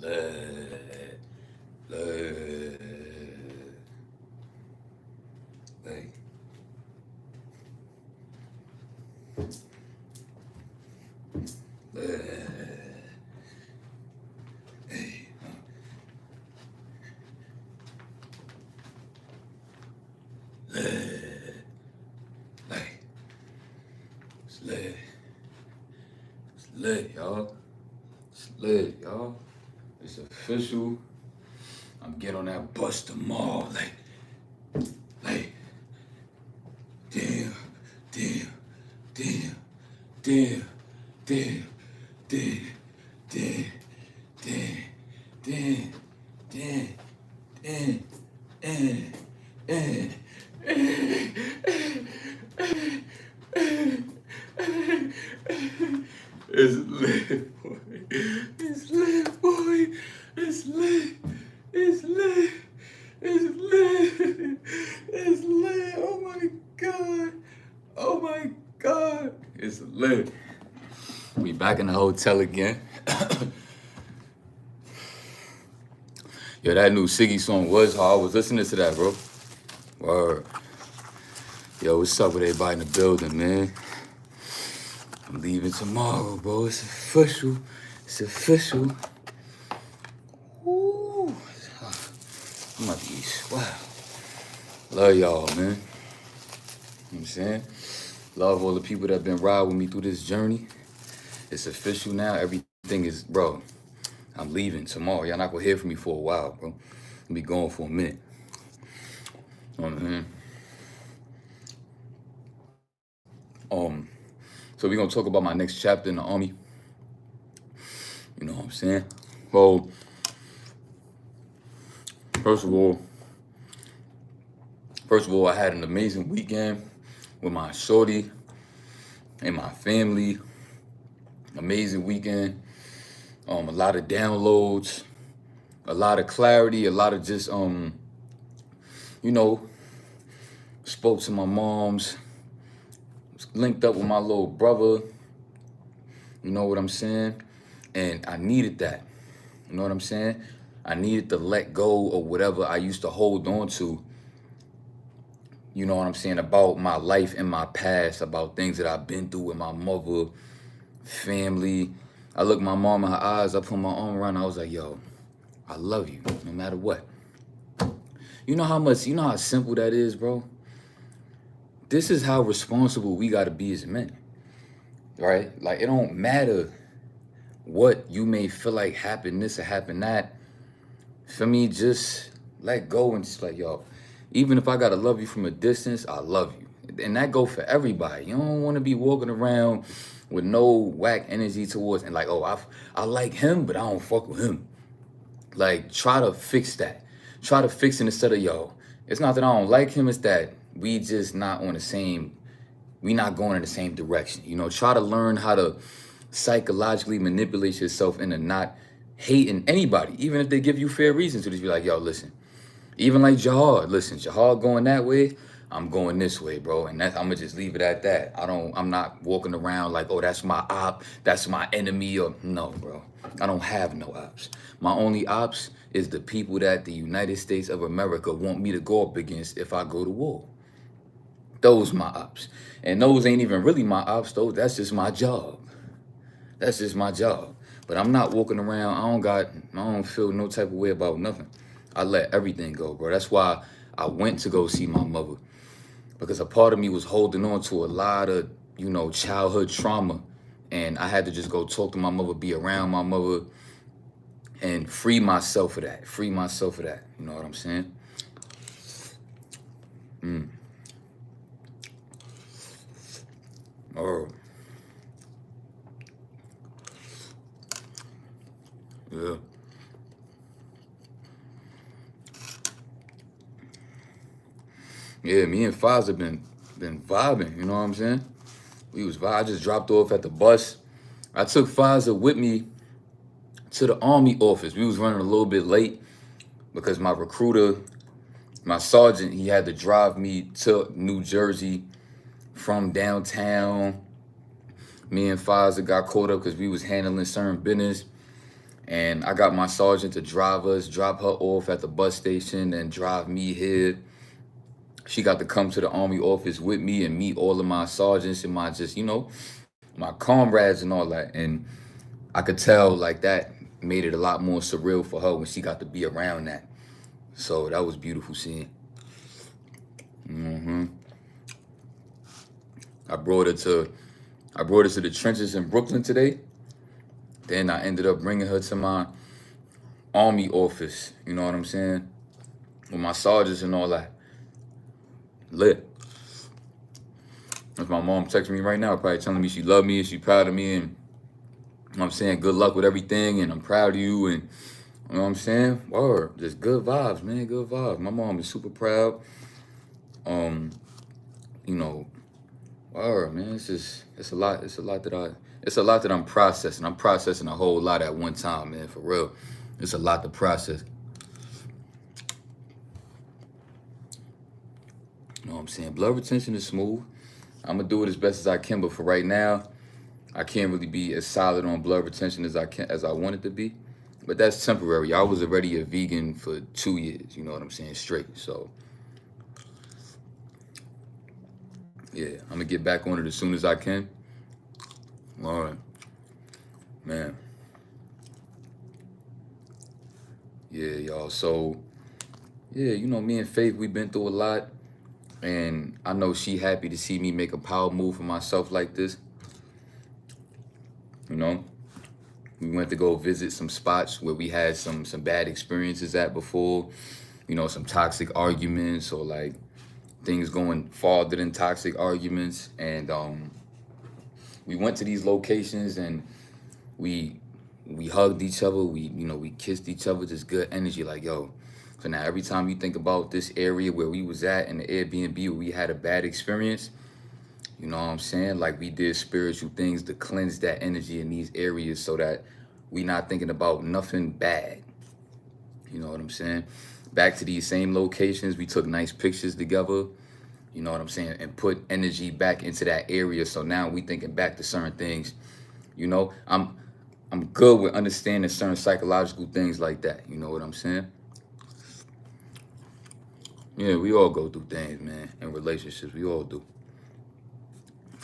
Slay. Slay. Slay. Slay. Slay. Slay, y'all. Slay, y'all. It's official. I'm getting on that bus tomorrow. Like, damn, damn, damn, damn, damn, damn, damn, damn, damn, damn, damn, and, it's lit, boy. It's lit, boy. It's lit. It's lit. It's lit. It's lit. Oh my God. Oh my God. It's lit. We back in the hotel again. Yo, that new Siggy song was hard. I was listening to that, bro. Word. Yo, what's up with everybody in the building, man? I'm leaving tomorrow, bro. It's official. It's official. Woo. I'm about to eat. Wow. Love y'all, man. You know what I'm saying? Love all the people that been riding with me through this journey. It's official now. Everything is, bro. I'm leaving tomorrow. Y'all not gonna hear from me for a while, bro. I'll be gone for a minute. You know what I'm saying? So we're gonna talk about my next chapter in the Army. You know what I'm saying? Well, first of all, I had an amazing weekend with my shorty and my family. Amazing weekend. A lot of downloads, a lot of clarity, a lot of just you know, spoke to my moms, linked up with my little brother. You know what I'm saying? And I needed that. You know what I'm saying? I needed to let go of whatever I used to hold on to. You know what I'm saying? About my life and my past, about things that I've been through with my mother, family. I looked my mom in her eyes, I put my arm around her, I was like, yo, I love you, no matter what. You know how simple that is, bro? This is how responsible we gotta be as men, right? Like, it don't matter what you may feel like happened this or happened that. For me, just let go and just like, yo, even if I gotta love you from a distance, I love you. And that go for everybody. You don't wanna be walking around with no whack energy towards, and like, oh, I like him, but I don't fuck with him. Like, try to fix that. Try to fix it instead of, yo, it's not that I don't like him, it's that we just not on the same, we not going in the same direction. You know, try to learn how to psychologically manipulate yourself into not hating anybody, even if they give you fair reasons to just be like, yo, listen, even like Jahad, listen, Jahad going that way, I'm going this way, bro. And I'm gonna just leave it at that. I'm not walking around like, oh, that's my op, that's my enemy, or no, bro. I don't have no ops. My only ops is the people that the United States of America want me to go up against if I go to war. Those my ops. And those ain't even really my ops, though. That's just my job. That's just my job. But I'm not walking around, I don't feel no type of way about nothing. I let everything go, bro. That's why I went to go see my mother. Because a part of me was holding on to a lot of, childhood trauma. And I had to just go talk to my mother, be around my mother, and free myself of that. Free myself of that. You know what I'm saying? Oh, yeah. Yeah, me and Foz have been vibing, you know what I'm saying? I just dropped off at the bus. I took Faza with me to the Army office. We was running a little bit late because my recruiter, my sergeant, he had to drive me to New Jersey from downtown. Me and Faza got caught up because we was handling certain business. And I got my sergeant to drop her off at the bus station and drive me here. She got to come to the army office with me and meet all of my sergeants and my just, my comrades and all that. And I could tell like that made it a lot more surreal for her when she got to be around that. So that was beautiful seeing. hmm I brought her to I brought her to the trenches in Brooklyn today. Then I ended up bringing her to my army office. You know what I'm saying? With my sergeants and all that. Lit. That's my mom texting me right now, probably telling me she loved me and she proud of me, and you know what I'm saying, good luck with everything, and I'm proud of you, and you know what I'm saying? Word. Just good vibes, man. Good vibes. My mom is super proud. Um, you know, word, man. It's a lot that I'm processing. I'm processing a whole lot at one time, man, for real. It's a lot to process. You know what I'm saying? Blood retention is smooth. I'm gonna do it as best as I can, but for right now, I can't really be as solid on blood retention as I want it to be. But that's temporary. I was already a vegan for 2 years, you know what I'm saying, straight. So yeah, I'm gonna get back on it as soon as I can. All right, man. Yeah, y'all. So yeah, me and Faith, we've been through a lot, and I know she happy to see me make a power move for myself like this. You know, we went to go visit some spots where we had some bad experiences at before. Some toxic arguments or like things going farther than toxic arguments, and we went to these locations and we we hugged each other, we kissed each other, just good energy, like yo. So now every time you think about this area where we was at in the Airbnb where we had a bad experience, you know what I'm saying, like we did spiritual things to cleanse that energy in these areas so that we not thinking about nothing bad. You know what I'm saying? Back to these same locations, we took nice pictures together. You know what I'm saying? And put energy back into that area. So now we thinking back to certain things. You know, I'm good with understanding certain psychological things like that. You know what I'm saying? Yeah, we all go through things, man, in relationships. We all do.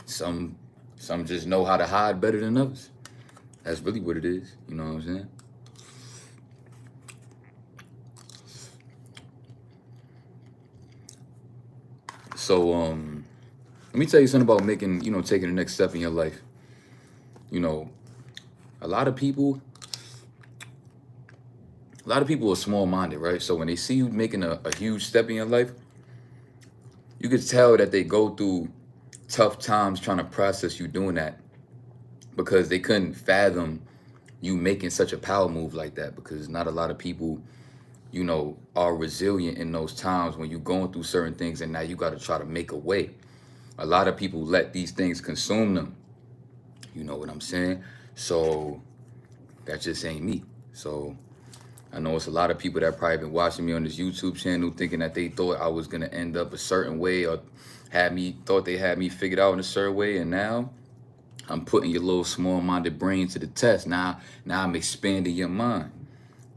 Some some just know how to hide better than others. That's really what it is. You know what I'm saying? So let me tell you something about making, taking the next step in your life. You know, a lot of people a lot of people are small minded, right? So when they see you making a huge step in your life, you could tell that they go through tough times trying to process you doing that because they couldn't fathom you making such a power move like that, because not a lot of people, are resilient in those times when you're going through certain things and now you got to try to make a way. A lot of people let these things consume them. You know what I'm saying? So that just ain't me. So I know it's a lot of people that probably been watching me on this YouTube channel thinking that they thought I was gonna end up a certain way or thought they had me figured out in a certain way, and now I'm putting your little small-minded brain to the test. Now I'm expanding your mind.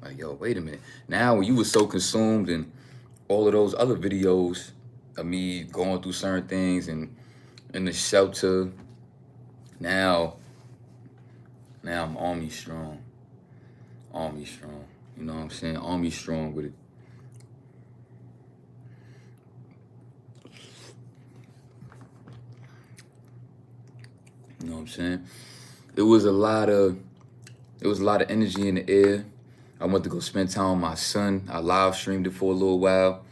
Like, yo, wait a minute. Now when you were so consumed in all of those other videos of me going through certain things and in the shelter, now I'm army strong. Army strong. You know what I'm saying? Army strong with it. You know what I'm saying? It was a lot of energy in the air. I went to go spend time with my son. I live streamed it for a little while.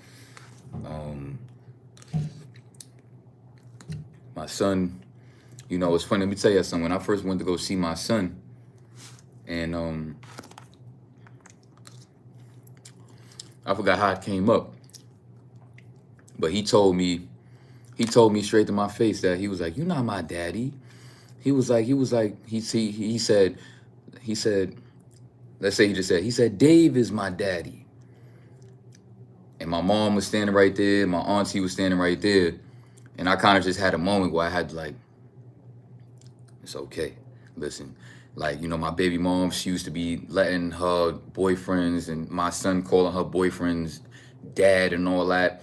My son, it's funny. Let me tell you something. When I first went to go see my son, and I forgot how it came up, but he told me straight to my face that he was like, "You're not my daddy." He said, let's say he said, "Dave is my daddy." And my mom was standing right there, my auntie was standing right there. And I kind of just had a moment where I had to like, it's okay. Listen, Like, my baby mom, she used to be letting her boyfriends and my son calling her boyfriends dad and all that.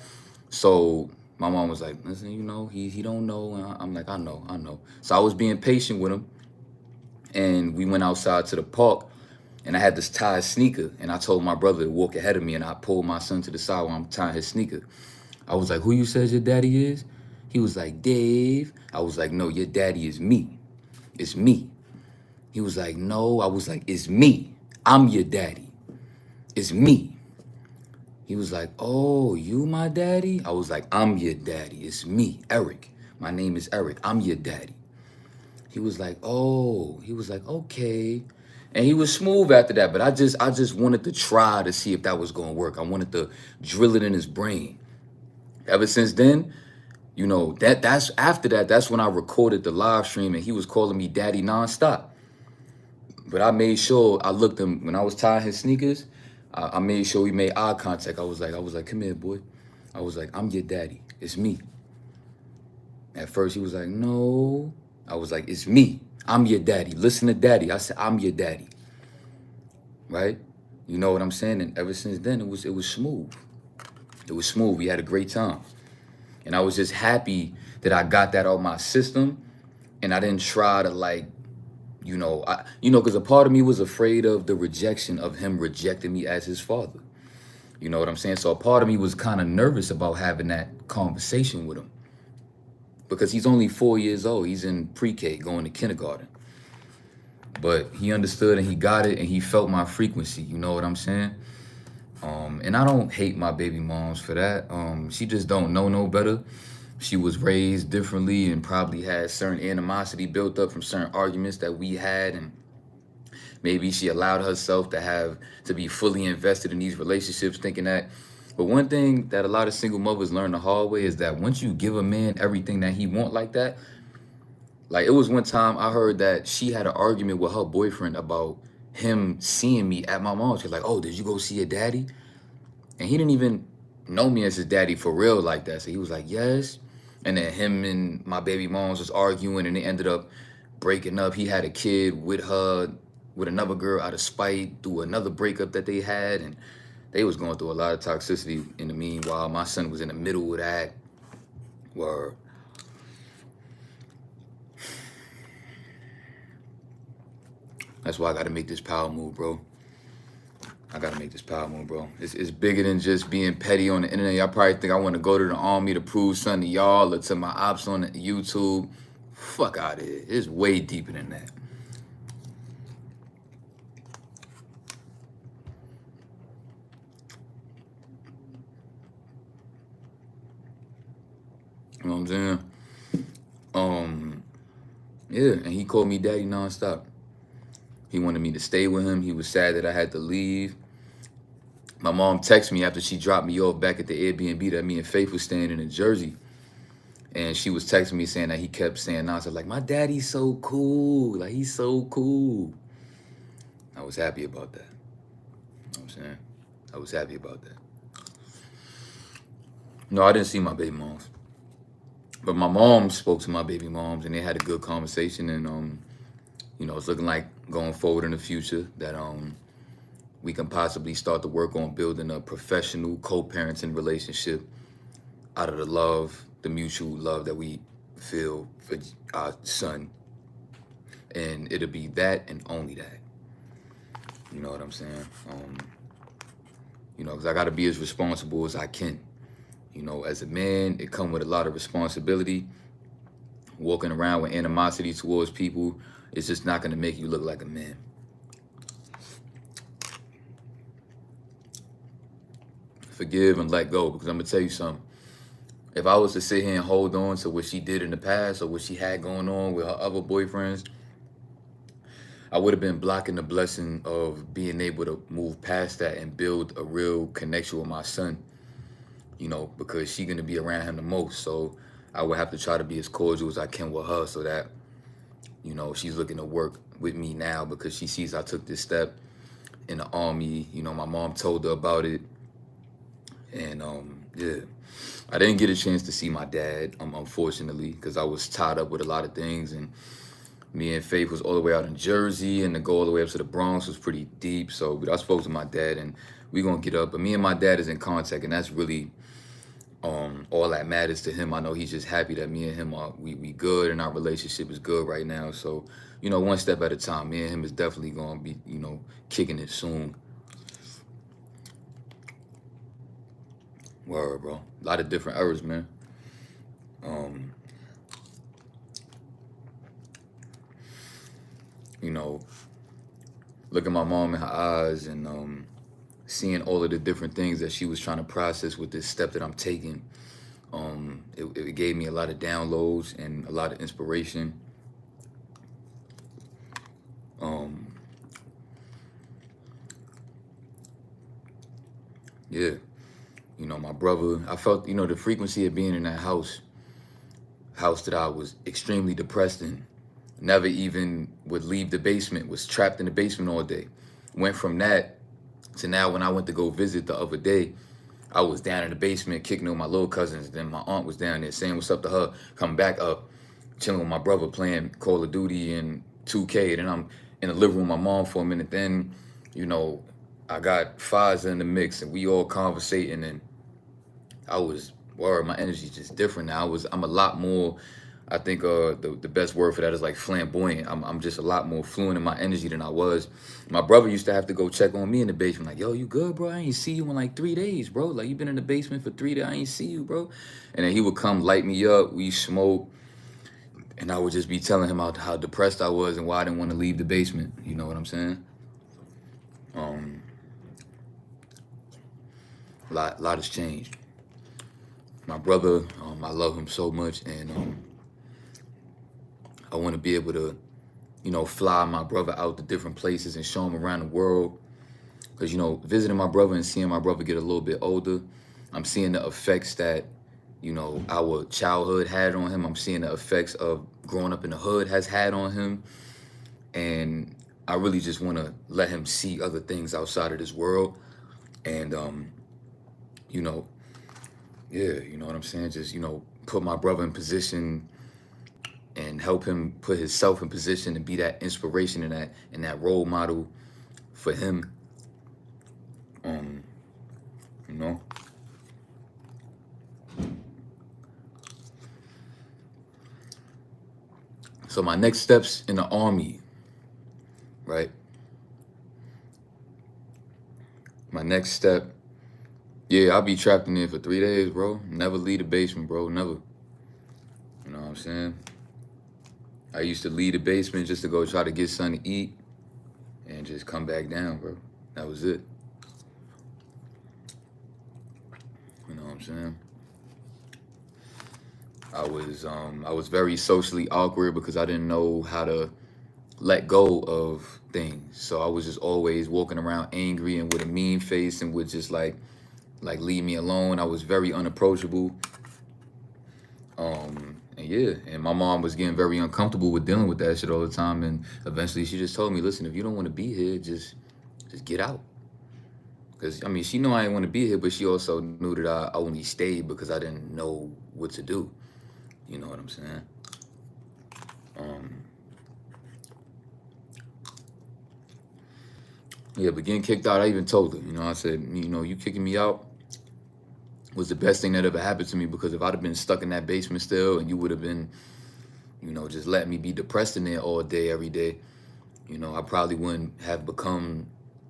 So my mom was like, listen, he don't know. And I'm like, I know. So I was being patient with him, and we went outside to the park, and I had this tied sneaker, and I told my brother to walk ahead of me, and I pulled my son to the side while I'm tying his sneaker. I was like, who you says your daddy is? He was like, Dave. I was like, no, your daddy is me. It's me. He was like, no. I was like, it's me. I'm your daddy. It's me. He was like, oh, you my daddy? I was like, I'm your daddy. It's me, Eric. My name is Eric. I'm your daddy. He was like, oh. He was like, okay. And he was smooth after that, but I just wanted to try to see if that was gonna work. I wanted to drill it in his brain. Ever since then, that's after that, that's when I recorded the live stream and he was calling me daddy nonstop. But I made sure I looked him when I was tying his sneakers. I made sure we made eye contact. I was like, come here, boy. I was like, I'm your daddy. It's me. At first he was like, no. I was like, it's me. I'm your daddy. Listen to daddy. I said, I'm your daddy. Right? You know what I'm saying? And ever since then, it was smooth. It was smooth. We had a great time. And I was just happy that I got that out my system, and I didn't try to because a part of me was afraid of the rejection of him rejecting me as his father. You know what I'm saying? So a part of me was kind of nervous about having that conversation with him because he's only 4 years old. He's in pre-K, going to kindergarten. But he understood and he got it and he felt my frequency. You know what I'm saying? And I don't hate my baby moms for that. She just don't know no better. She was raised differently and probably had certain animosity built up from certain arguments that we had, and maybe she allowed herself to be fully invested in these relationships, thinking that. But one thing that a lot of single mothers learn the hard way is that once you give a man everything that he want like that, like it was one time I heard that she had an argument with her boyfriend about him seeing me at my mom's. She's like, oh, did you go see your daddy? And he didn't even know me as his daddy for real like that. So he was like, yes. And then him and my baby moms was arguing and they ended up breaking up. He had a kid with her, with another girl out of spite through another breakup that they had. And they was going through a lot of toxicity in the meanwhile. My son was in the middle of that. Where that's why I got to make this power move, bro. I gotta make this power move, bro. It's bigger than just being petty on the internet. Y'all probably think I want to go to the army to prove something to y'all or to my ops on YouTube. Fuck out of here. It's way deeper than that. You know what I'm saying? Yeah, and he called me daddy nonstop. He wanted me to stay with him. He was sad that I had to leave. My mom texted me after she dropped me off back at the Airbnb that me and Faith was staying in Jersey. And she was texting me saying that he kept saying nonsense, like, my daddy's so cool. Like, he's so cool. I was happy about that. You know what I'm saying? I was happy about that. No, I didn't see my baby moms. But my mom spoke to my baby moms and they had a good conversation. And, it's looking like going forward in the future that we can possibly start to work on building a professional co-parenting relationship out of the mutual love that we feel for our son. And it'll be that and only that. You know what I'm saying? Because I got to be as responsible as I can. As a man, it comes with a lot of responsibility. Walking around with animosity towards people, it's just not going to make you look like a man. Forgive and let go, because I'm going to tell you something. If I was to sit here and hold on to what she did in the past or what she had going on with her other boyfriends, I would have been blocking the blessing of being able to move past that and build a real connection with my son, because she's going to be around him the most. So I would have to try to be as cordial as I can with her so that, she's looking to work with me now because she sees I took this step in the army. My mom told her about it. And, yeah, I didn't get a chance to see my dad, unfortunately, because I was tied up with a lot of things. And Me and Faith was all the way out in Jersey, and to go all the way up to the Bronx was pretty deep. So I spoke to my dad, and we gonna get up. But me and my dad is in contact, and that's really all that matters to him. I know he's just happy that me and him are we good, and our relationship is good right now. So, one step at a time. Me and him is definitely gonna be, kicking it soon. Word, bro. A lot of different errors, man. Um, you know, look at my mom in her eyes, and seeing all of the different things that she was trying to process with this step that I'm taking. It gave me a lot of downloads and a lot of inspiration. Um, yeah, my brother, I felt, the frequency of being in that house that I was extremely depressed in. Never even would leave the basement, was trapped in the basement all day. Went from that to now when I went to go visit the other day, I was down in the basement kicking with my little cousins. Then my aunt was down there saying what's up to her. Come back up, chilling with my brother playing Call of Duty and 2K. Then I'm in the living room with my mom for a minute. Then, I got Faza in the mix, and we all conversating, and my energy's just different now. I'm a lot more. I think the best word for that is like flamboyant. I'm just a lot more fluent in my energy than I was. My brother used to have to go check on me in the basement, like, yo, you good, bro? I ain't see you in like 3 days, bro. Like, you been in the basement for 3 days. I ain't see you, bro. And then he would come light me up. We smoke, and I would just be telling him how depressed I was and why I didn't want to leave the basement. You know what I'm saying? Lot has changed. My brother, I love him so much, and I want to be able to, fly my brother out to different places and show him around the world. Because, visiting my brother and seeing my brother get a little bit older, I'm seeing the effects that, our childhood had on him. I'm seeing the effects of growing up in the hood has had on him. And I really just want to let him see other things outside of this world. And, yeah, you know what I'm saying? Just, put my brother in position and help him put himself in position and be that inspiration and that role model for him. You know. So my next steps in the army, right? My next step, yeah, I'll be trapped in there for 3 days, bro. Never leave the basement, bro. Never. You know what I'm saying? I used to leave the basement just to go try to get something to eat and just come back down, bro. That was it. You know what I'm saying? I was very socially awkward because I didn't know how to let go of things. So I was just always walking around angry and with a mean face and would just like leave me alone. I was very unapproachable. And yeah, and my mom was getting very uncomfortable with dealing with that shit all the time. And eventually she just told me, listen, if you don't want to be here, just get out. Because, I mean, she knew I didn't want to be here, but she also knew that I only stayed because I didn't know what to do. You know what I'm saying? Yeah, but getting kicked out, I even told her, I said, you kicking me out was the best thing that ever happened to me, because if I'd have been stuck in that basement still and you would have been, just letting me be depressed in there all day, every day, I probably wouldn't have become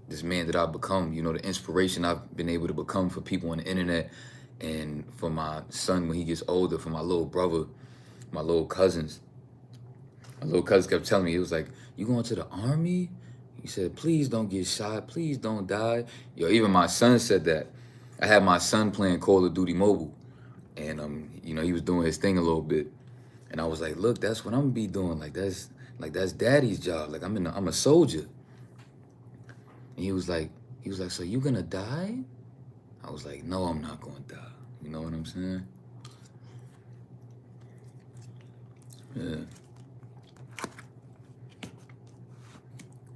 this man that I've become, the inspiration I've been able to become for people on the internet, and for my son when he gets older, for my little brother, my little cousins. My little cousin kept telling me, he was like, you going to the army? He said, please don't get shot. Please don't die. Yo, even my son said that. I had my son playing Call of Duty Mobile. And, he was doing his thing a little bit. And I was like, look, that's what I'm gonna be doing. That's daddy's job. Like, I'm a soldier. And he was like, so you gonna die? I was like, no, I'm not gonna die. You know what I'm saying? Yeah.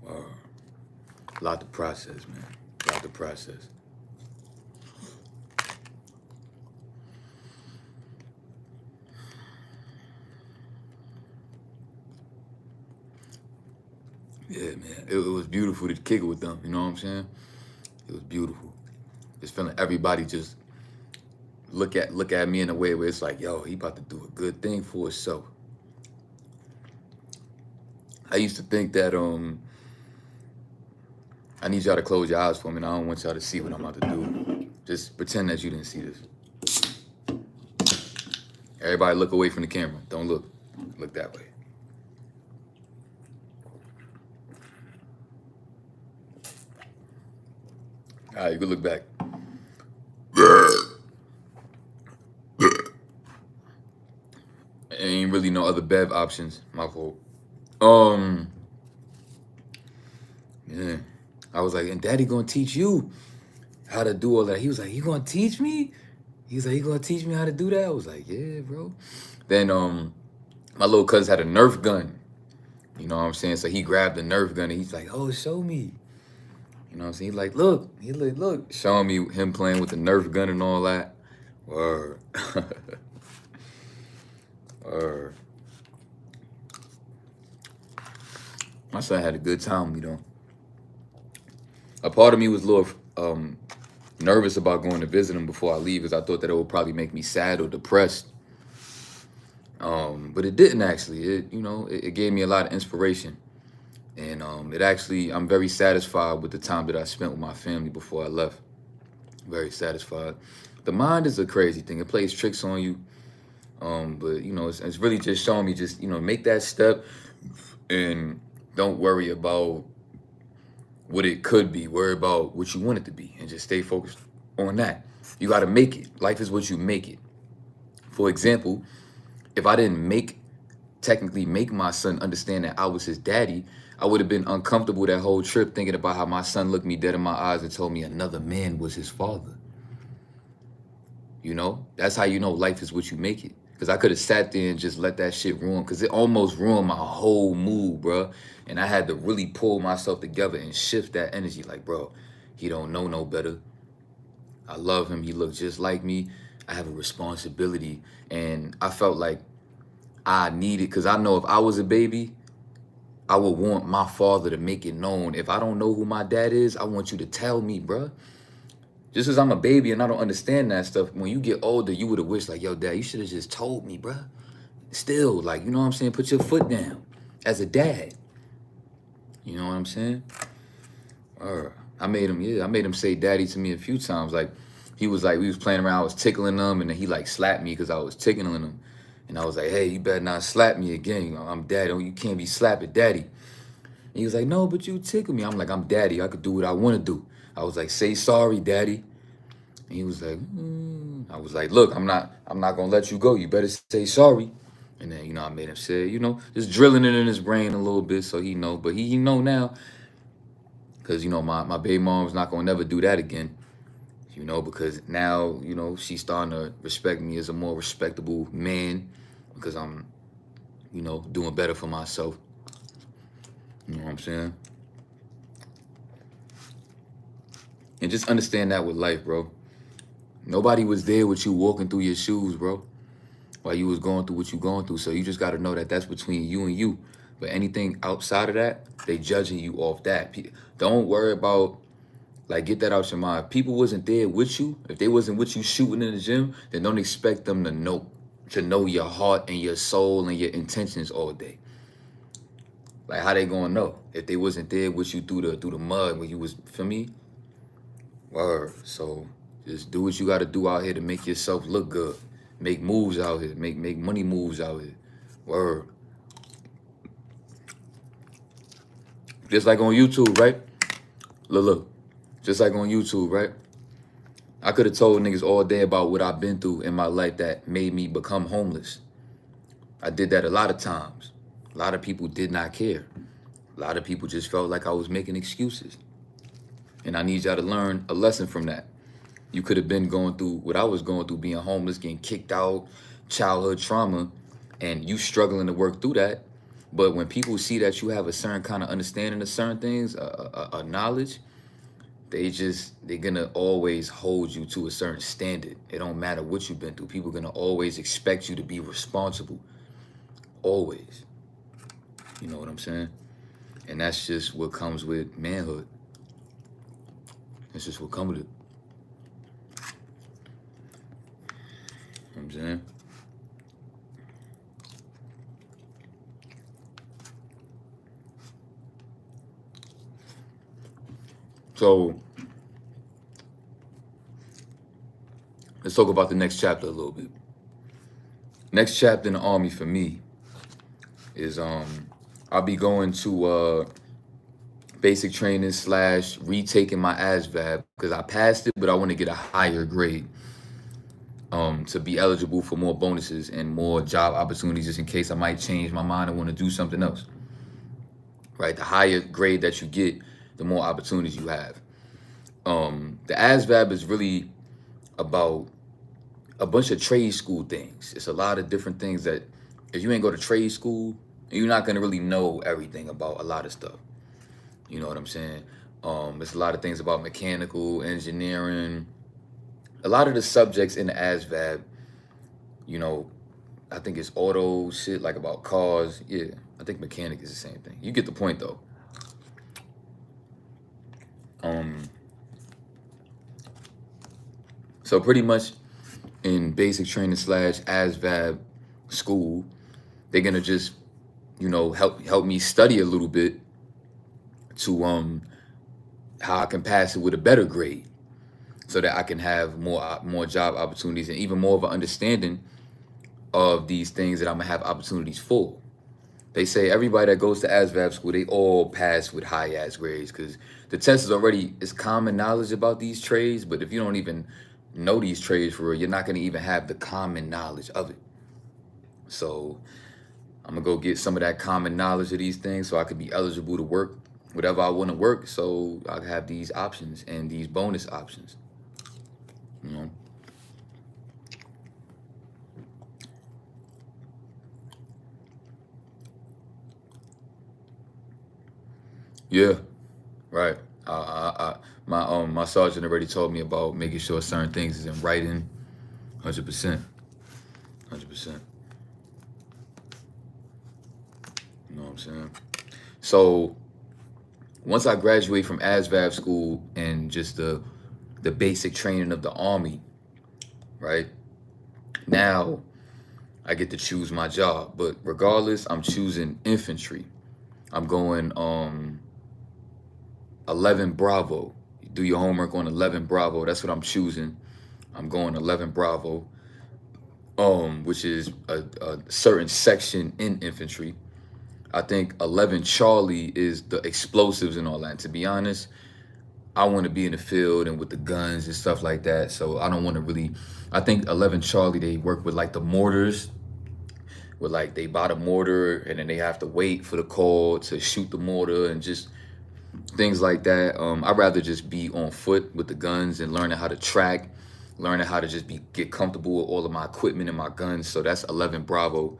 Wow. A lot to process, man. A lot to process. Yeah, man. It was beautiful to kick it with them. You know what I'm saying? It was beautiful. Just feeling everybody just look at me in a way where it's like, yo, he about to do a good thing for himself. I used to think that I need y'all to close your eyes for me, and I don't want y'all to see what I'm about to do. Just pretend that you didn't see this. Everybody look away from the camera. Don't look. Look that way. All right, you can look back. Ain't really no other bev options. My fault. Um, yeah. I was like, and daddy gonna teach you how to do all that. He was like, you gonna teach me? He was like, you gonna teach me how to do that? I was like, yeah, bro. Then my little cousin had a Nerf gun. You know what I'm saying? So he grabbed the Nerf gun and he's like, oh, show me. You know what I'm saying? He's like, look. He's like, look. Showing me him playing with the Nerf gun and all that. Word. Word. My son had a good time with me, though. A part of me was a little nervous about going to visit him before I leave, because I thought that it would probably make me sad or depressed. But it didn't actually. It gave me a lot of inspiration. And I'm very satisfied with the time that I spent with my family before I left. Very satisfied. The mind is a crazy thing. It plays tricks on you. But it's really just showing me, just make that step and don't worry about what it could be. Worry about what you want it to be and just stay focused on that. You got to make it. Life is what you make it. For example, if I didn't technically make my son understand that I was his daddy, I would have been uncomfortable that whole trip thinking about how my son looked me dead in my eyes and told me another man was his father. That's how life is what you make it. Because I could have sat there and just let that shit ruin, because it almost ruined my whole mood, bro. And I had to really pull myself together and shift that energy. Like, bro, he don't know no better. I love him. He looks just like me. I have a responsibility. And I felt like I needed, because I know if I was a baby, I would want my father to make it known. If I don't know who my dad is, I want you to tell me, bro. Just as I'm a baby and I don't understand that stuff, when you get older, you would have wished, like, yo, dad, you should have just told me, bro. Still, like, you know what I'm saying? Put your foot down as a dad. You know what I'm saying? I made him say daddy to me a few times. Like, we was playing around, I was tickling him, and then he like slapped me because I was tickling him. And I was like, hey, you better not slap me again. I'm daddy. You can't be slapping daddy. And he was like, no, but you tickle me. I'm like, I'm daddy. I could do what I want to do. I was like, say sorry, daddy. And he was like, I was like, look, I'm not gonna let you go. You better say sorry. And then, I made him say, just drilling it in his brain a little bit so he know. But he know now, because, my baby mom's not gonna never do that again. Because now, she's starting to respect me as a more respectable man, because I'm, doing better for myself. You know what I'm saying? And just understand that with life, bro. Nobody was there with you walking through your shoes, bro, while you was going through what you going through. So you just got to know that that's between you and you. But anything outside of that, they judging you off that. Don't worry about, like, get that out your mind. If people wasn't there with you, if they wasn't with you shooting in the gym, then don't expect them to know your heart and your soul and your intentions all day. Like, how they gonna know if they wasn't there with you through the mud when you was, feel me? Word. So just do what you got to do out here to make yourself look good. Make moves out here. Make money moves out here. Word. Just like on YouTube, right? Look. Just like on YouTube, right? I could have told niggas all day about what I've been through in my life that made me become homeless. I did that a lot of times. A lot of people did not care. A lot of people just felt like I was making excuses. And I need y'all to learn a lesson from that. You could have been going through what I was going through, being homeless, getting kicked out, childhood trauma, and you struggling to work through that. But when people see that you have a certain kind of understanding of certain things, a knowledge, they're gonna always hold you to a certain standard. It don't matter what you've been through. People are gonna always expect you to be responsible. Always. You know what I'm saying? And that's just what comes with manhood. That's just what comes with it. You know what I'm saying? So let's talk about the next chapter a little bit. Next chapter in the Army for me is I'll be going to basic training slash retaking my ASVAB because I passed it, but I want to get a higher grade to be eligible for more bonuses and more job opportunities just in case I might change my mind and want to do something else. Right? The higher grade that you get, the more opportunities you have. The ASVAB is really about a bunch of trade school things. It's a lot of different things that if you ain't go to trade school, you're not gonna really know everything about a lot of stuff. You know what I'm saying? It's a lot of things about mechanical engineering. A lot of the subjects in the ASVAB, you know, I think it's auto shit, like about cars. Yeah, I think mechanic is the same thing. You get the point though. So pretty much in basic training slash ASVAB school, they're gonna just, you know, help me study a little bit to how I can pass it with a better grade, so that I can have more job opportunities and even more of an understanding of these things that I'm gonna have opportunities for. They say everybody that goes to ASVAB school, they all pass with high ass grades because the test is already, it's common knowledge about these trades, but if you don't even know these trades for real, you're not gonna even have the common knowledge of it. So I'm gonna go get some of that common knowledge of these things so I could be eligible to work whatever I want to work, so I have these options and these bonus options. You know. Yeah, right. My sergeant already told me about making sure certain things is in writing. 100%, 100%. You know what I'm saying? So once I graduate from ASVAB school and just the basic training of the Army, right? Now I get to choose my job, but regardless, I'm choosing infantry. I'm going 11 Bravo. You do your homework on 11 Bravo. That's what I'm choosing. I'm going 11 Bravo, which is a certain section in infantry. I think 11 Charlie is the explosives and all that. And to be honest, I want to be in the field and with the guns and stuff like that. So I don't want to really. I think 11 Charlie, they work with like the mortars, where like they buy the mortar and then they have to wait for the call to shoot the mortar and just things like that. I'd rather just be on foot with the guns and learning how to track, learning how to just get comfortable with all of my equipment and my guns. So that's 11 Bravo.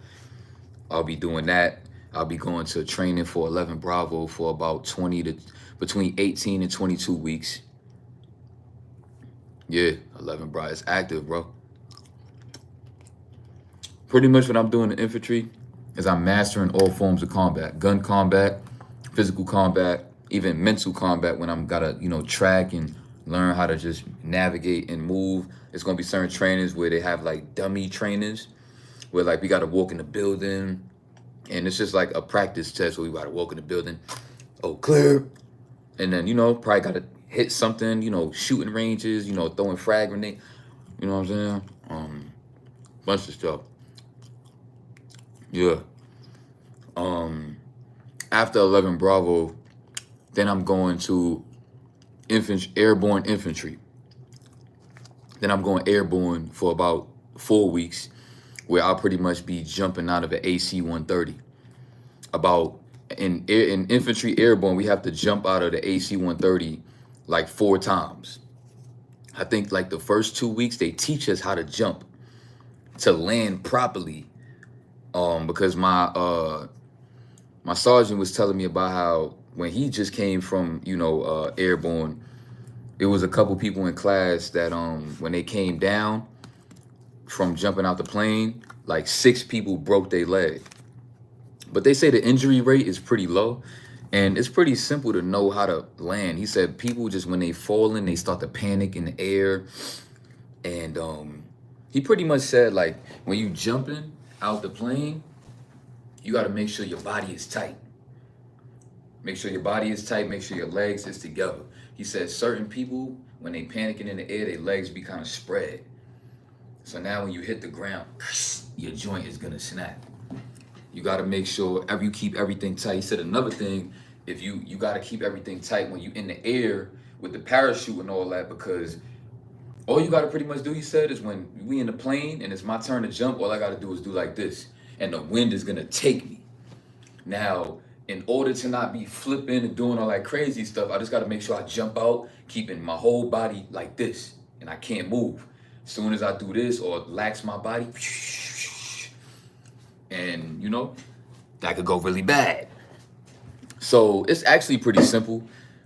I'll be doing that. I'll be going to training for 11 Bravo for about 20 to between 18 and 22 weeks. Yeah, 11 Bravo. It's active, bro. Pretty much what I'm doing in infantry is I'm mastering all forms of combat, gun combat, physical combat, even mental combat when I'm gotta, you know, track and learn how to just navigate and move. It's gonna be certain trainings where they have like dummy trainings where like we gotta walk in the building and it's just like a practice test where we gotta walk in the building. Oh, clear. And then, you know, probably gotta hit something, you know, shooting ranges, you know, throwing frag grenade. You know what I'm saying? Bunch of stuff. Yeah. After 11 Bravo, then I'm going to airborne infantry. Then I'm going airborne for about 4 weeks, where I'll pretty much be jumping out of an AC-130. About in infantry airborne, we have to jump out of the AC-130 like 4 times. I think like the first 2 weeks they teach us how to jump to land properly. Because my sergeant was telling me about how when he just came from, you know, airborne, it was a couple people in class that when they came down from jumping out the plane, like 6 people broke their leg. But they say the injury rate is pretty low. And it's pretty simple to know how to land. He said people just when they falling, they start to panic in the air. And he pretty much said like when you jumping out the plane, you got to make sure your body is tight. Make sure your body is tight. Make sure your legs is together. He said certain people when they panicking in the air, their legs be kind of spread. So now when you hit the ground, your joint is gonna snap. You got to make sure you keep everything tight. He said another thing, if you got to keep everything tight when you in the air with the parachute and all that, because all you got to pretty much do, he said, is when we in the plane and it's my turn to jump, all I got to do is do like this, and the wind is gonna take me. Now, in order to not be flipping and doing all that crazy stuff, I just got to make sure I jump out, keeping my whole body like this, and I can't move. As soon as I do this or lax my body, and that could go really bad. So it's actually pretty simple.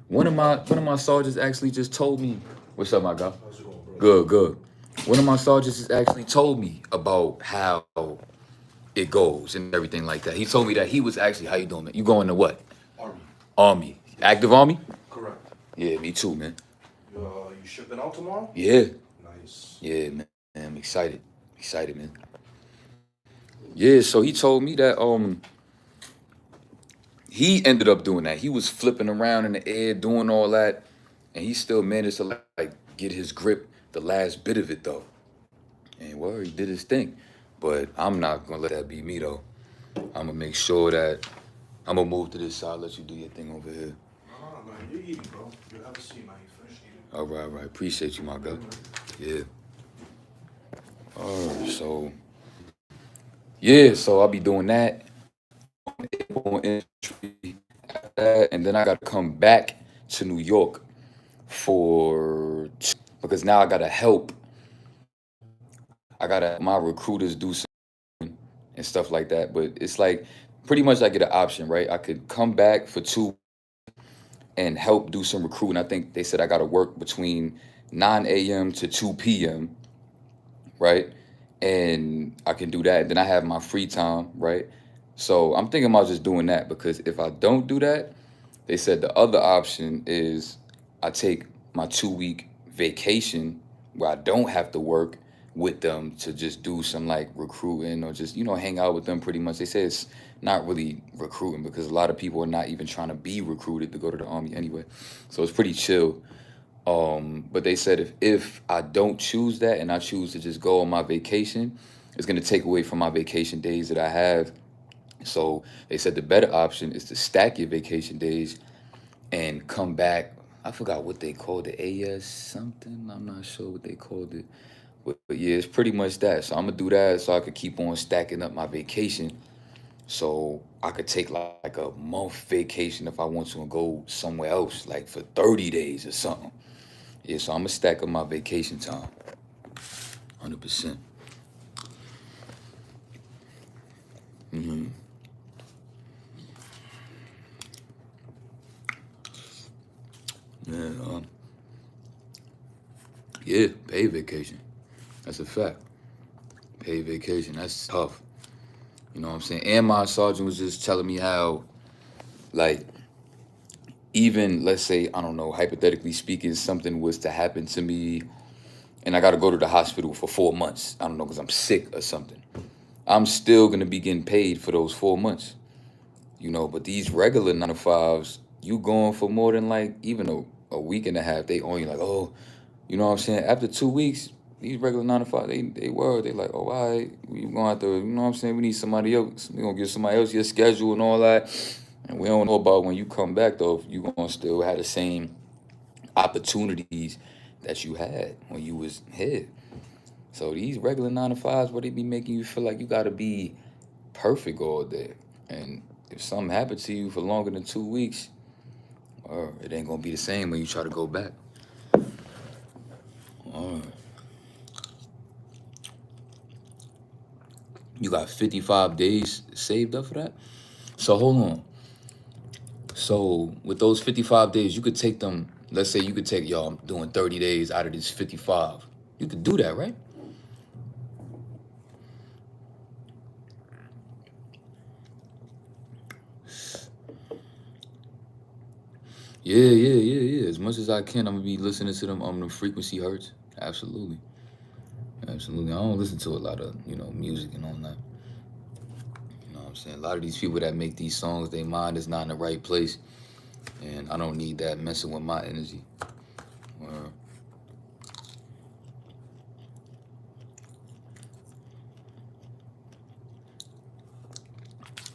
One of my sergeants actually just told me, "What's up, my guy?" How's it going, bro? Good, good. One of my sergeants just actually told me about how it goes and everything like that. He told me that he was actually, how you doing, man? You going to what? Army. Army. Active Army? Correct. Yeah, me too, man. You shipping out tomorrow? Yeah, Nice. yeah, man. I'm excited. Excited, man. Yeah, so he told me that he ended up doing that. He was flipping around in the air, doing all that, and he still managed to like get his grip the last bit of it though. And well, he did his thing. But I'm not gonna let that be me though. I'm gonna make sure that I'm gonna move to this side, let you do your thing over here. No, man, you're eating, bro. You have a seat, man. You finished eating. All right. Appreciate you, my guy. Good, man. Yeah. All right, so yeah, so I'll be doing that. And then I gotta come back to New York for because now I gotta help. I gotta my recruiters do some and stuff like that. But it's like pretty much I get an option, right? I could come back for 2 and help do some recruiting. I think they said I gotta work between 9 a.m. to 2 p.m., right? And I can do that. Then I have my free time, right? So I'm thinking about just doing that because if I don't do that, they said the other option is I take my 2 week vacation where I don't have to work with them to just do some like recruiting or just, hang out with them pretty much. They say it's not really recruiting because a lot of people are not even trying to be recruited to go to the army anyway. So it's pretty chill. But they said if I don't choose that and I choose to just go on my vacation, it's gonna take away from my vacation days that I have. So they said the better option is to stack your vacation days and come back. I forgot what they called it, AS something. I'm not sure what they called it. But yeah, it's pretty much that. So I'm gonna do that so I could keep on stacking up my vacation. So I could take like a month vacation if I want to and go somewhere else, like for 30 days or something. Yeah, so I'm gonna stack up my vacation time. 100%. Hmm. Yeah, yeah, paid vacation. That's a fact. Paid vacation. That's tough. You know what I'm saying? And my sergeant was just telling me how, like, even let's say, I don't know, hypothetically speaking, something was to happen to me and I got to go to the hospital for 4 months. I don't know, because I'm sick or something. I'm still going to be getting paid for those 4 months, but these regular 9 to 5s, you going for more than like even a week and a half, they on you like, oh, you know what I'm saying? After 2 weeks, these regular 9 to 5, they like, oh, all right, we gonna have to, you know what I'm saying? We need somebody else. We gonna give somebody else your schedule and all that. And we don't know about when you come back though, if you gonna still have the same opportunities that you had when you was here. So these regular 9 to 5s, where they be making you feel like you gotta be perfect all day. And if something happened to you for longer than 2 weeks, it ain't gonna be the same when you try to go back. Uh, you got 55 days saved up for that? So hold on. So with those 55 days, you could take them, let's say you could take, y'all, I'm doing 30 days out of this 55. You could do that, right? Yeah. As much as I can, I'm gonna be listening to them frequency hertz. Absolutely. Absolutely. I don't listen to a lot of, music and all that. You know what I'm saying? A lot of these people that make these songs, their mind is not in the right place. And I don't need that messing with my energy. Uh,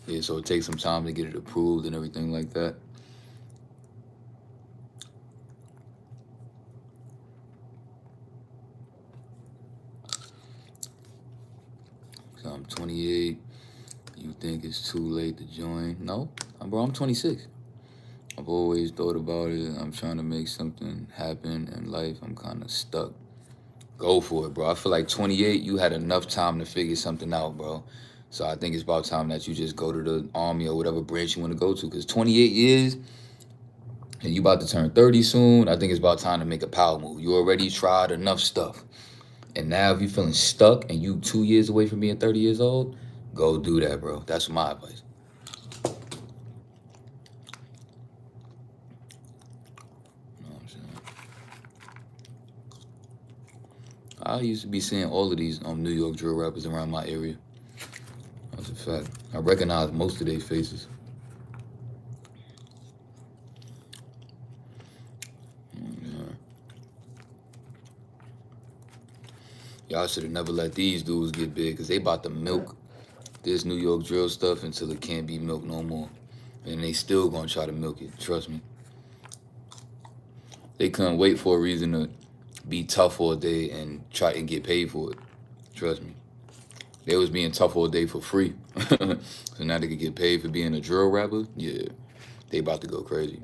yeah, so it takes some time to get it approved and everything like that. So I'm 28. You think it's too late to join? No, bro, I'm 26. I've always thought about it. I'm trying to make something happen in life. I'm kind of stuck. Go for it, bro. I feel like 28, you had enough time to figure something out, bro. So I think it's about time that you just go to the army or whatever branch you want to go to. Because 28 years and you about to turn 30 soon, I think it's about time to make a power move. You already tried enough stuff. And now if you're feeling stuck and you 2 years away from being 30 years old, go do that, bro. That's my advice. You know what I'm saying? I used to be seeing all of these New York drill rappers around my area. That's a fact. I recognize most of their faces. Yeah. Y'all should have never let these dudes get big because they about to milk this New York drill stuff until it can't be milked no more. And they still gonna try to milk it. Trust me. They couldn't wait for a reason to be tough all day and try and get paid for it. Trust me. They was being tough all day for free. So now they could get paid for being a drill rapper. Yeah, they about to go crazy.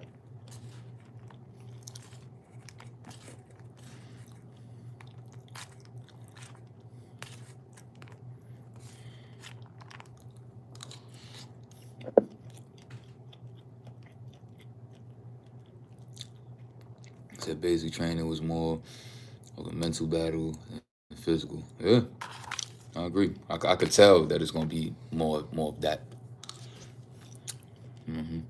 Said basic training was more of a mental battle than physical. Yeah, I agree. I could tell that it's gonna be more of that. Hmm.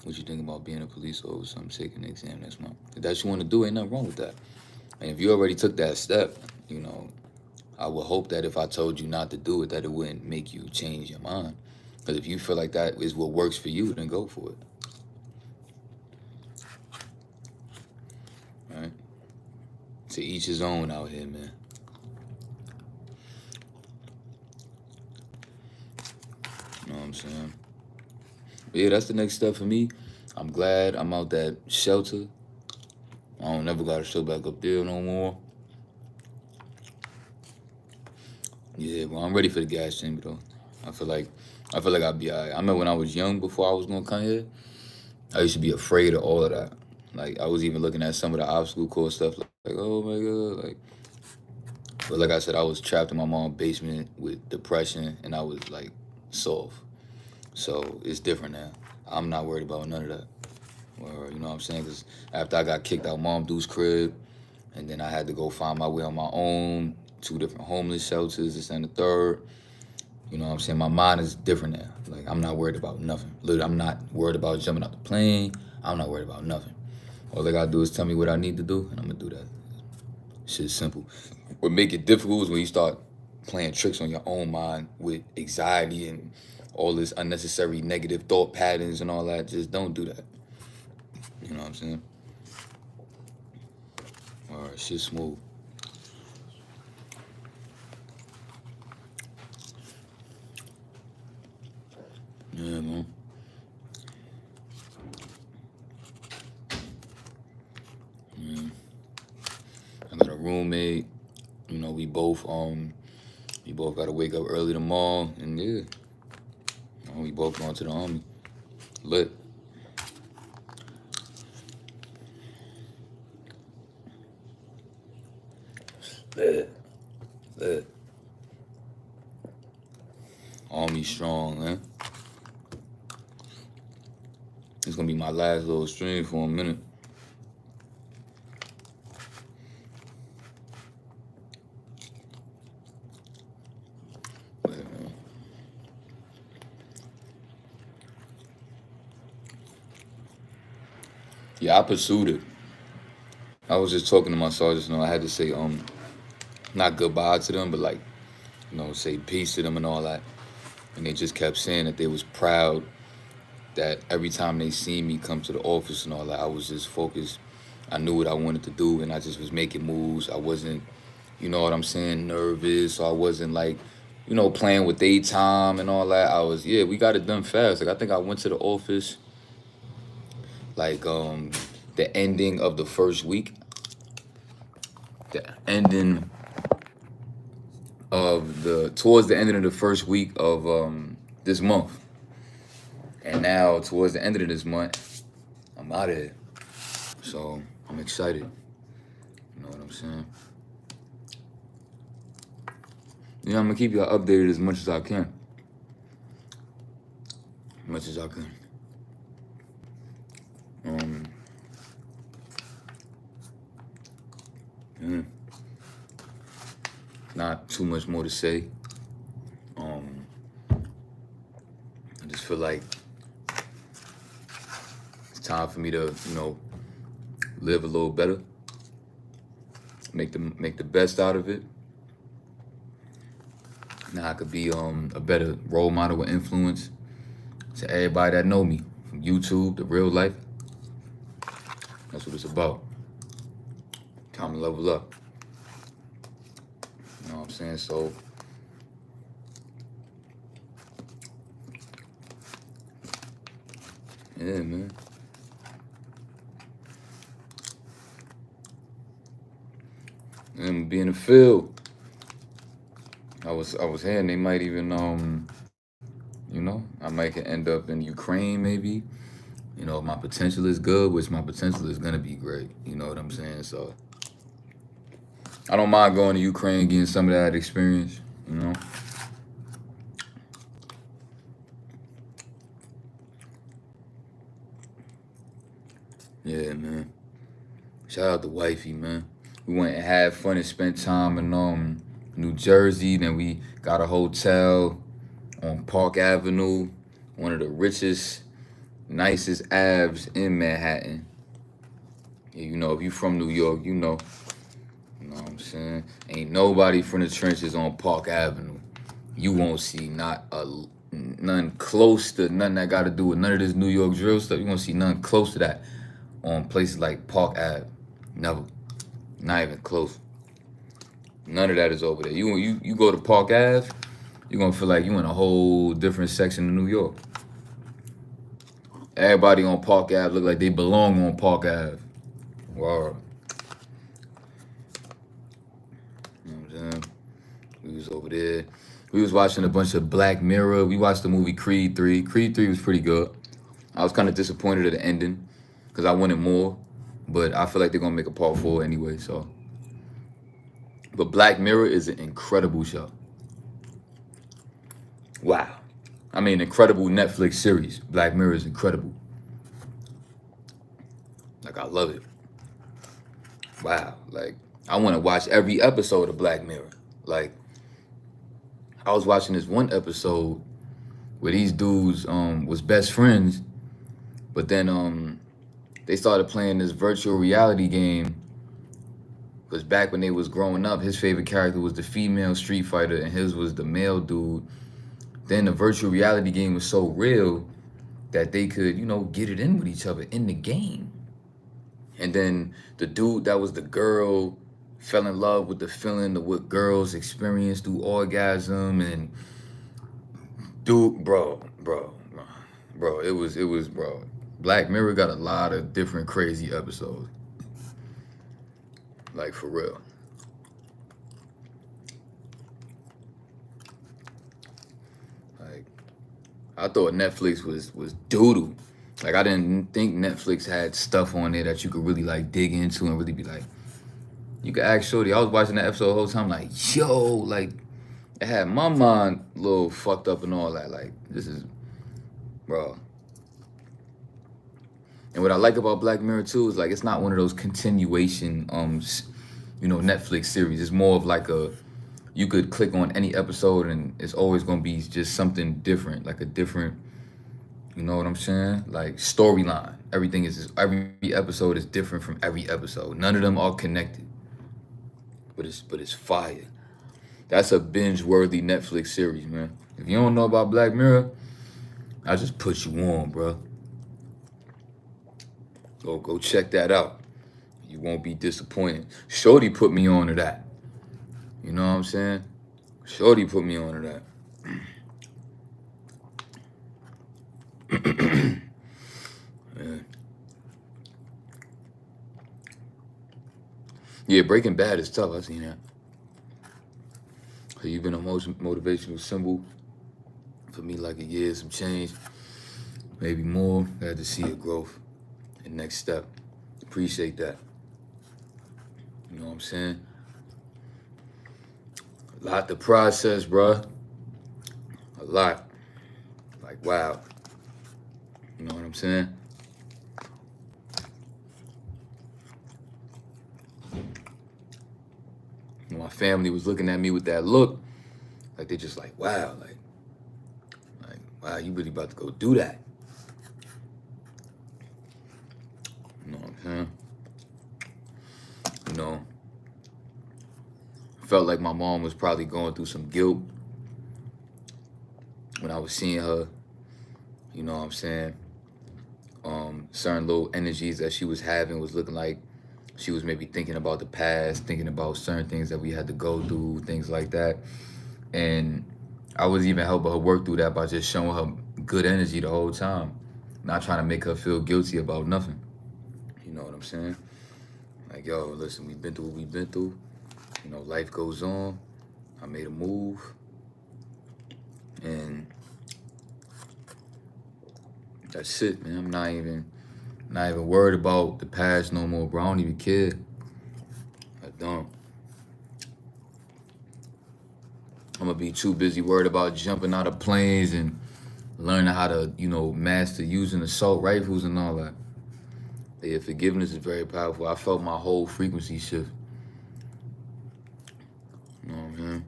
What you think about being a police officer? I'm taking the exam next month. If that's what you want to do, ain't nothing wrong with that. And if you already took that step, you know, I would hope that if I told you not to do it, that it wouldn't make you change your mind. Because if you feel like that is what works for you, then go for it. Right? To each his own out here, man. You know what I'm saying? But yeah, that's the next step for me. I'm glad I'm out that shelter. I don't never gotta show back up there no more. Yeah, well, I'm ready for the gas chamber though. I feel like I feel like I'll be alright. I remember when I was young before I was gonna come here, I used to be afraid of all of that. Like I was even looking at some of the obstacle course stuff like oh my god, like but like I said, I was trapped in my mom's basement with depression and I was like soft. So it's different now. I'm not worried about none of that. Or, you know what I'm saying? Because after I got kicked out Mom Dude's crib, and then I had to go find my way on my own, 2 different homeless shelters, this and the third. You know what I'm saying? My mind is different now. Like, I'm not worried about nothing. Literally, I'm not worried about jumping out the plane. I'm not worried about nothing. All they gotta do is tell me what I need to do, and I'm gonna do that. Shit's simple. What make it difficult is when you start playing tricks on your own mind with anxiety and all this unnecessary negative thought patterns and all that. Just don't do that. You know what I'm saying? All right, shit smooth. Yeah, man. Yeah. I got a roommate. You know, we both gotta wake up early tomorrow, and yeah, we both going to the army. Lit, lit, lit. Army strong, man. It's gonna be my last little stream for a minute. Yeah, man. Yeah, I pursued it. I was just talking to my sergeants, I had to say not goodbye to them, but like, say peace to them and all that. And they just kept saying that they was proud that every time they seen me come to the office and all that, I was just focused. I knew what I wanted to do, and I just was making moves. I wasn't, you know what I'm saying, nervous. So I wasn't like, playing with daytime and all that. I was, yeah, we got it done fast. Like I think I went to the office like the ending of the first week, the ending of the towards the ending of the first week of this month, and now towards the end of this month, I'm out of here. So I'm excited. You know what I'm saying? Yeah, I'm gonna keep y'all updated as much as I can. As much as I can. Um, yeah, not too much more to say. Um, I just feel like it's time for me to, live a little better, make the best out of it. Now I could be a better role model or influence to everybody that know me from YouTube to real life. That's what it's about. Time to level up. You know what I'm saying? So yeah, man. And be in the field. I was hearing they might even I might could end up in Ukraine maybe. If my potential is good, which my potential is gonna be great. You know what I'm saying? So I don't mind going to Ukraine, getting some of that experience. You know. Yeah, man. Shout out to wifey, man. We went and had fun and spent time in New Jersey. Then we got a hotel on Park Avenue, one of the richest, nicest Avs in Manhattan. Yeah, if you from New York, you know. You know what I'm saying? Ain't nobody from the trenches on Park Avenue. You won't see none close to nothing that got to do with none of this New York drill stuff. You won't see nothing close to that on places like Park Ave. Never. Not even close. None of that is over there. You go to Park Ave, you're gonna feel like you in a whole different section of New York. Everybody on Park Ave look like they belong on Park Ave. Wow. You know what I'm saying? We was over there. We was watching a bunch of Black Mirror. We watched the movie Creed 3. Creed 3 was pretty good. I was kind of disappointed at the ending because I wanted more, but I feel like they're gonna make a part 4 anyway. So, but Black Mirror is an incredible show. Wow. I mean, incredible Netflix series. Black Mirror is incredible. Like I love it. Wow. Like I want to watch every episode of Black Mirror. Like I was watching this one episode where these dudes was best friends, but then they started playing this virtual reality game. Because back when they was growing up, his favorite character was the female Street Fighter, and his was the male dude. Then the virtual reality game was so real that they could, get it in with each other in the game. And then the dude that was the girl fell in love with the feeling of what girls experience through orgasm and dude, bro, it was bro. Black Mirror got a lot of different crazy episodes. Like for real. Like I thought Netflix was doodle. Like I didn't think Netflix had stuff on there that you could really like dig into and really be like, you could ask Shorty. I was watching that episode the whole time, like, yo, like it had my mind a little fucked up and all that. Like, this is, bro. And what I like about Black Mirror too is like it's not one of those continuation, Netflix series. It's more of like you could click on any episode and it's always gonna be just something different, like a different You know what I'm saying? Like storyline. Every episode is different from every episode. None of them are connected. But it's fire. That's a binge worthy Netflix series, man. If you don't know about Black Mirror, I just put you on, bro. Go check that out. You won't be disappointed. Shorty put me on to that. You know what I'm saying? Shorty put me on to that. Yeah. Yeah, Breaking Bad is tough. I seen that. So you've been a motivational symbol for me like a year, some change, maybe more. Glad to see your growth and next step. Appreciate that. You know what I'm saying? A lot to process, bruh. A lot. Like, wow. You know what I'm saying? When my family was looking at me with that look, like they just like, wow, wow, you really about to go do that. You know what I'm saying? You know, felt like my mom was probably going through some guilt when I was seeing her. You know what I'm saying? Certain little energies that she was having was looking like she was maybe thinking about the past, thinking about certain things that we had to go through, things like that. And I was even helping her work through that by just showing her good energy the whole time, not trying to make her feel guilty about nothing. You know what I'm saying? Like, yo, listen, we've been through what we've been through. You know, life goes on. I made a move. And that's it, man. I'm not even worried about the past no more, bro. I don't even care. I don't. I'm gonna be too busy worried about jumping out of planes and learning how to, master using assault rifles and all that. Yeah, forgiveness is very powerful. I felt my whole frequency shift. You know what I'm saying?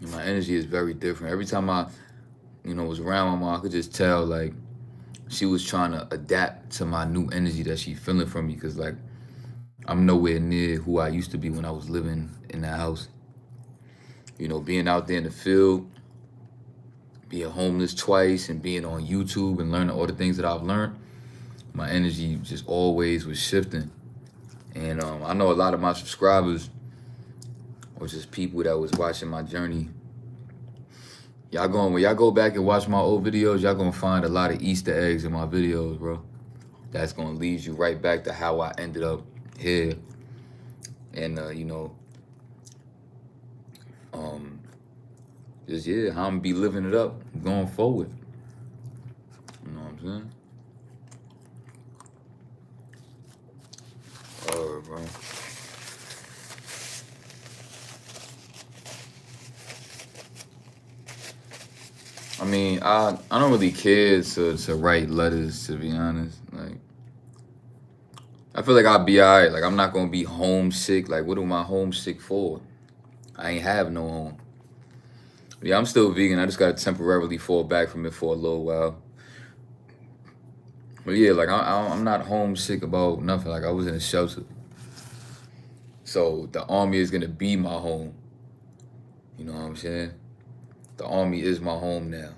And my energy is very different. Every time I, was around my mom, I could just tell, like, she was trying to adapt to my new energy that she feeling from me. Because, like, I'm nowhere near who I used to be when I was living in that house. You know, being out there in the field, being homeless twice, and being on YouTube and learning all the things that I've learned, my energy just always was shifting. And I know a lot of my subscribers or just people that was watching my journey. When y'all go back and watch my old videos, y'all gonna find a lot of Easter eggs in my videos, bro. That's gonna lead you right back to how I ended up here. And um, just how I'm gonna be living it up going forward. You know what I'm saying? Bro. I mean, I don't really care to write letters, to be honest. Like, I feel like I'll be alright. Like, I'm not gonna be homesick. Like, what am I homesick for? I ain't have no home. Yeah, I'm still vegan. I just gotta temporarily fall back from it for a little while. But yeah, like I'm not homesick about nothing. Like, I was in a shelter, so the army is gonna be my home. You know what I'm saying? The army is my home now.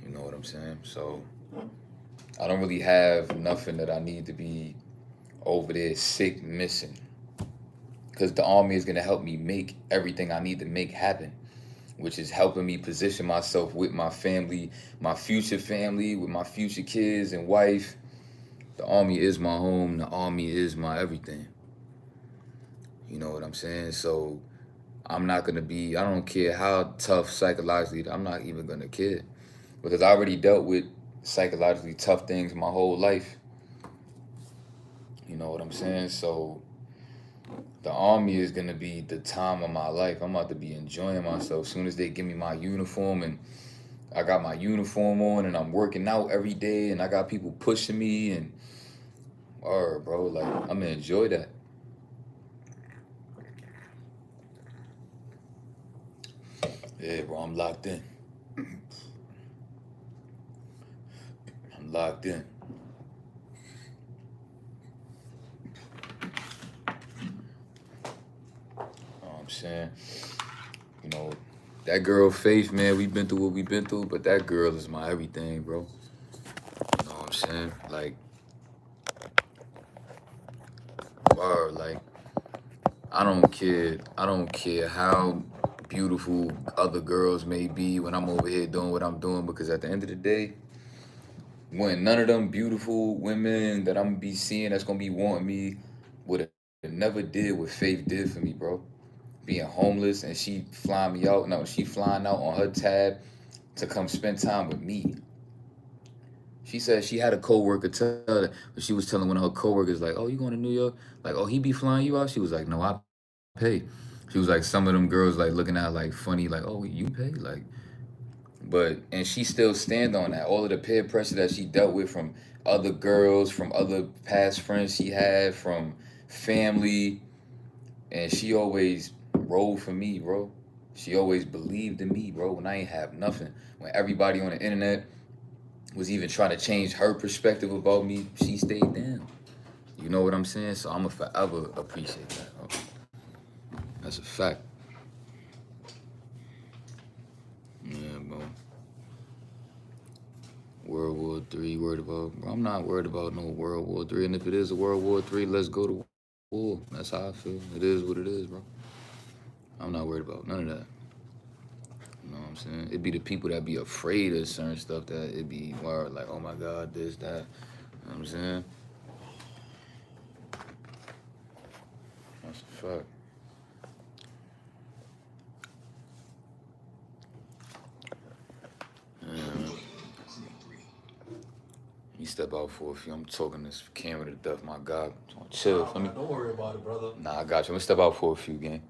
You know what I'm saying? So I don't really have nothing that I need to be over there sick missing. Because the army is gonna help me make everything I need to make happen, which is helping me position myself with my family, my future family, with my future kids and wife. The army is my home. The army is my everything. You know what I'm saying? So I'm not gonna be, I don't care how tough psychologically, I'm not even gonna care. Because I already dealt with psychologically tough things my whole life. You know what I'm saying? So the army is gonna be the time of my life. I'm about to be enjoying myself. As soon as they give me my uniform and I got my uniform on and I'm working out every day and I got people pushing me and bro, like I'm gonna enjoy that. Yeah, bro, I'm locked in. I'm locked in. You know what I'm saying? You know, that girl Faith, man, we been through what we been through, but that girl is my everything, bro. You know what I'm saying? Like, word, like, I don't care. I don't care how beautiful other girls may be when I'm over here doing what I'm doing, because at the end of the day, when none of them beautiful women that I'm gonna be seeing that's gonna be wanting me would have never did what Faith did for me, bro. Being homeless and she flying me out. No, she flying out on her tab to come spend time with me. She said she had a coworker tell her, but she was telling one of her coworkers like, "Oh, you going to New York? Like, oh, he be flying you out?" She was like, "No, I pay." She was like, some of them girls like looking at her like funny, like, "Oh, you pay?" Like, but and she still stand on that. All of the peer pressure that she dealt with from other girls, from other past friends she had, from family, and she always rolled for me, bro. She always believed in me, bro. When I ain't have nothing, when everybody on the internet was even trying to change her perspective about me, she stayed down. You know what I'm saying? So I'ma forever appreciate that. Bro. That's a fact. Yeah, bro. World War Three, worried about? Bro, I'm not worried about no World War Three. And if it is a World War Three, let's go to war. That's how I feel. It is what it is, bro. I'm not worried about none of that. You know what I'm saying? It be the people that be afraid of certain stuff that it be worried like, oh my God, this, that. You know what I'm saying? That's a fact. You step out for a few. I'm talking this camera to death. My God, chill. Nah, Let me. man, don't worry about it, brother. Nah, I got you. I'm gonna step out for a few, gang.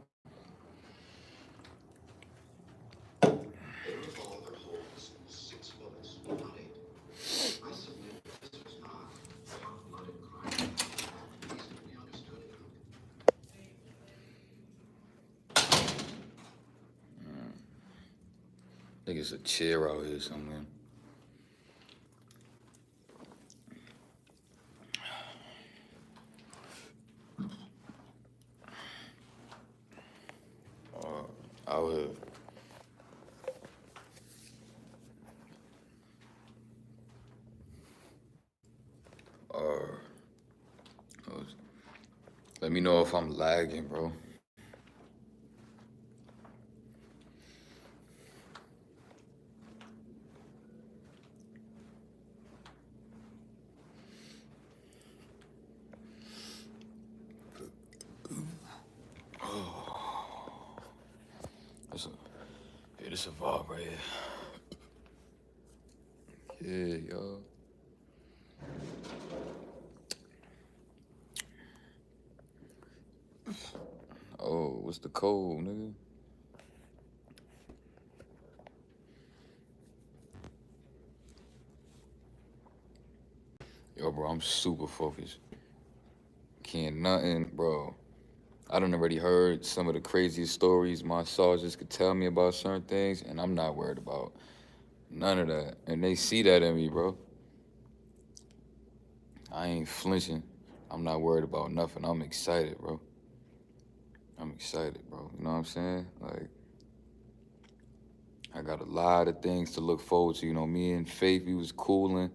I think it's a chair out here somewhere. Out here. Uh, let me know if I'm lagging, bro. It's a, yeah, this a vibe right here. Yeah, yo. Oh, what's the code, nigga? Yo, bro, I'm super focused. Can't nothing, bro. I done already heard some of the craziest stories my sergeants could tell me about certain things, and I'm not worried about none of that. And they see that in me, bro. I ain't flinching. I'm not worried about nothing. I'm excited, bro. I'm excited, bro. You know what I'm saying? Like, I got a lot of things to look forward to. You know, me and Faith, we was cooling.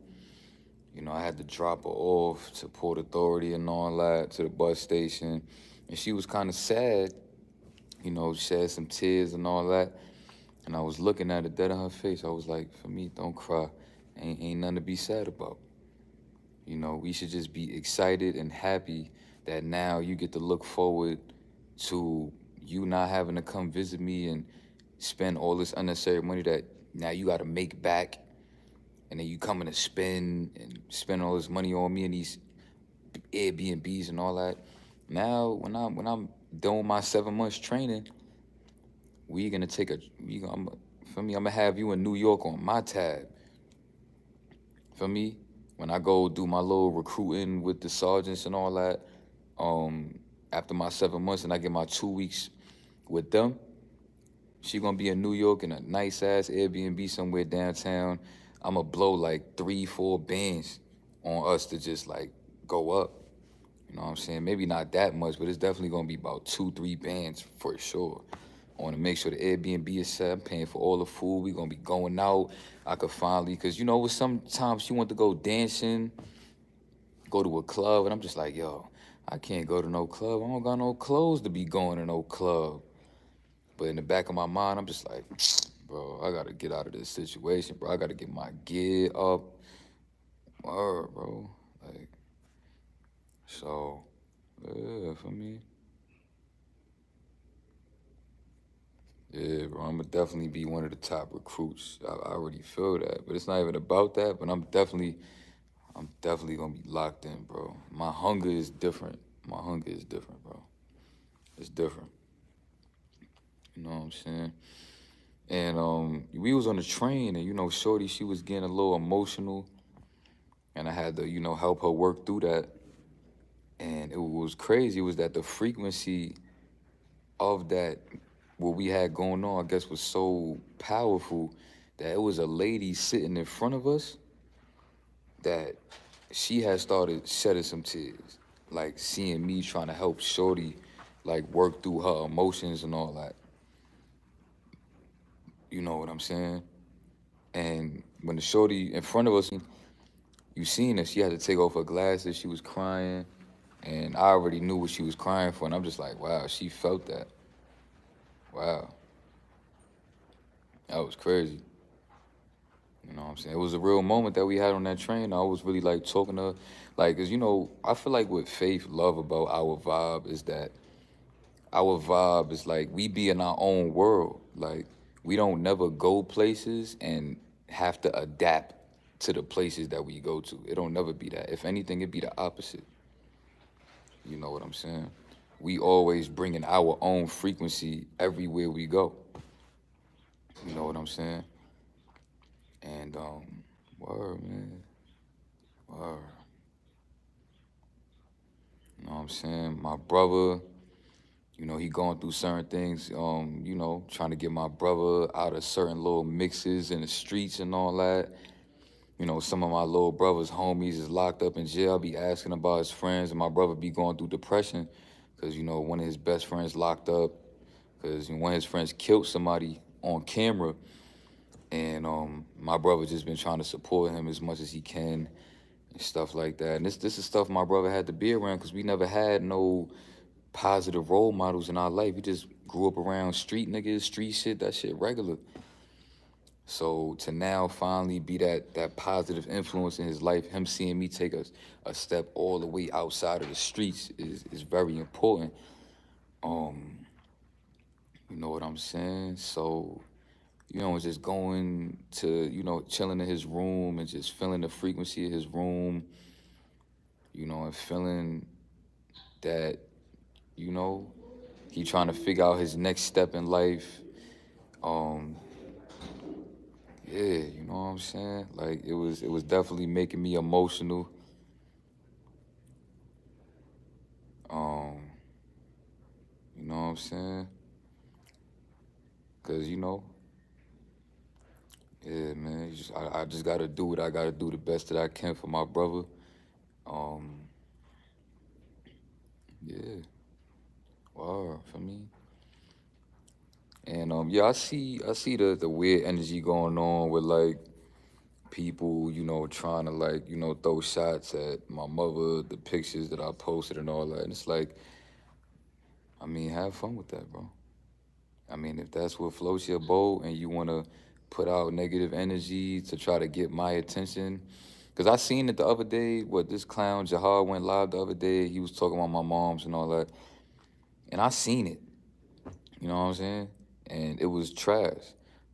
You know, I had to drop her off to Port Authority and all that, to the bus station. And she was kind of sad, you know, shed some tears and all that. And I was looking at it dead in her face. I was like, for me, don't cry. Ain't nothing to be sad about. You know, we should just be excited and happy that now you get to look forward to you not having to come visit me and spend all this unnecessary money that now you got to make back, and then you coming to spend all this money on me and these Airbnbs and all that. Now, when I'm doing my 7 months training, we gonna take a we gonna, for me. I'm gonna have you in New York on my tab. For me, when I go do my little recruiting with the sergeants and all that, um, after my 7 months and I get my 2 weeks with them, She gonna be in New York in a nice ass Airbnb somewhere downtown. I'ma blow like 3, 4 bands on us to just like go up. You know what I'm saying? Maybe not that much, but it's definitely gonna be about 2, 3 bands for sure. I wanna make sure the Airbnb is set. I'm paying for all the food. We gonna be going out. I could finally, cause you know, with sometimes she want to go dancing, go to a club, and I'm just like, yo, I can't go to no club. I don't got no clothes to be going to no club. But in the back of my mind, I'm just like, bro, I gotta get out of this situation, bro. I gotta get my gear up, word, bro. Like, so, yeah, for me, yeah, bro. I'm gonna definitely be one of the top recruits. I already feel that, but it's not even about that. But I'm definitely gonna be locked in, bro. My hunger is different. My hunger is different, bro. It's different. You know what I'm saying? And we was on the train, and Shorty, she was getting a little emotional, and I had to, help her work through that. And it was crazy was that the frequency of that, what we had going on, I guess, was so powerful that it was a lady sitting in front of us that she had started shedding some tears, like seeing me trying to help Shorty, like work through her emotions and all that. You know what I'm saying? And when the Shorty in front of us, you seen her, she had to take off her glasses. She was crying, and I already knew what she was crying for. And I'm just like, wow, she felt that. Wow, that was crazy. You know what I'm saying? It was a real moment that we had on that train. I was really like talking to her, like, cause I feel like what Faith love about our vibe is that our vibe is like we be in our own world. Like we don't never go places and have to adapt to the places that we go to. It don't never be that. If anything, it be the opposite. You know what I'm saying? We always bringing our own frequency everywhere we go. You know what I'm saying? And word, man, word. You know what I'm saying? My brother, he going through certain things. Trying to get my brother out of certain little mixes in the streets and all that. Some of my little brother's homies is locked up in jail. I be asking about his friends, and my brother be going through depression because one of his best friends locked up because one of his friends killed somebody on camera, and my brother just been trying to support him as much as he can and stuff like that. And this is stuff my brother had to be around because we never had no positive role models in our life. We just grew up around street niggas, street shit, that shit regular. So to now finally be that positive influence in his life, him seeing me take a step all the way outside of the streets is very important. Um, you know what I'm saying? So, just going to, chilling in his room and just feeling the frequency of his room, and feeling that, you know, he trying to figure out his next step in life. Um, yeah, you know what I'm saying? Like it was definitely making me emotional. Um, you know what I'm saying? Cause yeah, man, I just gotta do what I gotta do the best that I can for my brother. Um, yeah, wow, for me. And yeah, I see the weird energy going on with like people, trying to like, throw shots at my mother, the pictures that I posted and all that. And it's like, I mean, have fun with that, bro. I mean, if that's what floats your boat and you want to put out negative energy to try to get my attention, because I seen it the other day, what this clown Jahar went live the other day. He was talking about my moms and all that. And I seen it, you know what I'm saying? And it was trash.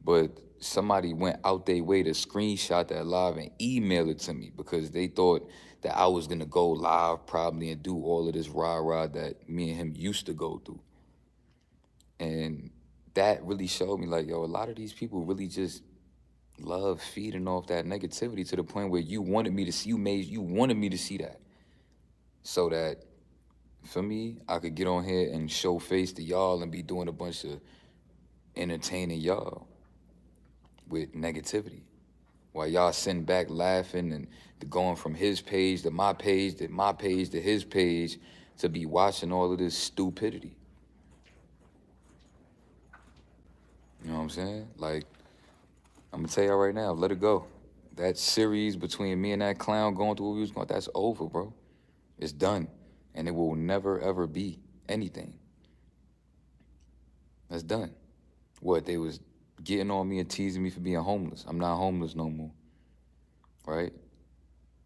But somebody went out their way to screenshot that live and email it to me because they thought that I was gonna go live probably and do all of this rah-rah that me and him used to go through. And that really showed me like, yo, a lot of these people really just love feeding off that negativity to the point where you wanted me to see you wanted me to see that. So that for me, I could get on here and show face to y'all and be doing a bunch of entertaining y'all with negativity. While y'all sitting back laughing and going from his page to my page to my page to his page to be watching all of this stupidity. You know what I'm saying? Like, I'm gonna tell y'all right now, let it go. That series between me and that clown going through what we was going, that's over, bro. It's done. And it will never ever be anything. That's done. What, they was getting on me and teasing me for being homeless. I'm not homeless no more. Right?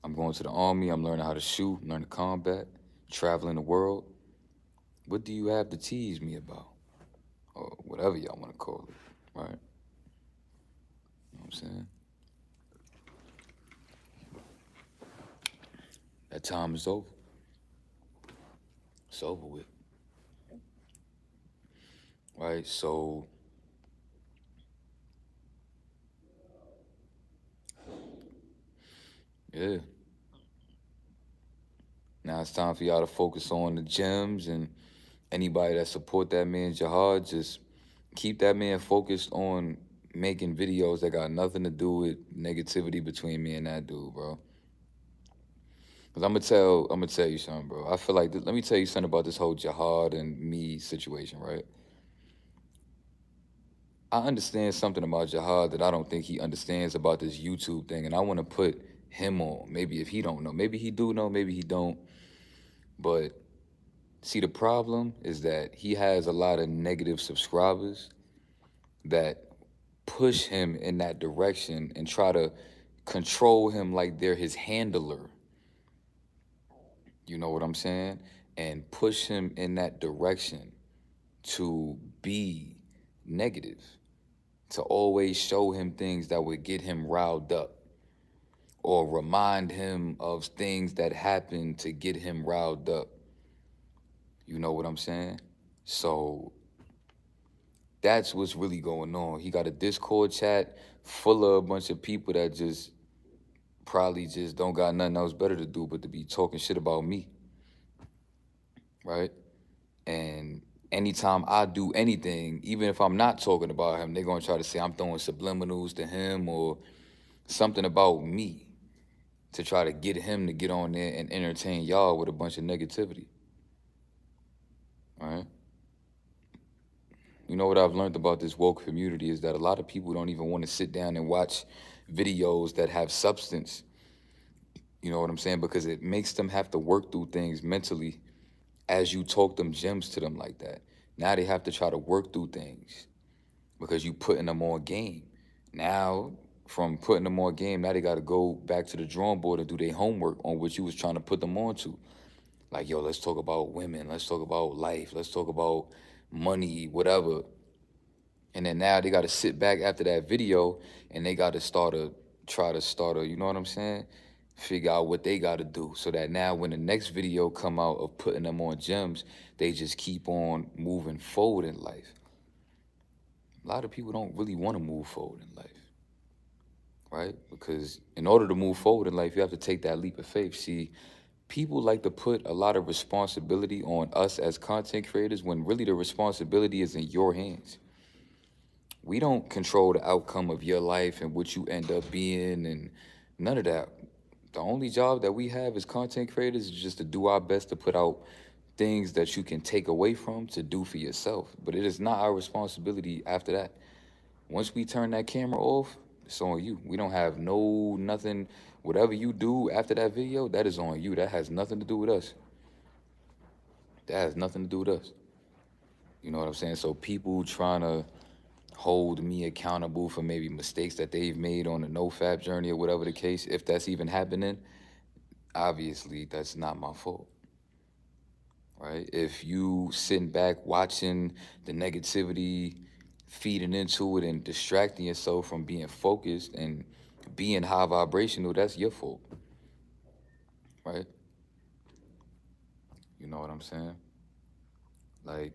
I'm going to the army, I'm learning how to shoot, learning combat, traveling the world. What do you have to tease me about? Or whatever y'all want to call it, right? You know what I'm saying? That time is over. It's over with. Right? So, yeah. Now it's time for y'all to focus on the gems, and anybody that support that man Jihad, just keep that man focused on making videos that got nothing to do with negativity between me and that dude, bro. Cause I'm gonna tell you something, bro. I feel like let me tell you something about this whole Jihad and me situation, right? I understand something about Jihad that I don't think he understands about this YouTube thing, and I want to put him on. Maybe if he don't know, maybe he do know, maybe he don't. But see, the problem is that he has a lot of negative subscribers that push him in that direction and try to control him like they're his handler. You know what I'm saying? And push him in that direction to be negative, to always show him things that would get him riled up or remind him of things that happened to get him riled up. You know what I'm saying? So that's what's really going on. He got a Discord chat full of a bunch of people that just probably just don't got nothing else better to do but to be talking shit about me, right? And anytime I do anything, even if I'm not talking about him, they're gonna try to say I'm throwing subliminals to him or something about me to try to get him to get on there and entertain y'all with a bunch of negativity, right? You know what I've learned about this woke community is that a lot of people don't even want to sit down and watch videos that have substance. You know what I'm saying? Because it makes them have to work through things mentally as you talk them gems to them like that. Now they have to try to work through things because you putting them on game. Now, from putting them on game, now they got to go back to the drawing board and do their homework on what you was trying to put them on to. Like, yo, let's talk about women. Let's talk about life. Let's talk about money, whatever. And then now they got to sit back after that video and they got to try to start a, you know what I'm saying? Figure out what they got to do so that now when the next video come out of putting them on gems, they just keep on moving forward in life. A lot of people don't really want to move forward in life, right? Because in order to move forward in life, you have to take that leap of faith. See, people like to put a lot of responsibility on us as content creators when really the responsibility is in your hands. We don't control the outcome of your life and what you end up being and none of that. The only job that we have as content creators is just to do our best to put out things that you can take away from to do for yourself. But it is not our responsibility after that. Once we turn that camera off, it's on you. We don't have no nothing. Whatever you do after that video, that is on you. That has nothing to do with us. That has nothing to do with us. You know what I'm saying? So people trying to hold me accountable for maybe mistakes that they've made on the no-fap journey or whatever the case, if that's even happening, obviously that's not my fault, right? If you sitting back watching the negativity, feeding into it and distracting yourself from being focused and being high vibrational, that's your fault, right? You know what I'm saying? Like,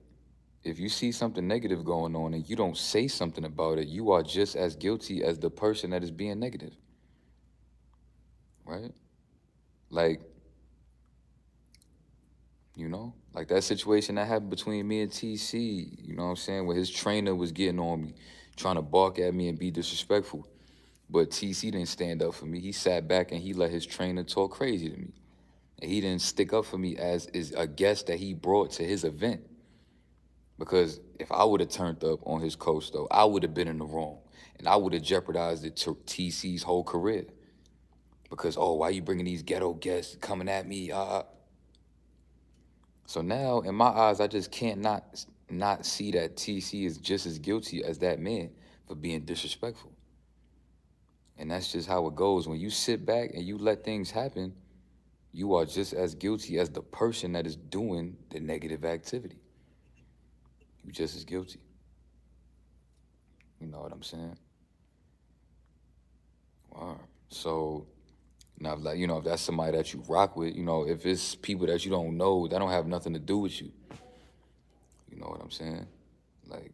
if you see something negative going on and you don't say something about it, you are just as guilty as the person that is being negative, right? Like, You know, like that situation that happened between me and TC, you know what I'm saying, where his trainer was getting on me, trying to bark at me and be disrespectful. But TC didn't stand up for me. He sat back and he let his trainer talk crazy to me. And he didn't stick up for me as is a guest that he brought to his event. Because if I would have turned up on his coach, though, I would have been in the wrong. And I would have jeopardized it to TC's whole career. Because, oh, why you bringing these ghetto guests coming at me? So now, in my eyes, I just can't not see that TC is just as guilty as that man for being disrespectful. And that's just how it goes. When you sit back and you let things happen, you are just as guilty as the person that is doing the negative activity. You're just as guilty. You know what I'm saying? Wow. So now, like, if that's somebody that you rock with, if it's people that you don't know, that don't have nothing to do with you. You know what I'm saying? Like,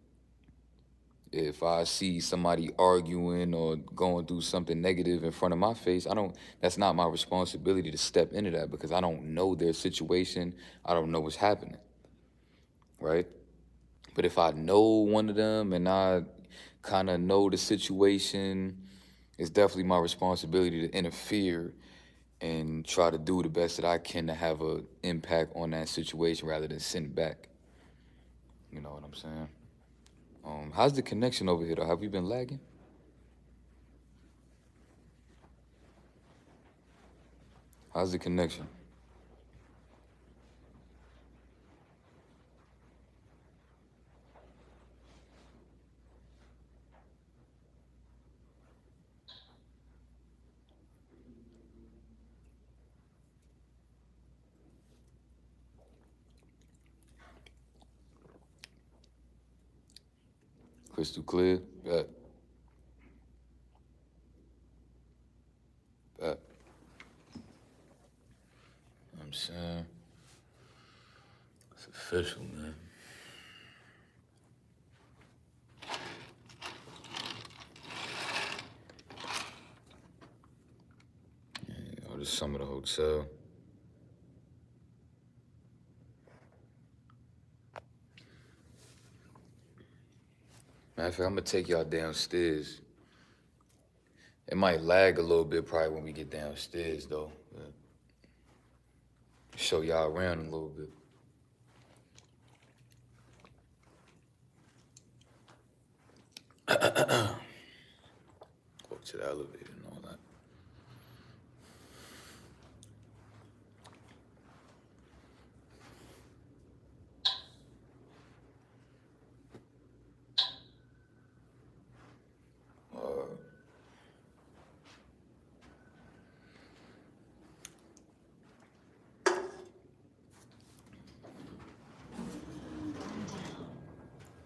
if I see somebody arguing or going through something negative in front of my face, that's not my responsibility to step into that because I don't know their situation. I don't know what's happening, right? But if I know one of them and I kind of know the situation, it's definitely my responsibility to interfere and try to do the best that I can to have an impact on that situation rather than send back. You know what I'm saying? How's the connection over here, though? Have we been lagging? How's the connection? Crystal clear? Bet. Bet. I'm saying it's official, man. Oh, this is some of the hotel. Matter of fact, I'm gonna take y'all downstairs. It might lag a little bit probably when we get downstairs though. Show y'all around a little bit. Go to the elevator and all that.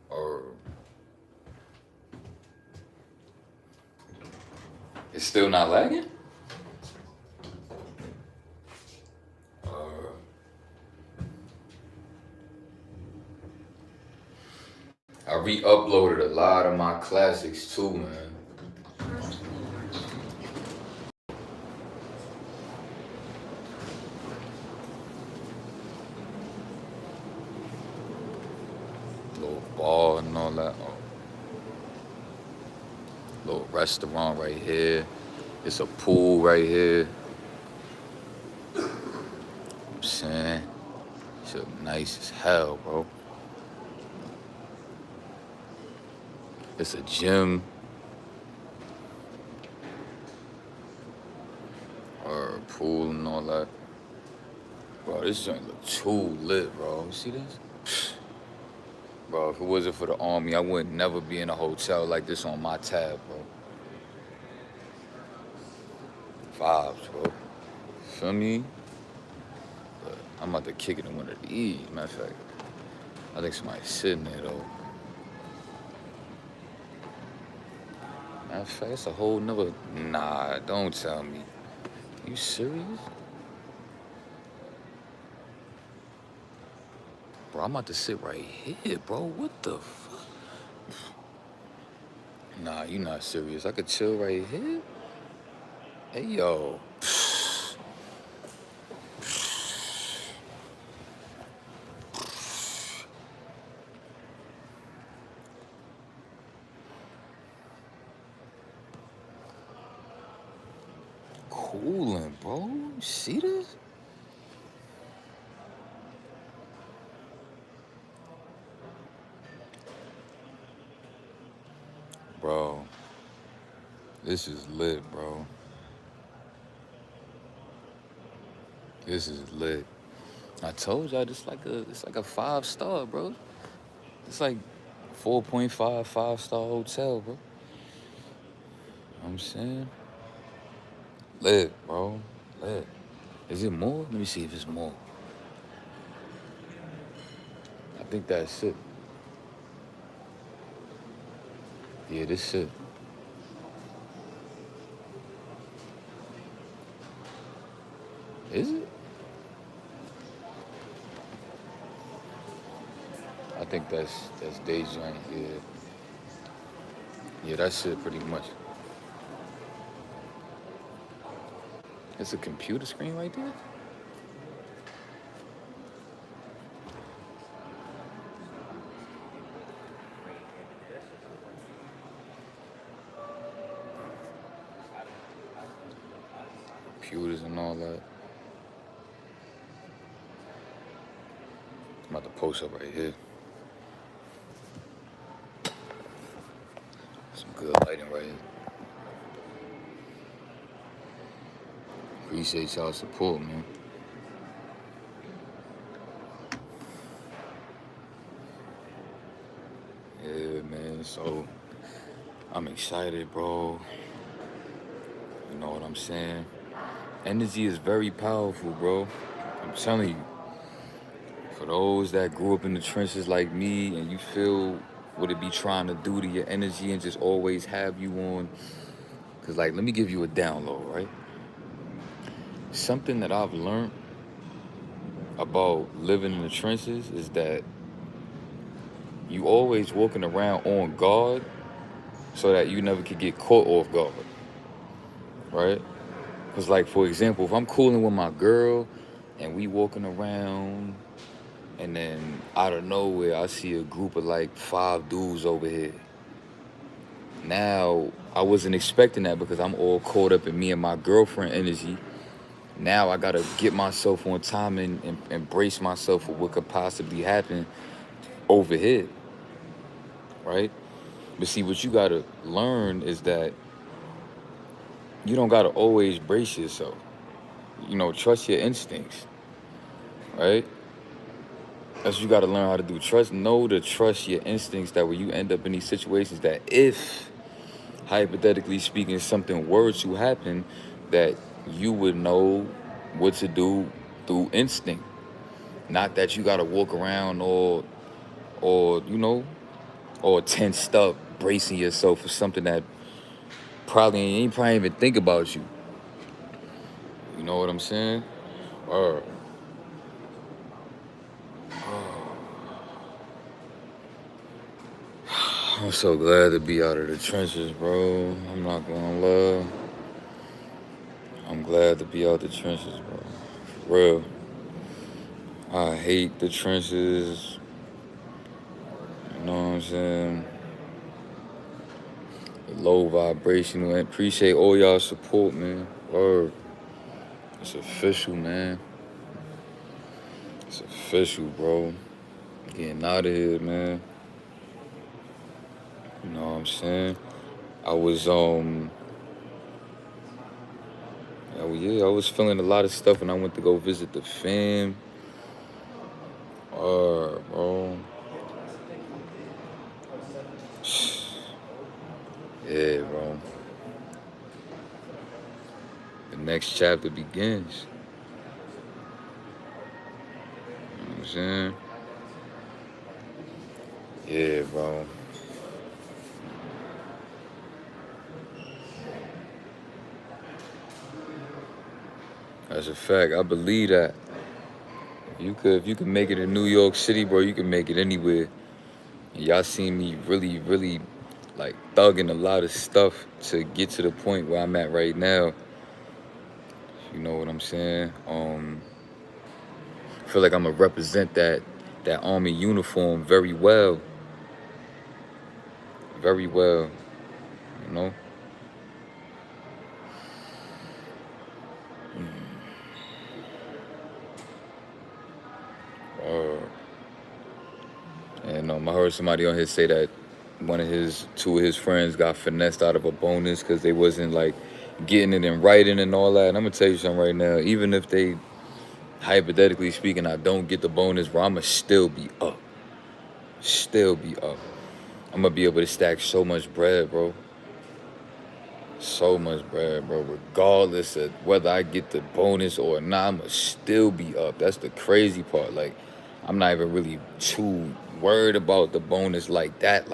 Or it's still not lagging? I re-uploaded a lot of my classics too, man. Little bar and all that. Oh. Little restaurant right here. It's a pool right here. I'm saying, shit nice as hell, bro. It's a gym. Or a pool and all that. Bro, this joint look too lit, bro. You see this? Bro, if it wasn't for the army, I would never be in a hotel like this on my tab, bro. Vibes, bro. Feel me? But I'm about to kick it in one of these. Matter of fact, I think somebody's sitting there, though. Matter of fact, it's a whole nother... Nah, don't tell me. You serious? Bro, I'm about to sit right here, bro. What the fuck? Nah, you not serious. I could chill right here? Hey, yo. cooling, bro. You see this? Bro, this is lit, bro. This is lit. I told y'all it's like a 5-star, bro. It's like 4.5 5-star hotel, bro. You know what I'm saying? Lit, bro. Lit. Is it more? Let me see if it's more. I think that's it. Yeah, this it. Is it? I think that's day joint. Yeah. Yeah, that's it pretty much. It's a computer screen right there? Computers and all that. I'm about to post up right here. Some good lighting right here. Appreciate y'all support, man. Yeah, man. So I'm excited, bro. You know what I'm saying? Energy is very powerful, bro. I'm telling you. For those that grew up in the trenches like me and you feel what it be trying to do to your energy and just always have you on. Because, like, let me give you a download, right? Something that I've learned about living in the trenches is that you always walking around on guard so that you never could get caught off guard, right? Because, like, for example, if I'm cooling with my girl and we walking around and then out of nowhere I see a group of like 5 dudes over here. Now, I wasn't expecting that because I'm all caught up in me and my girlfriend energy. Now I gotta get myself on time and brace myself for what could possibly happen over here, right? But see, what you gotta learn is that you don't gotta always brace yourself. You know, trust your instincts, right? That's what you gotta learn how to do. Know to trust your instincts that when you end up in these situations that if, hypothetically speaking, something were to happen, that you would know what to do through instinct. Not that you gotta walk around or or tensed up, bracing yourself for something that probably even think about you. You know what I'm saying? Or I'm so glad to be out of the trenches, bro. I'm not gonna lie. I'm glad to be out the trenches, bro. For real. I hate the trenches. You know what I'm saying? The low vibrational. And appreciate all y'all support, man. Word. It's official, man. It's official, bro. Getting out of here, man. You know what I'm saying? I was I was feeling a lot of stuff and I went to go visit the fam. Bro. Yeah, bro. The next chapter begins. You know what I'm saying? Yeah, bro. That's a fact. I believe that. If you could make it in New York City, bro, you can make it anywhere. And y'all seen me really, really like thugging a lot of stuff to get to the point where I'm at right now. You know what I'm saying? I feel like I'm gonna represent that army uniform very well. Very well, you know? I heard somebody on here say that two of his friends got finessed out of a bonus because they wasn't like getting it in writing and all that. And I'm gonna tell you something right now. Even if they, hypothetically speaking, I don't get the bonus, bro, I'ma still be up. Still be up. I'm gonna be able to stack so much bread, bro. So much bread, bro. Regardless of whether I get the bonus or not, I'ma still be up. That's the crazy part. Like, I'm not even really too worried about the bonus like that,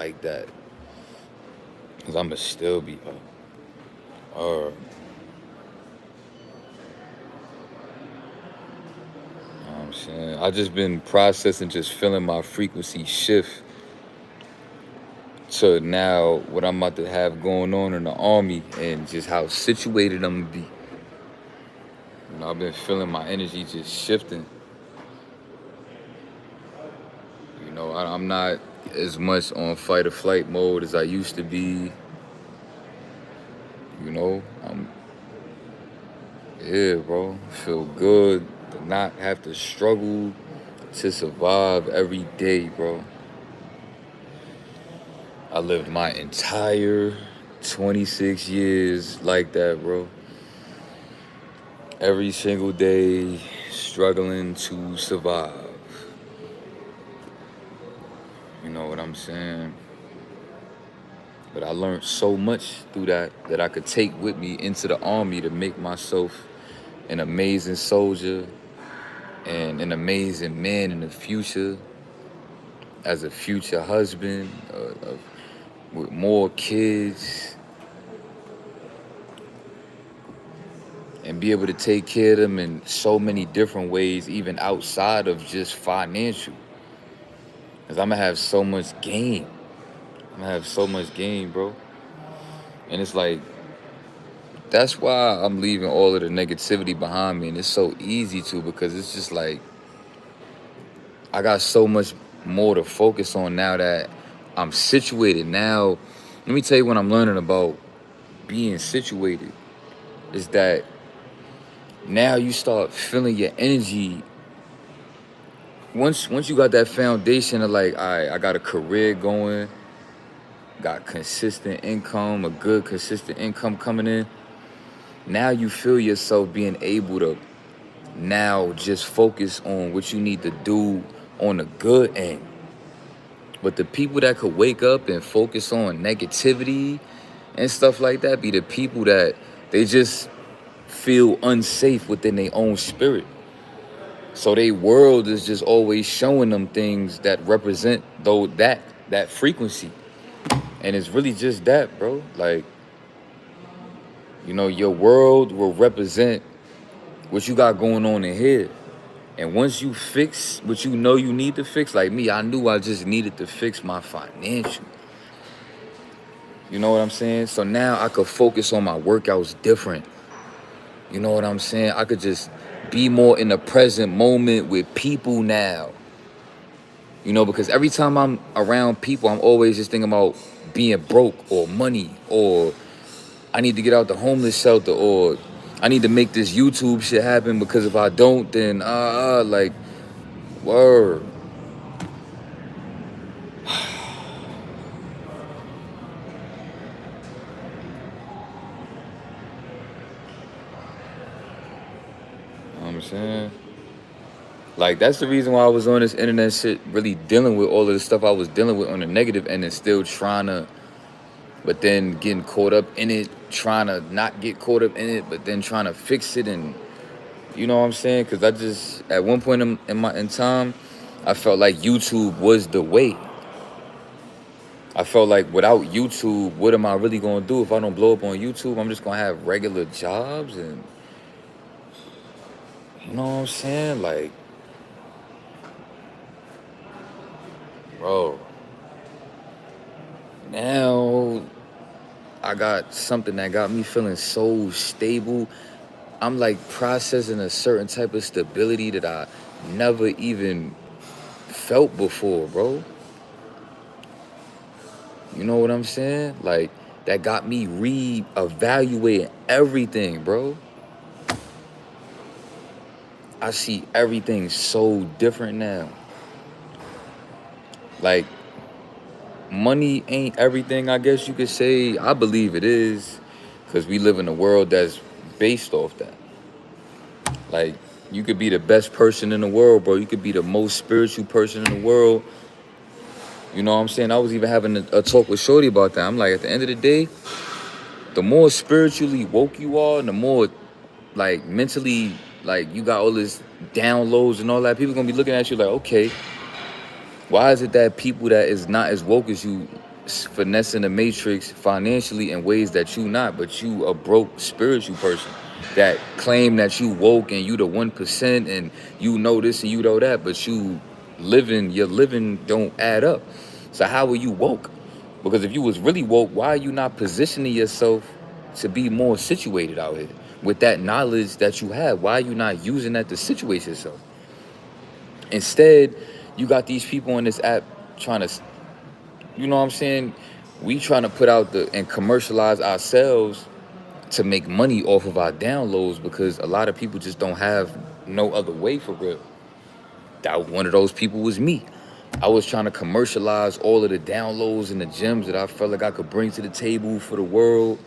Cause I'ma still be up. You know what I'm saying? I just been processing, just feeling my frequency shift to now what I'm about to have going on in the army and just how situated I'm gonna be. You know, I've been feeling my energy just shifting. You know, I'm not as much on fight or flight mode as I used to be. You know, yeah, bro. Feel good to not have to struggle to survive every day, bro. I lived my entire 26 years like that, bro. Every single day, struggling to survive. You know what I'm saying? But I learned so much through that I could take with me into the army to make myself an amazing soldier and an amazing man in the future, as a future husband, with more kids, and be able to take care of them in so many different ways, even outside of just financial. Because I'm going to have so much gain. I'm going to have so much gain, bro. And it's like, that's why I'm leaving all of the negativity behind me. And it's so easy to, because it's just like, I got so much more to focus on now that I'm situated. Now, let me tell you what I'm learning about being situated is that now you start feeling your energy. Once you got that foundation of like, all right, I got a career going, got consistent income, a good consistent income coming in. Now you feel yourself being able to now just focus on what you need to do on the good end. But the people that could wake up and focus on negativity and stuff like that be the people that they just feel unsafe within their own spirit. So their world is just always showing them things that represent though that frequency. And it's really just that, bro. Like, you know, your world will represent what you got going on in here. And once you fix what you know you need to fix, like me, I knew I just needed to fix my financial. You know what I'm saying? So now I could focus on my workouts different. You know what I'm saying? I could just be more in the present moment with people now. You know, because every time I'm around people, I'm always just thinking about being broke or money or I need to get out the homeless shelter or I need to make this YouTube shit happen because if I don't, then like, word. You know what I'm saying? Like, that's the reason why I was on this internet shit, really dealing with all of the stuff I was dealing with on the negative end and still trying to, but then getting caught up in it, trying to not get caught up in it, but then trying to fix it. And you know what I'm saying? Because I just, at one point in time, I felt like YouTube was the way. I felt like without YouTube, what am I really going to do if I don't blow up on YouTube? I'm just going to have regular jobs and, you know what I'm saying? Like, bro, now I got something that got me feeling so stable. I'm like processing a certain type of stability that I never even felt before, bro. You know what I'm saying? Like, that got me re-evaluating everything, bro. I see everything so different now. Like, money ain't everything, I guess you could say. I believe it is, because we live in a world that's based off that. Like, you could be the best person in the world, bro. You could be the most spiritual person in the world. You know what I'm saying? I was even having a talk with Shorty about that. I'm like, at the end of the day, the more spiritually woke you are, and the more like mentally, like, you got all this downloads and all that, people gonna be looking at you like, okay, why is it that people that is not as woke as you finessing the matrix financially in ways that you not, but you a broke spiritual person that claim that you woke and you the 1% and you know this and you know that, but your living don't add up. So how are you woke? Because if you was really woke, why are you not positioning yourself to be more situated out here with that knowledge that you have? Why are you not using that to situate yourself? Instead, you got these people on this app trying to, you know what I'm saying? We trying to put out and commercialize ourselves to make money off of our downloads, because a lot of people just don't have no other way for real. That one of those people was me. I was trying to commercialize all of the downloads and the gems that I felt like I could bring to the table for the world,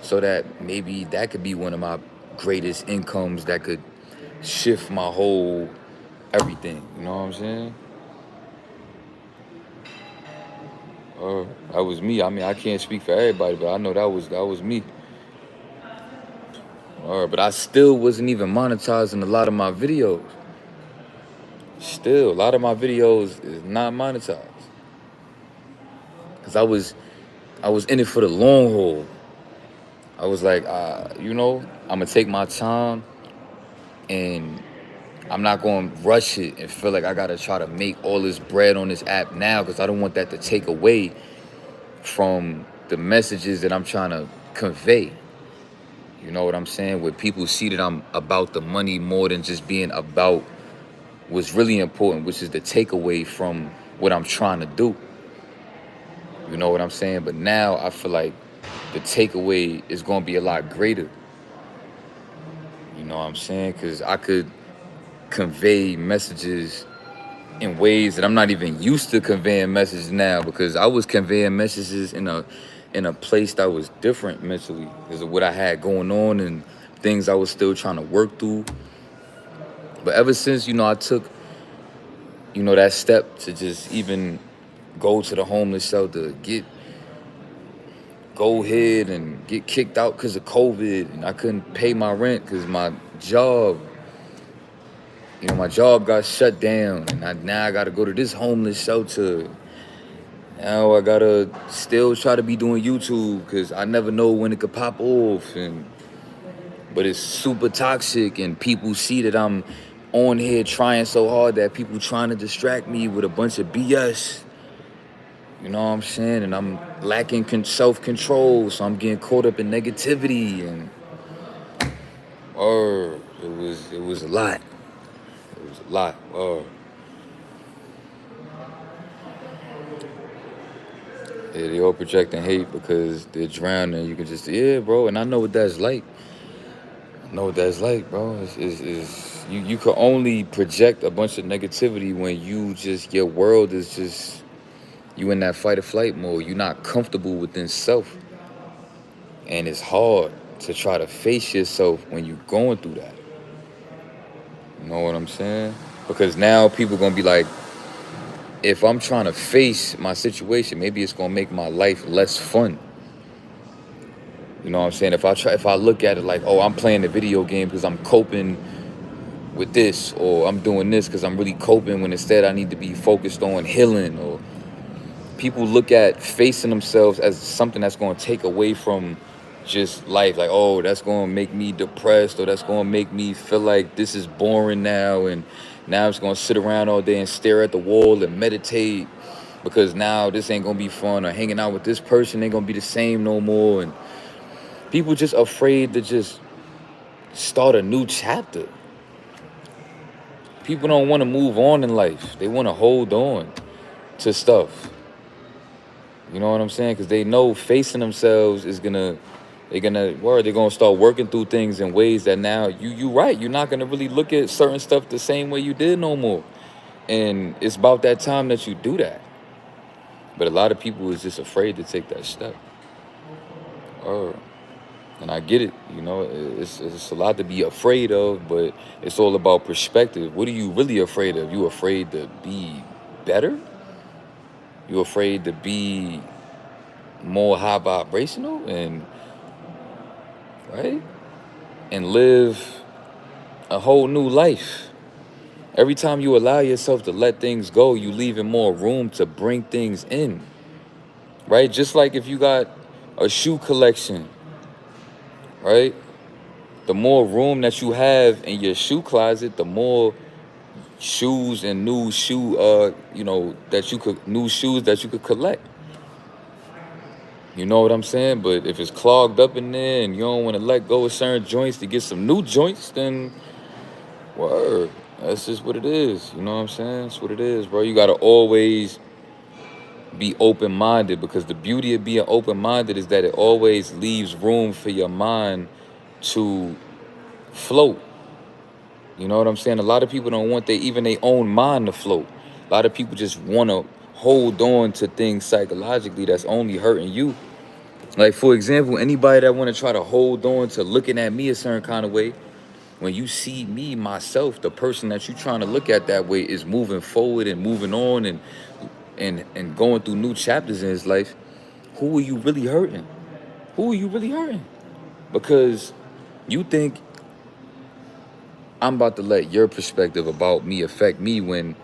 so that maybe that could be one of my greatest incomes that could shift my whole everything. You know what I'm saying? That was me. I mean, I can't speak for everybody, but I know that was me. But I still wasn't even monetizing a lot of my videos. Still, a lot of my videos is not monetized, because I was in it for the long haul. I was like, I'm gonna take my time, and I'm not gonna rush it and feel like I gotta try to make all this bread on this app now, because I don't want that to take away from the messages that I'm trying to convey. You know what I'm saying? Where people see that I'm about the money more than just being about what's really important, which is the takeaway from what I'm trying to do. You know what I'm saying? But now I feel like the takeaway is going to be a lot greater. You know what I'm saying? Because I could convey messages in ways that I'm not even used to conveying messages now, because I was conveying messages in a place that was different mentally because of what I had going on and things I was still trying to work through. But ever since, I took, that step to just even go to the homeless shelter, go ahead and get kicked out because of COVID, and I couldn't pay my rent because my job got shut down, and now I gotta go to this homeless shelter. Now I gotta still try to be doing YouTube because I never know when it could pop off, but it's super toxic, and people see that I'm on here trying so hard that people trying to distract me with a bunch of BS. You know what I'm saying? And I'm lacking self-control, so I'm getting caught up in negativity, and it was a lot. It was a lot. Yeah, they all projecting hate because they're drowning. You can just, yeah, bro. And I know what that's like. I know what that's like, bro. You can only project a bunch of negativity when your world is just, you in that fight or flight mode. You're not comfortable within self. And it's hard to try to face yourself when you're going through that. You know what I'm saying? Because now people gonna be like, if I'm trying to face my situation, maybe it's gonna make my life less fun. You know what I'm saying? If I look at it like, oh, I'm playing the video game because I'm coping with this, or I'm doing this because I'm really coping, when instead I need to be focused on healing. Or people look at facing themselves as something that's going to take away from just life, like, oh, that's going to make me depressed, or that's going to make me feel like this is boring now, and now I'm just going to sit around all day and stare at the wall and meditate because now this ain't going to be fun, or hanging out with this person ain't going to be the same no more. And people just afraid to just start a new chapter. People don't want to move on in life. They want to hold on to stuff. You know what I'm saying? Because they know facing themselves is they're gonna start working through things in ways that now you right. You're not gonna really look at certain stuff the same way you did no more. And it's about that time that you do that. But a lot of people is just afraid to take that step. Or and I get it, it's a lot to be afraid of, but it's all about perspective. What are you really afraid of? You afraid to be better? You afraid to be more high vibrational and right? And live a whole new life. Every time you allow yourself to let things go, you leaving more room to bring things in. Right? Just like if you got a shoe collection, right? The more room that you have in your shoe closet, the more shoes and new shoes that you could collect. You know what I'm saying? But if it's clogged up in there and you don't want to let go of certain joints to get some new joints, then word. That's just what it is. You know what I'm saying? That's what it is, bro. You gotta always be open-minded, because the beauty of being open-minded is that it always leaves room for your mind to float. You know what I'm saying? A lot of people don't want their own mind to float. A lot of people just want to hold on to things psychologically that's only hurting you. Like, for example, anybody that want to try to hold on to looking at me a certain kind of way, when you see me, myself, the person that you trying to look at that way is moving forward and moving on and going through new chapters in his life, who are you really hurting? Who are you really hurting? Because you think I'm about to let your perspective about me affect me when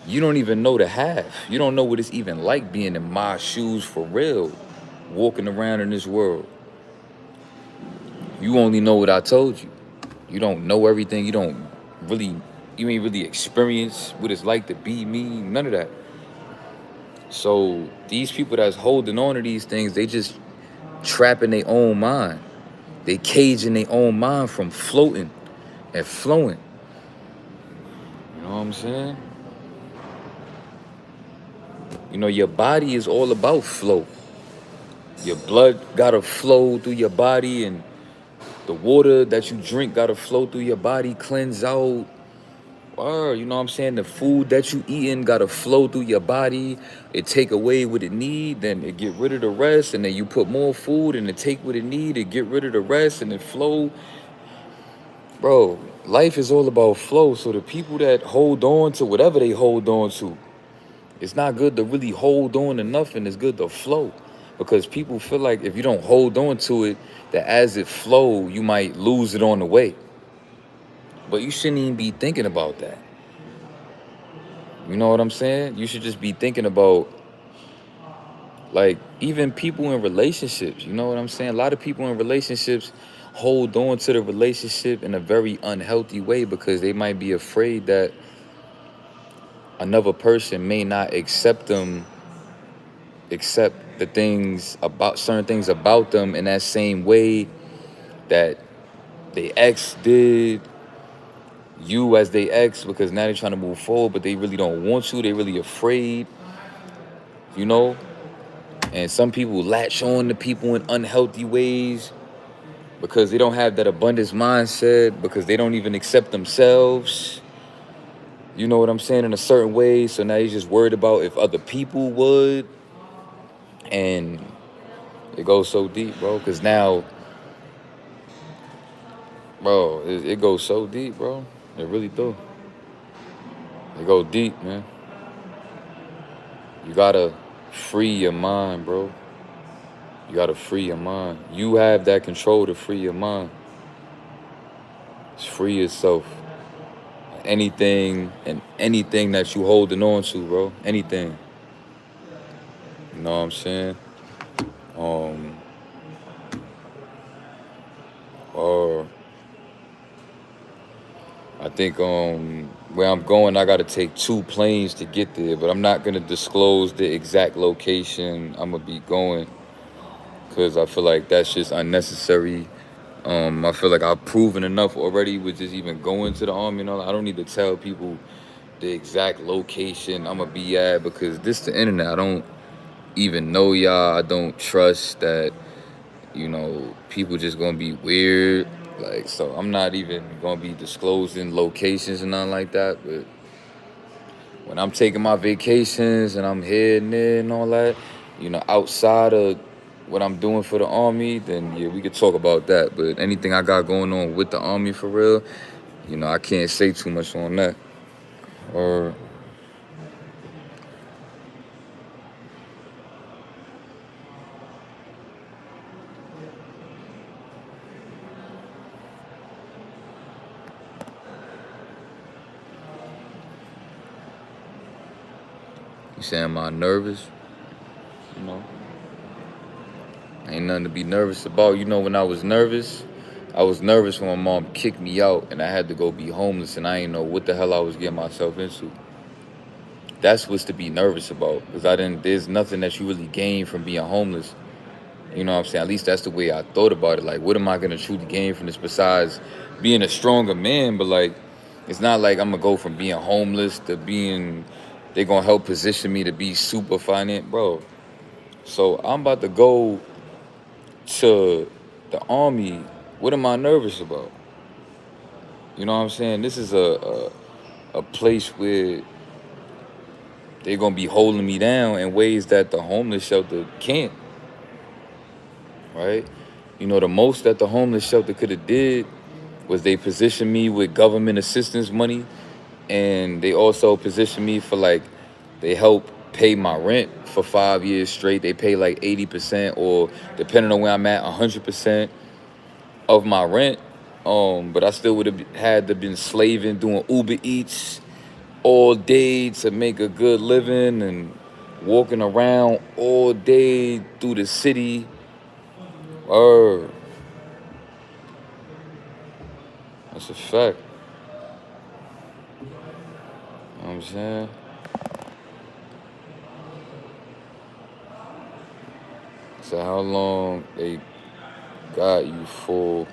you don't even know the half. You don't know what it's even like being in my shoes for real, walking around in this world. You only know what I told you. You don't know everything. Really, you ain't really experience what it's like to be me. None of that. So these people that's holding on to these things, they just trapping their own mind. They caging their own mind from floating and flowing. You know what I'm saying? Your body is all about flow. Your blood gotta flow through your body, and the water that you drink gotta flow through your body, cleanse out. Or, you know what I'm saying? The food that you eating gotta flow through your body. It take away what it need, then it get rid of the rest, and then you put more food and it take what it need, it get rid of the rest, and it flow. Bro, life is all about flow. So the people that hold on to whatever they hold on to, it's not good to really hold on to nothing. It's good to flow. Because people feel like if you don't hold on to it, that as it flow, you might lose it on the way. But you shouldn't even be thinking about that. You know what I'm saying? You should just be thinking about, like, even people in relationships. You know what I'm saying? A lot of people in relationships hold on to the relationship in a very unhealthy way because they might be afraid that another person may not accept the things about certain things about them in that same way that they ex did you as they ex, because now they're trying to move forward, but they really don't want to. They really afraid, you know? And some people latch on to people in unhealthy ways because they don't have that abundance mindset, because they don't even accept themselves. You know what I'm saying? In a certain way. So now you're just worried about if other people would. And it goes so deep, bro. Because now, bro, it goes so deep, bro. It really do. It go deep, man. You gotta free your mind, bro. You gotta free your mind. You have that control to free your mind. Just free yourself. Anything that you holding on to, bro. Anything. You know what I'm saying? Um, or I think where I'm going, I gotta take 2 planes to get there, but I'm not gonna disclose the exact location I'm gonna be going because I feel like that's just unnecessary. I feel like I've proven enough already with just even going to the army. I don't need to tell people the exact location I'm gonna be at, because this the internet. I don't even know y'all. I don't trust that, people just gonna be weird. Like, so I'm not even gonna be disclosing locations and nothing like that. But when I'm taking my vacations and I'm heading there and all that, outside of what I'm doing for the army, then yeah, we could talk about that. But anything I got going on with the army for real, I can't say too much on that. Or you saying, am I nervous? You know, ain't nothing to be nervous about. When I was nervous when my mom kicked me out and I had to go be homeless and I didn't know what the hell I was getting myself into. That's what's to be nervous about, because there's nothing that you really gain from being homeless. You know what I'm saying? At least that's the way I thought about it. Like, what am I gonna truly gain from this besides being a stronger man? But like, it's not like I'm gonna go from being homeless to being, they gonna help position me to be super finance, bro. So I'm about to go to the army. What am I nervous about? You know what I'm saying? This is a place where they're gonna be holding me down in ways that the homeless shelter can't, right? The most that the homeless shelter could have did was they positioned me with government assistance money, and they also positioned me for like, they help pay my rent for 5 years straight. They pay like 80%, or depending on where I'm at, 100% of my rent. But I still would have had to been slaving, doing Uber Eats all day to make a good living and walking around all day through the city. Or that's a fact. You know what I'm saying? So how long they got you for?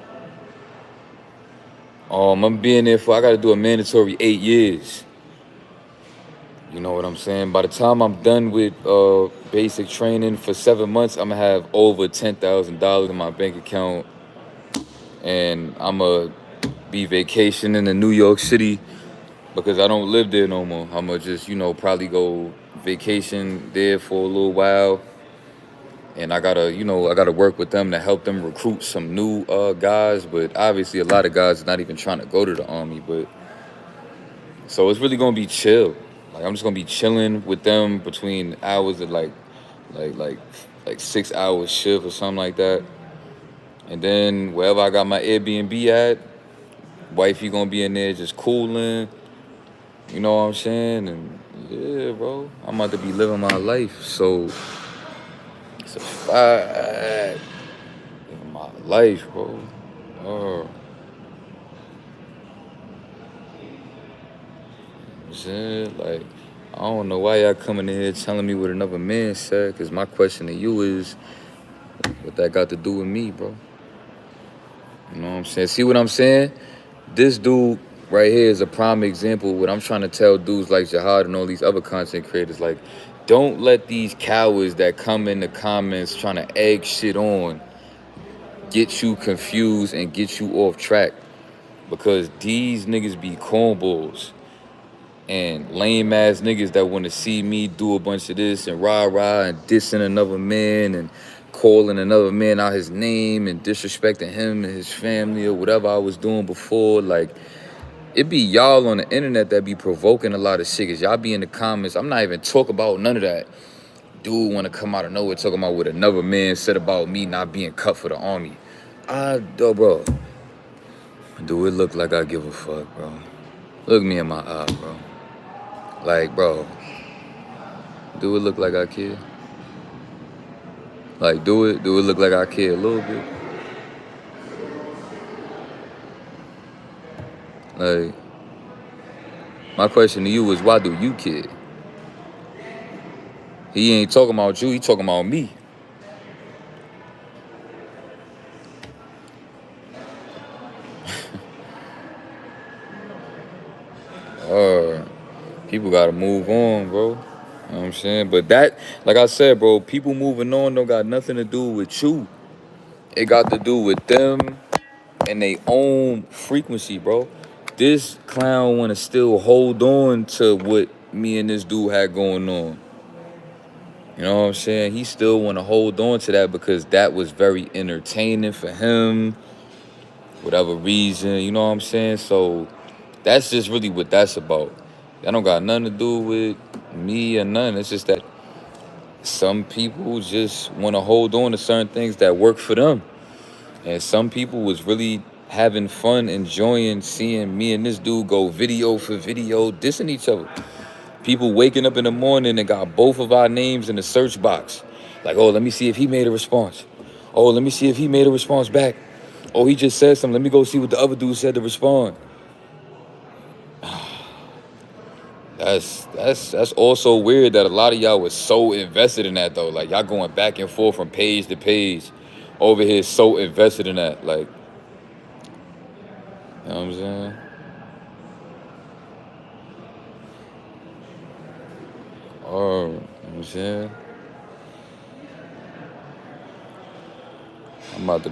I'm being there for, I gotta do a mandatory 8 years. You know what I'm saying? By the time I'm done with basic training for 7 months, I'm gonna have over $10,000 in my bank account, and I'm gonna be vacationing in New York City because I don't live there no more. I'm gonna just, probably go vacation there for a little while, and I gotta work with them to help them recruit some new guys. But obviously, a lot of guys are not even trying to go to the army. But so it's really gonna be chill. Like, I'm just gonna be chilling with them between hours of like like like 6 hours shift or something like that. And then wherever I got my Airbnb at, wifey gonna be in there just cooling. You know what I'm saying? And yeah, bro, I'm about to be living my life. So it's a fact. Living my life, bro. Oh, I'm saying, like, I don't know why y'all coming in here telling me what another man said, because my question to you is, what that got to do with me, bro? You know what I'm saying? See what I'm saying? This dude right here is a prime example of what I'm trying to tell dudes like Jihad and all these other content creators. Like, don't let these cowards that come in the comments trying to egg shit on get you confused and get you off track. Because these niggas be cornballs and lame ass niggas that want to see me do a bunch of this and rah rah and dissing another man and calling another man out his name and disrespecting him and his family or whatever I was doing before. Like, it be y'all on the internet that be provoking a lot of shit. 'Cause y'all be in the comments. I'm not even talking about none of that. Dude want to come out of nowhere talking about what another man said about me not being cut for the army. Bro, do it look like I give a fuck, bro? Look me in my eye, bro. Like, bro, do it look like I care? Like, do it look like I care a little bit? Like, my question to you is, why do you care? He ain't talking about you, he talking about me. People gotta move on, bro. You know what I'm saying? But that, like I said, bro, people moving on don't got nothing to do with you. It got to do with them and their own frequency, bro. This clown wanna still hold on to what me and this dude had going on. You know what I'm saying? He still want to hold on to that because that was very entertaining for him, whatever reason. You know what I'm saying? So that's just really what that's about. That don't got nothing to do with me or nothing. It's just that some people just want to hold on to certain things that work for them. And some people was really having fun, enjoying seeing me and this dude go video for video, dissing each other. People waking up in the morning and got both of our names in the search box. Like, oh, let me see if he made a response. Oh, let me see if he made a response back. Oh, he just said something. Let me go see what the other dude said to respond. That's also weird that a lot of y'all was so invested in that though. Like y'all going back and forth from page to page over here so invested in that. Like, you know what I'm saying? Or, you know what I'm saying? I'm about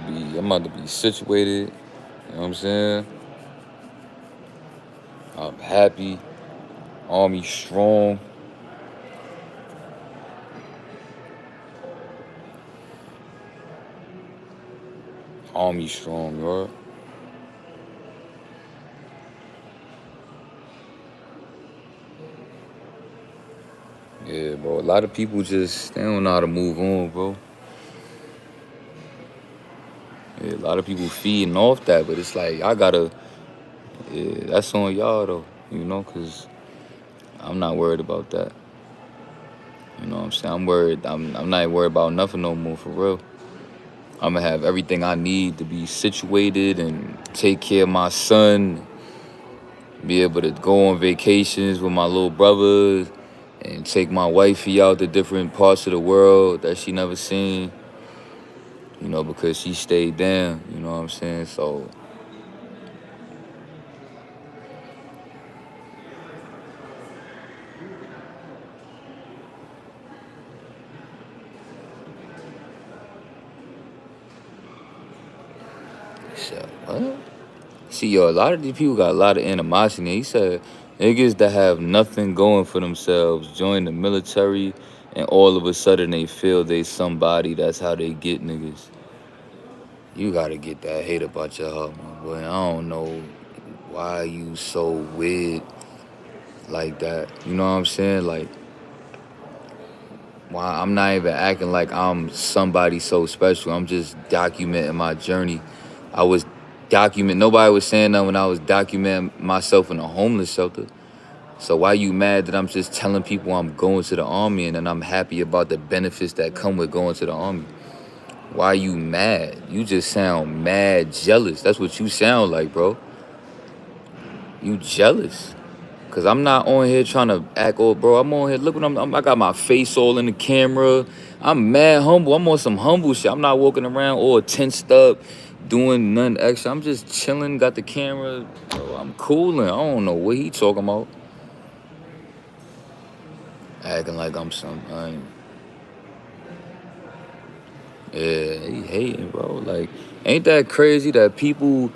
to be situated. You know what I'm saying? I'm happy. Army strong. Army strong, right? Yeah, bro. A lot of people just they don't know how to move on, bro. Yeah, a lot of people feeding off that, but it's like I gotta. Yeah, that's on y'all though. You know, cause I'm not worried about that. You know what I'm saying? I'm worried. I'm not worried about nothing no more for real. I'm gonna have everything I need to be situated and take care of my son, be able to go on vacations with my little brother and take my wifey out to different parts of the world that she never seen, you know, because she stayed down, you know what I'm saying? So, so what? See, yo, a lot of these people got a lot of animosity. He said niggas that have nothing going for themselves join the military and all of a sudden they feel they somebody. That's how they get niggas. You gotta get that hate about your heart, my boy. I don't know why you so weird like that. You know what I'm saying? Like, why I'm not even acting like I'm somebody so special. I'm just documenting my journey. I was nobody was saying that when I was documenting myself in a homeless shelter. So why you mad that I'm just telling people I'm going to the army and then I'm happy about the benefits that come with going to the army? Why you mad? You just sound mad jealous. That's what you sound like, bro. You jealous. Cause I'm not on here trying to act old, bro. I'm on here. Look what I got my face all in the camera. I'm mad humble. I'm on some humble shit. I'm not walking around all tensed up, doing nothing extra. I'm just chilling. Got the camera. Bro, I'm cooling. I don't know what he talking about. Acting like I'm some. Yeah, he hating, bro. Like, ain't that crazy that people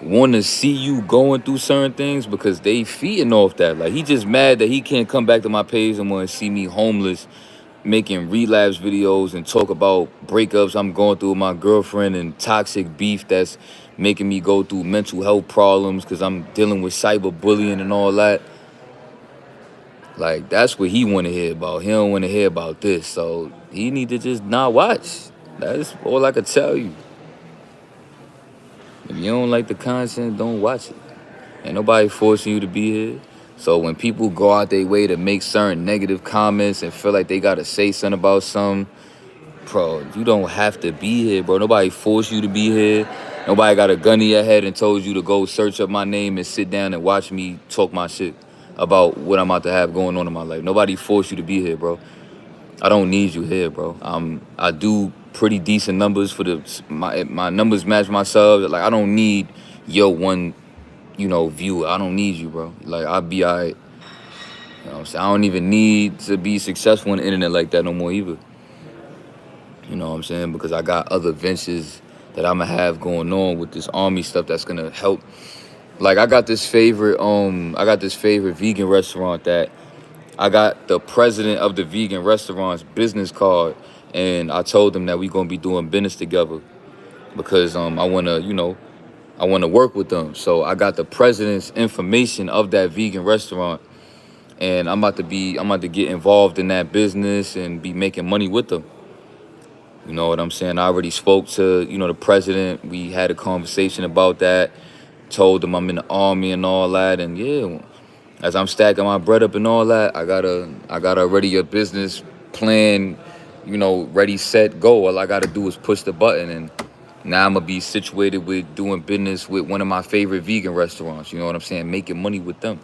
want to see you going through certain things because they feeding off that. Like he just mad that he can't come back to my page and want to see me homeless, making relapse videos and talk about breakups I'm going through with my girlfriend and toxic beef that's making me go through mental health problems because I'm dealing with cyberbullying and all that. Like that's what he want to hear about. He don't want to hear about this, so he need to just not watch. That's all I could tell you. If you don't like the content, don't watch it. Ain't nobody forcing you to be here. So when people go out their way to make certain negative comments and feel like they gotta say something about something, bro, you don't have to be here, bro. Nobody forced you to be here. Nobody got a gun in your head and told you to go search up my name and sit down and watch me talk my shit about what I'm about to have going on in my life. Nobody forced you to be here, bro. I don't need you here, bro. I do pretty decent numbers for my numbers match my subs. Like I don't need your one viewer. I don't need you, bro. Like I'll be alright. You know what I'm saying? I don't even need to be successful on the internet like that no more either. You know what I'm saying? Because I got other ventures that I'ma have going on with this army stuff that's gonna help. Like I got this favorite vegan restaurant that I got the president of the vegan restaurant's business card, and I told him that we gonna be doing business together because I wanna, I wanna work with them. So I got the president's information of that vegan restaurant, and I'm about to get involved in that business and be making money with them. You know what I'm saying? I already spoke to, the president. We had a conversation about that. Told him I'm in the army and all that, and yeah, as I'm stacking my bread up and all that, I got already a business plan, ready, set, go. All I gotta do is push the button, and now I'm gonna be situated with doing business with one of my favorite vegan restaurants. You know what I'm saying? Making money with them.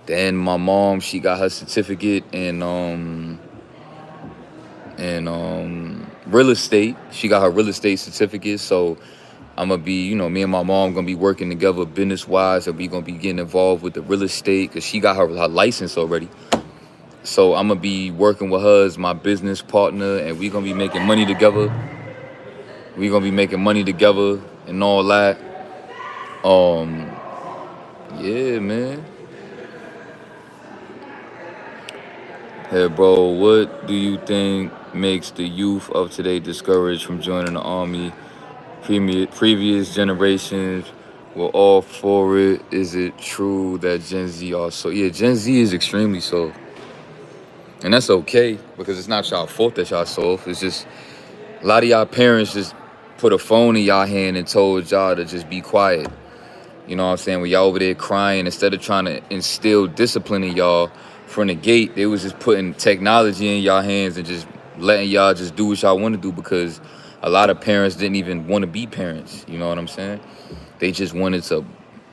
Then my mom, she got her certificate in real estate. She got her real estate certificate, so I'm gonna be, me and my mom gonna be working together business wise, and we gonna be getting involved with the real estate because she got her license already. So I'm gonna be working with her as my business partner, and we gonna be making money together. We gonna be making money together and all that. Um, yeah, man. Hey, bro, what do you think makes the youth of today discouraged from joining the army? Previous generations were all for it. Is it true that Gen Z also? Yeah, Gen Z is extremely soft. And that's okay because it's not y'all fault that y'all soft. It's just a lot of y'all parents just put a phone in y'all hand and told y'all to just be quiet. You know what I'm saying? When y'all over there crying, instead of trying to instill discipline in y'all from the gate, they was just putting technology in y'all hands and just letting y'all just do what y'all want to do because a lot of parents didn't even want to be parents. You know what I'm saying? They just wanted to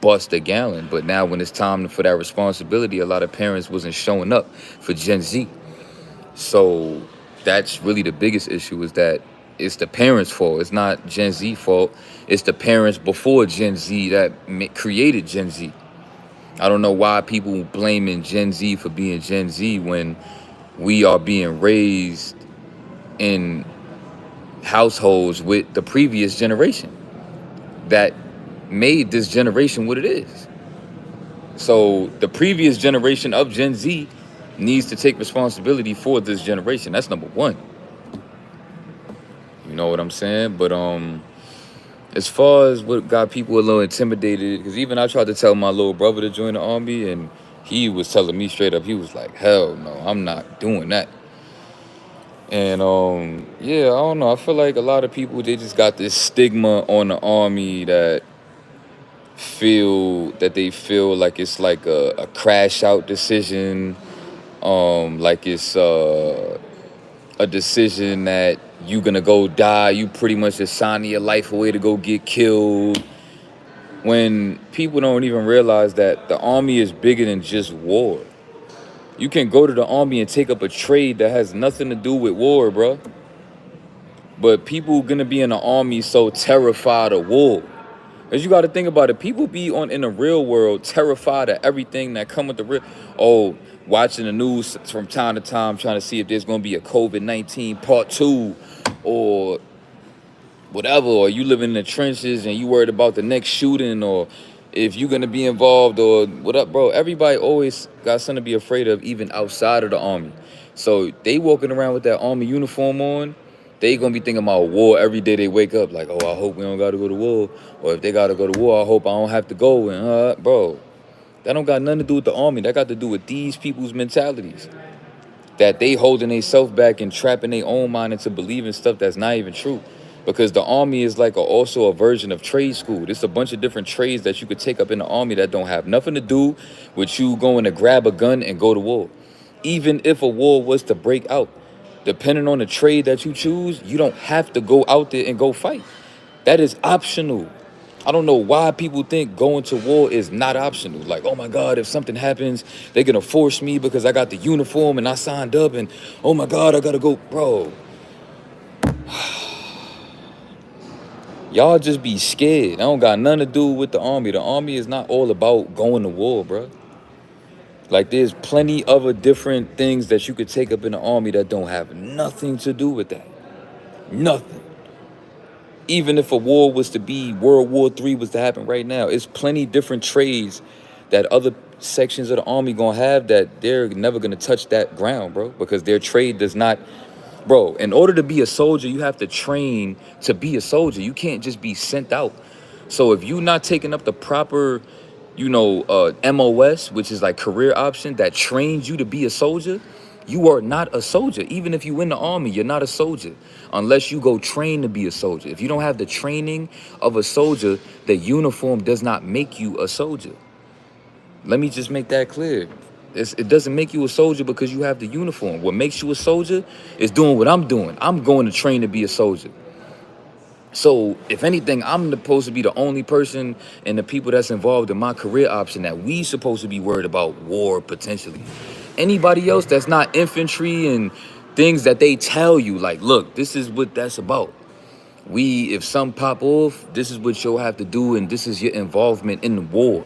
bust a gallon. But now when it's time for that responsibility, a lot of parents wasn't showing up for Gen Z. So that's really the biggest issue is that it's the parents' fault. It's not Gen Z fault. It's the parents before Gen Z that created Gen Z. I don't know why people blaming Gen Z for being Gen Z when we are being raised in households with the previous generation that made this generation what it is. So the previous generation of Gen Z needs to take responsibility for this generation. That's number one. You know what I'm saying? But as far as what got people a little intimidated, because even I tried to tell my little brother to join the army, and he was telling me straight up, he was like, "Hell no, I'm not doing that." And yeah, I don't know. I feel like a lot of people they just got this stigma on the army that they feel like it's like a crash out decision, like it's a decision that you gonna go die. You pretty much just signing your life away to go get killed. When people don't even realize that the army is bigger than just war. You can go to the army and take up a trade that has nothing to do with war, bro. But people gonna be in the army so terrified of war. Cause you gotta think about it. People be in the real world terrified of everything that come with the real. Oh, watching the news from time to time, trying to see if there's gonna be a COVID-19 part 2, or whatever. Or you live in the trenches and you worried about the next shooting, or if you're gonna be involved, or what up, bro. Everybody always got something to be afraid of, even outside of the army. So they walking around with that army uniform on. They gonna be thinking about war every day they wake up. Like, oh, I hope we don't gotta go to war. Or if they gotta go to war, I hope I don't have to go. And bro, that don't got nothing to do with the army. That got to do with these people's mentalities. That they holding themselves back and trapping their own mind into believing stuff that's not even true. Because the army is like also a version of trade school. There's a bunch of different trades that you could take up in the army that don't have nothing to do with you going to grab a gun and go to war. Even if a war was to break out, depending on the trade that you choose, you don't have to go out there and go fight. That is optional. I don't know why people think going to war is not optional. Like, oh my God, if something happens, they're gonna force me because I got the uniform and I signed up, and oh my God, I gotta go. Bro, y'all just be scared. That don't got nothing to do with the army. The army is not all about going to war, bro. Like, there's plenty other different things that you could take up in the army that don't have nothing to do with that. Nothing. Even if a war was to be, World War III was to happen right now, it's plenty different trades that other sections of the army gonna have that they're never gonna touch that ground, bro, because their trade does not. Bro, in order to be a soldier, you have to train to be a soldier. You can't just be sent out. So if you're not taking up the proper, MOS, which is like career option that trains you to be a soldier, you are not a soldier. Even if you in the army, you're not a soldier unless you go train to be a soldier. If you don't have the training of a soldier, the uniform does not make you a soldier. Let me just make that clear. It doesn't make you a soldier because you have the uniform. What makes you a soldier is doing what I'm doing. I'm going to train to be a soldier. So, if anything, I'm supposed to be the only person and the people that's involved in my career option that we supposed to be worried about war potentially. Anybody else that's not infantry and things that they tell you, like, look, this is what that's about. If some pop off, this is what you'll have to do, and this is your involvement in the war.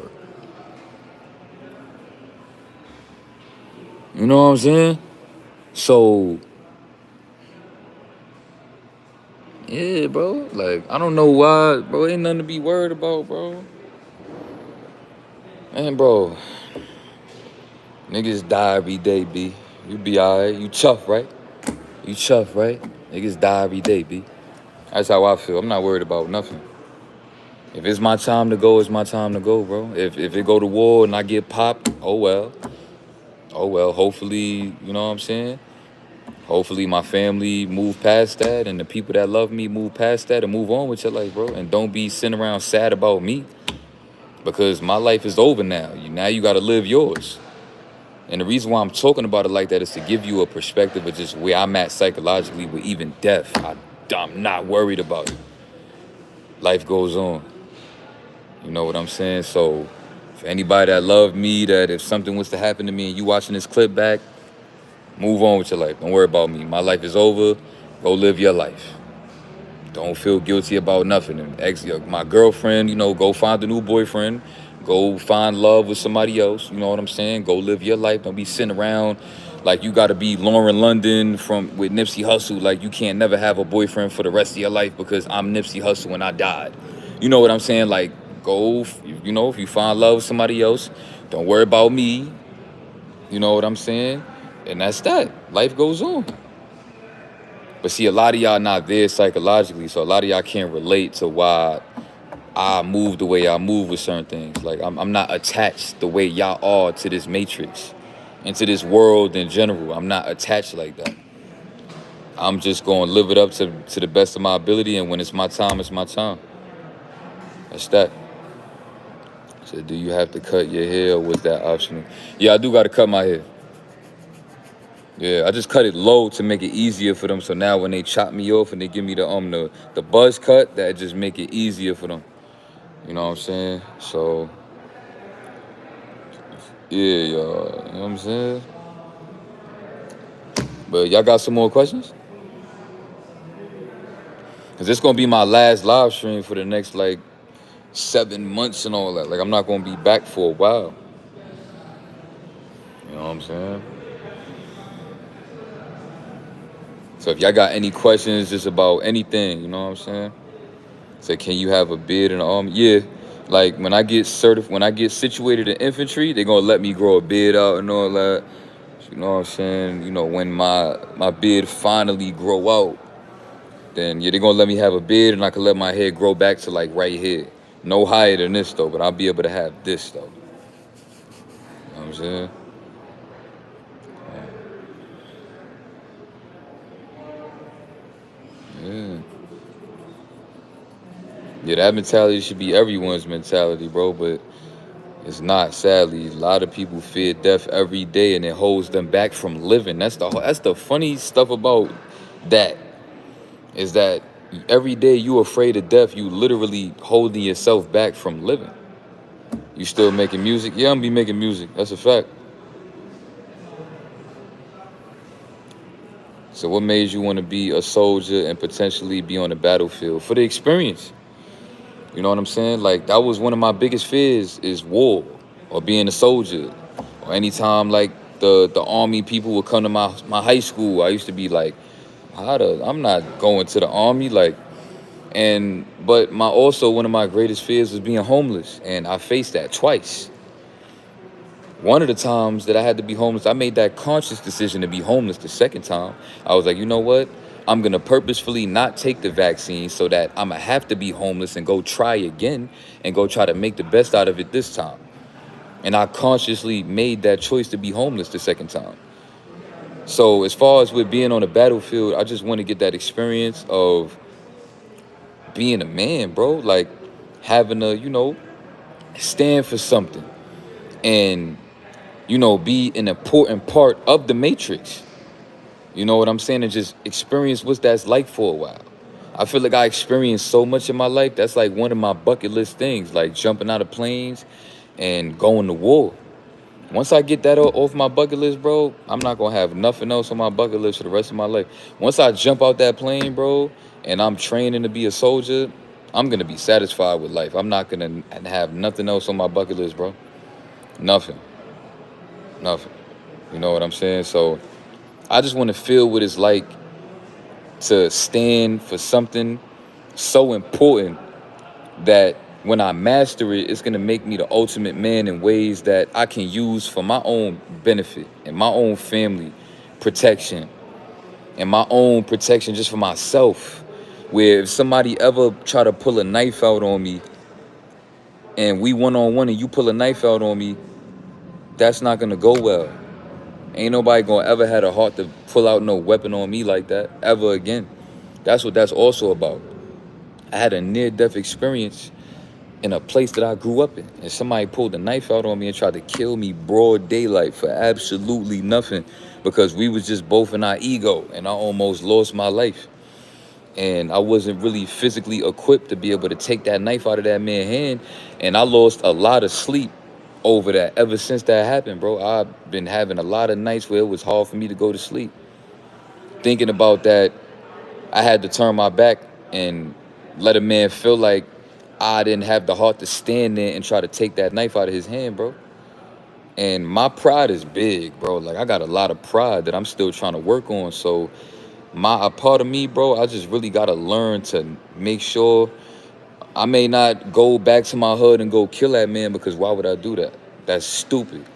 You know what I'm saying? So, yeah, bro. Like, I don't know why, bro. Ain't nothing to be worried about, bro. Man, bro. Niggas die every day, B. You be alright. You tough, right? You tough, right? Niggas die every day, B. That's how I feel. I'm not worried about nothing. If it's my time to go, it's my time to go, bro. If it go to war and I get popped, oh well. Oh well. Hopefully, you know what I'm saying? Hopefully my family move past that and the people that love me move past that and move on with your life, bro. And don't be sitting around sad about me because my life is over now. Now you got to live yours. And the reason why I'm talking about it like that is to give you a perspective of just where I'm at psychologically with even death. I'm not worried about it. Life goes on. You know what I'm saying? So for anybody that love me, that if something was to happen to me and you watching this clip back, move on with your life. Don't worry about me. My life is over. Go live your life. Don't feel guilty about nothing. And my girlfriend, go find a new boyfriend. Go find love with somebody else. You know what I'm saying? Go live your life. Don't be sitting around like you got to be Lauren London with Nipsey Hussle. Like you can't never have a boyfriend for the rest of your life because I'm Nipsey Hussle and I died. You know what I'm saying? Like go, if you find love with somebody else, don't worry about me. You know what I'm saying? And that's that. Life goes on. But see, a lot of y'all not there psychologically, so a lot of y'all can't relate to why I move the way I move with certain things. Like, I'm not attached the way y'all are to this matrix and to this world in general. I'm not attached like that. I'm just going to live it up to the best of my ability, and when it's my time, it's my time. That's that. So do you have to cut your hair, or was that optional? Yeah, I do got to cut my hair. Yeah, I just cut it low to make it easier for them. So now when they chop me off and they give me the buzz cut, that just make it easier for them. You know what I'm saying? So yeah, y'all. You know what I'm saying? But y'all got some more questions? Cause this gonna be my last live stream for the next 7 months and all that. Like I'm not gonna be back for a while. You know what I'm saying? So if y'all got any questions just about anything, you know what I'm saying? Say, can you have a beard in the army? Yeah. Like when I get situated in infantry, they're gonna let me grow a beard out and all that. You know what I'm saying? When my beard finally grow out, then yeah, they're gonna let me have a beard and I can let my hair grow back to right here. No higher than this though, but I'll be able to have this though. You know what I'm saying? Yeah. Yeah, that mentality should be everyone's mentality, bro, but it's not, sadly. A lot of people fear death every day and it holds them back from living. That's the funny stuff about that, is that every day you afraid of death, you literally holding yourself back from living. You still making music? Yeah, I'm gonna be making music. That's a fact. So what made you want to be a soldier and potentially be on the battlefield? For the experience. You know what I'm saying? Like, that was one of my biggest fears, is war or being a soldier. Or anytime, the army people would come to my high school, I used to be like, I'm not going to the army. But one of my greatest fears was being homeless. And I faced that twice. One of the times that I had to be homeless, I made that conscious decision to be homeless the second time. I was like, you know what? I'm going to purposefully not take the vaccine so that I'm going to have to be homeless and go try again and go try to make the best out of it this time. And I consciously made that choice to be homeless the second time. So as far as with being on the battlefield, I just want to get that experience of being a man, bro. Like having to, stand for something and, be an important part of the matrix. You know what I'm saying? And just experience what that's like for a while. I feel like I experienced so much in my life. That's like one of my bucket list things, like jumping out of planes and going to war. Once I get that off my bucket list, bro, I'm not gonna have nothing else on my bucket list for the rest of my life. Once I jump out that plane, bro, and I'm training to be a soldier, I'm gonna be satisfied with life. I'm not gonna have nothing else on my bucket list, bro. Nothing. Nothing. You know what I'm saying? So I just want to feel what it's like to stand for something so important that when I master it, it's gonna make me the ultimate man in ways that I can use for my own benefit and my own family protection and my own protection just for myself. Where if somebody ever try to pull a knife out on me and we one on one and you pull a knife out on me, that's not gonna go well. Ain't nobody gonna ever had a heart to pull out no weapon on me like that ever again. That's what that's also about. I had a near-death experience in a place that I grew up in. And somebody pulled a knife out on me and tried to kill me broad daylight for absolutely nothing because we was just both in our ego and I almost lost my life. And I wasn't really physically equipped to be able to take that knife out of that man's hand. And I lost a lot of sleep over that ever since that happened, bro. I've been having a lot of nights where it was hard for me to go to sleep. Thinking about that, I had to turn my back and let a man feel like I didn't have the heart to stand there and try to take that knife out of his hand, bro. And my pride is big, bro. Like I got a lot of pride that I'm still trying to work on. So a part of me, bro, I just really gotta learn to make sure I may not go back to my hood and go kill that man because why would I do that? That's stupid,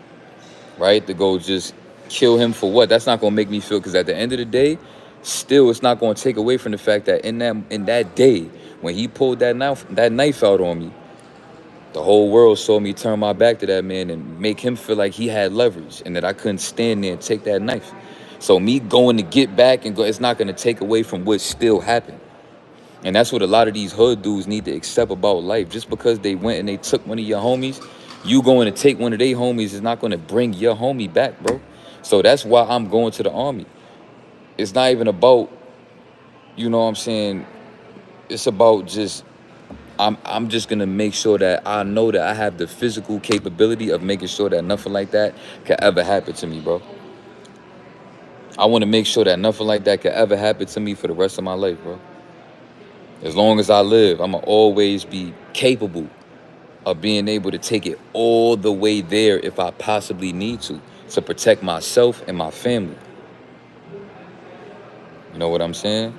right? To go just kill him for what? That's not gonna make me feel because at the end of the day, still it's not gonna take away from the fact that in that day when he pulled that knife out on me, the whole world saw me turn my back to that man and make him feel like he had leverage and that I couldn't stand there and take that knife. So me going to get back and go, it's not gonna take away from what still happened. And that's what a lot of these hood dudes need to accept about life. Just because they went and they took one of your homies, you going to take one of their homies is not going to bring your homie back, bro. So that's why I'm going to the army. It's not even about, you know what I'm saying? It's about just I'm just gonna make sure that I know that I have the physical capability of making sure that nothing like that can ever happen to me, bro. I want to make sure that nothing like that can ever happen to me for the rest of my life, bro. As long as I live, I'm gonna always be capable of being able to take it all the way there if I possibly need to protect myself and my family. You know what I'm saying?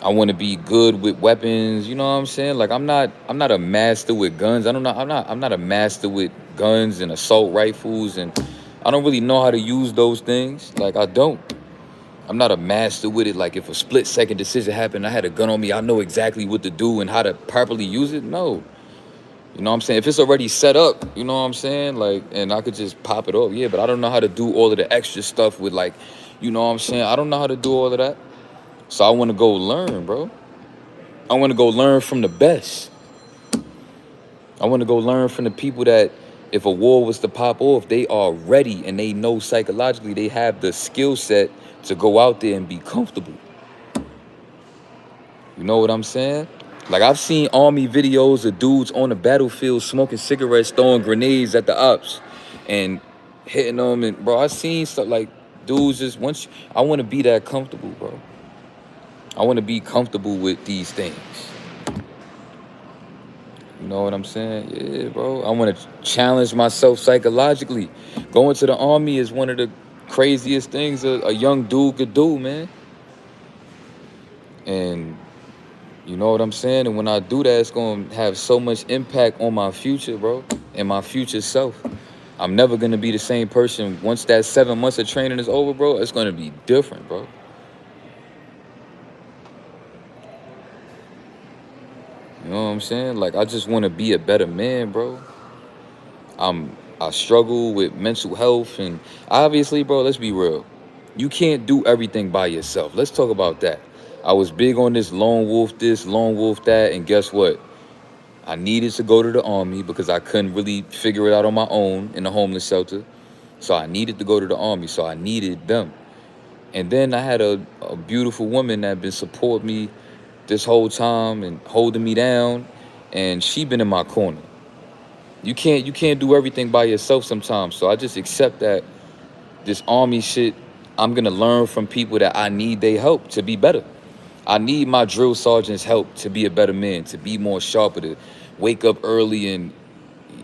I want to be good with weapons. You know what I'm saying? Like I'm not a master with guns. I'm not a master with guns and assault rifles, and I don't really know how to use those things. Like I don't. I'm not a master with it. Like if a split second decision happened, I had a gun on me, I know exactly what to do and how to properly use it. No. You know what I'm saying? If it's already set up, you know what I'm saying? Like, and I could just pop it off. Yeah, but I don't know how to do all of the extra stuff with like, you know what I'm saying? I don't know how to do all of that. So I want to go learn, bro. I want to go learn from the best. I want to go learn from the people that if a war was to pop off, they are ready and they know psychologically they have the skill set to go out there and be comfortable. You know what I'm saying? Like I've seen army videos of dudes on the battlefield smoking cigarettes, throwing grenades at the ops and hitting them. And bro, I seen stuff like dudes just I want to be that comfortable, bro. I want to be comfortable with these things. You know what I'm saying? Yeah, bro. I want to challenge myself psychologically. Going to the army is one of the craziest things a young dude could do, man. And you know what I'm saying? And when I do that, it's going to have so much impact on my future, bro, and my future self. I'm never gonna be the same person once that 7 months of training is over, bro. It's gonna be different, bro. You know what I'm saying? Like I just want to be a better man, bro. I struggle with mental health and obviously, bro, let's be real. You can't do everything by yourself. Let's talk about that. I was big on this, lone wolf that, and guess what? I needed to go to the army because I couldn't really figure it out on my own in the homeless shelter. So I needed to go to the army. So I needed them. And then I had a beautiful woman that been support me this whole time and holding me down. And she been in my corner. You can't do everything by yourself sometimes. So I just accept that this army shit, I'm gonna learn from people that I need their help to be better. I need my drill sergeant's help to be a better man, to be more sharper, to wake up early and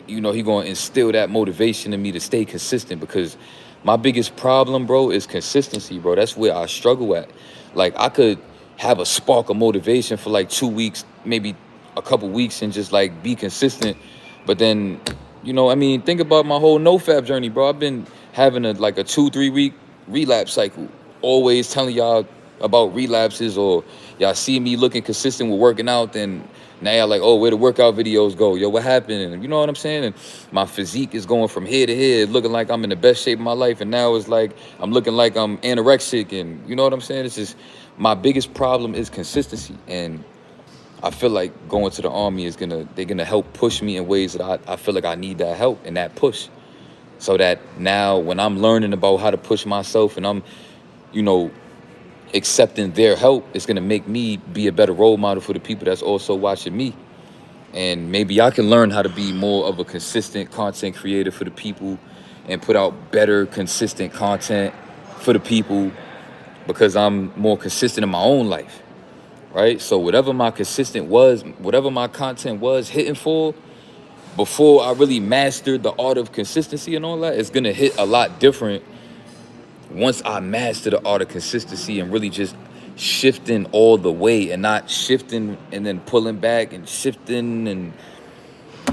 he gonna instill that motivation in me to stay consistent because my biggest problem, bro, is consistency, bro. That's where I struggle at. Like I could have a spark of motivation for like 2 weeks, maybe a couple weeks, and just like be consistent. But then, I mean, think about my whole no fab journey, bro. I've been having a 2-3 week relapse cycle, always telling y'all about relapses, or y'all see me looking consistent with working out, then now y'all like, oh, where the workout videos go? Yo, what happened? And you know what I'm saying? And my physique is going from head to head, looking like I'm in the best shape of my life. And now it's like I'm looking like I'm anorexic. And you know what I'm saying? It's just my biggest problem is consistency. And I feel like going to the army they're gonna help push me in ways that I feel like I need that help and that push. So that now when I'm learning about how to push myself and I'm, you know, accepting their help, it's gonna make me be a better role model for the people that's also watching me. And maybe I can learn how to be more of a consistent content creator for the people and put out better consistent content for the people because I'm more consistent in my own life, right? So whatever my content was hitting for before I really mastered the art of consistency and all that, it's gonna hit a lot different once I master the art of consistency and really just shifting all the way and not shifting and then pulling back and shifting, and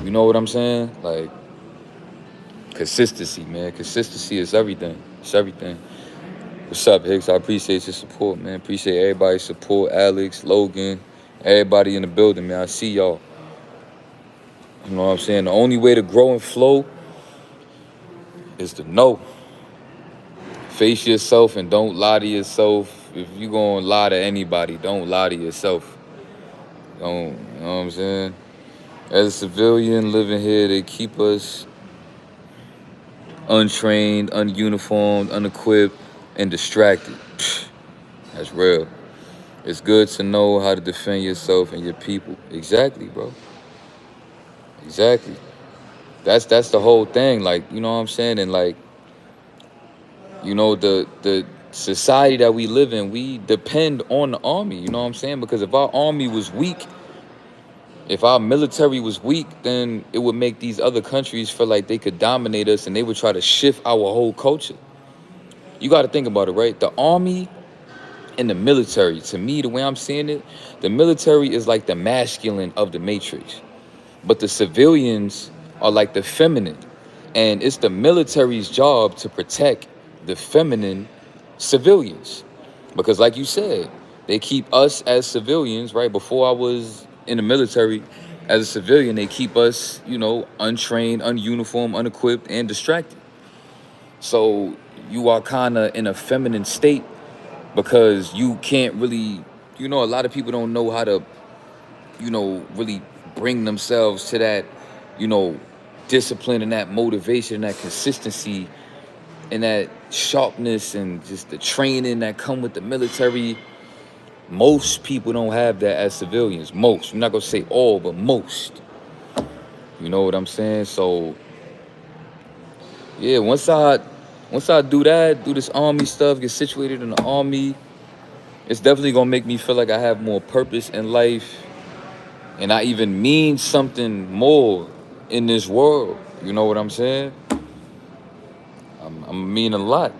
you know what I'm saying? Like consistency, man. Consistency is everything. It's everything. What's up, Hicks? I appreciate your support, man. Appreciate everybody's support. Alex, Logan, everybody in the building, man. I see y'all. You know what I'm saying? The only way to grow and flow is to know. Face yourself and don't lie to yourself. If you gonna lie to anybody, don't lie to yourself. Don't, you know what I'm saying? As a civilian living here, they keep us untrained, ununiformed, unequipped, and distracted. Psh, that's real. It's good to know how to defend yourself and your people. Exactly, bro. Exactly. That's the whole thing. Like, you know what I'm saying? And like, the society that we live in, we depend on the army, you know what I'm saying? Because if our army was weak, if our military was weak, then it would make these other countries feel like they could dominate us and they would try to shift our whole culture. You got to think about it, right? The army and the military, to me, the way I'm seeing it, the military is like the masculine of the matrix, but the civilians are like the feminine. And it's the military's job to protect the feminine civilians. Because like you said, they keep us as civilians, right? Before I was in the military, as a civilian, they keep us, untrained, ununiformed, unequipped, and distracted. So you are kind of in a feminine state because you can't really, a lot of people don't know how to, really bring themselves to that, you know, discipline and that motivation and that consistency and that sharpness and just the training that come with the military. Most people don't have that as civilians. Most. I'm not gonna say all, but most. You know what I'm saying? So yeah, once I do that, do this army stuff, get situated in the army, it's definitely gonna make me feel like I have more purpose in life and I even mean something more in this world. You know what I'm saying? I'm mean a lot,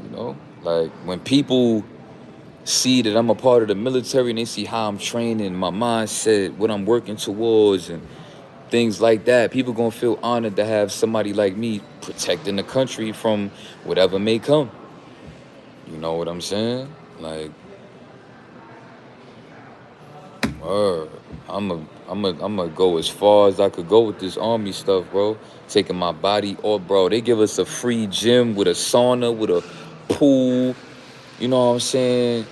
you know? Like when people see that I'm a part of the military and they see how I'm training, my mindset, what I'm working towards, and things like that. People gonna feel honored to have somebody like me protecting the country from whatever may come. You know what I'm saying? Like, uh, I'm a go as far as I could go with this army stuff, bro. Taking my body off, bro. They give us a free gym with a sauna, with a pool. You know what I'm saying?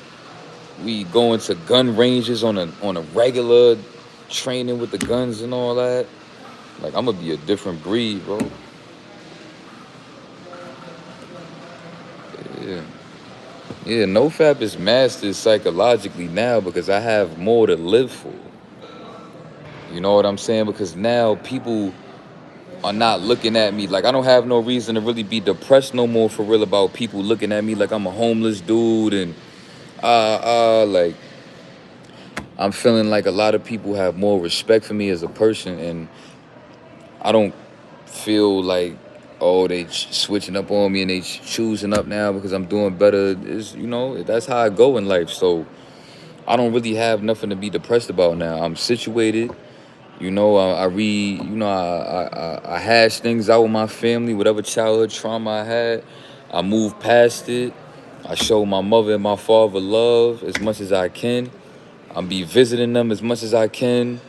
We going to gun ranges on a regular training with the guns and all that. Like, I'm gonna be a different breed, bro. Yeah. Yeah, NoFap is mastered psychologically now because I have more to live for. You know what I'm saying? Because now people are not looking at me like I don't have no reason to really be depressed no more for real about people looking at me like I'm a homeless dude and like I'm feeling like a lot of people have more respect for me as a person, and I don't feel like, oh, they switching up on me and they choosing up now because I'm doing better. Is, that's how I go in life. So I don't really have nothing to be depressed about now. I'm situated. I read. I hash things out with my family. Whatever childhood trauma I had, I move past it. I show my mother and my father love as much as I can. I'm be visiting them as much as I can.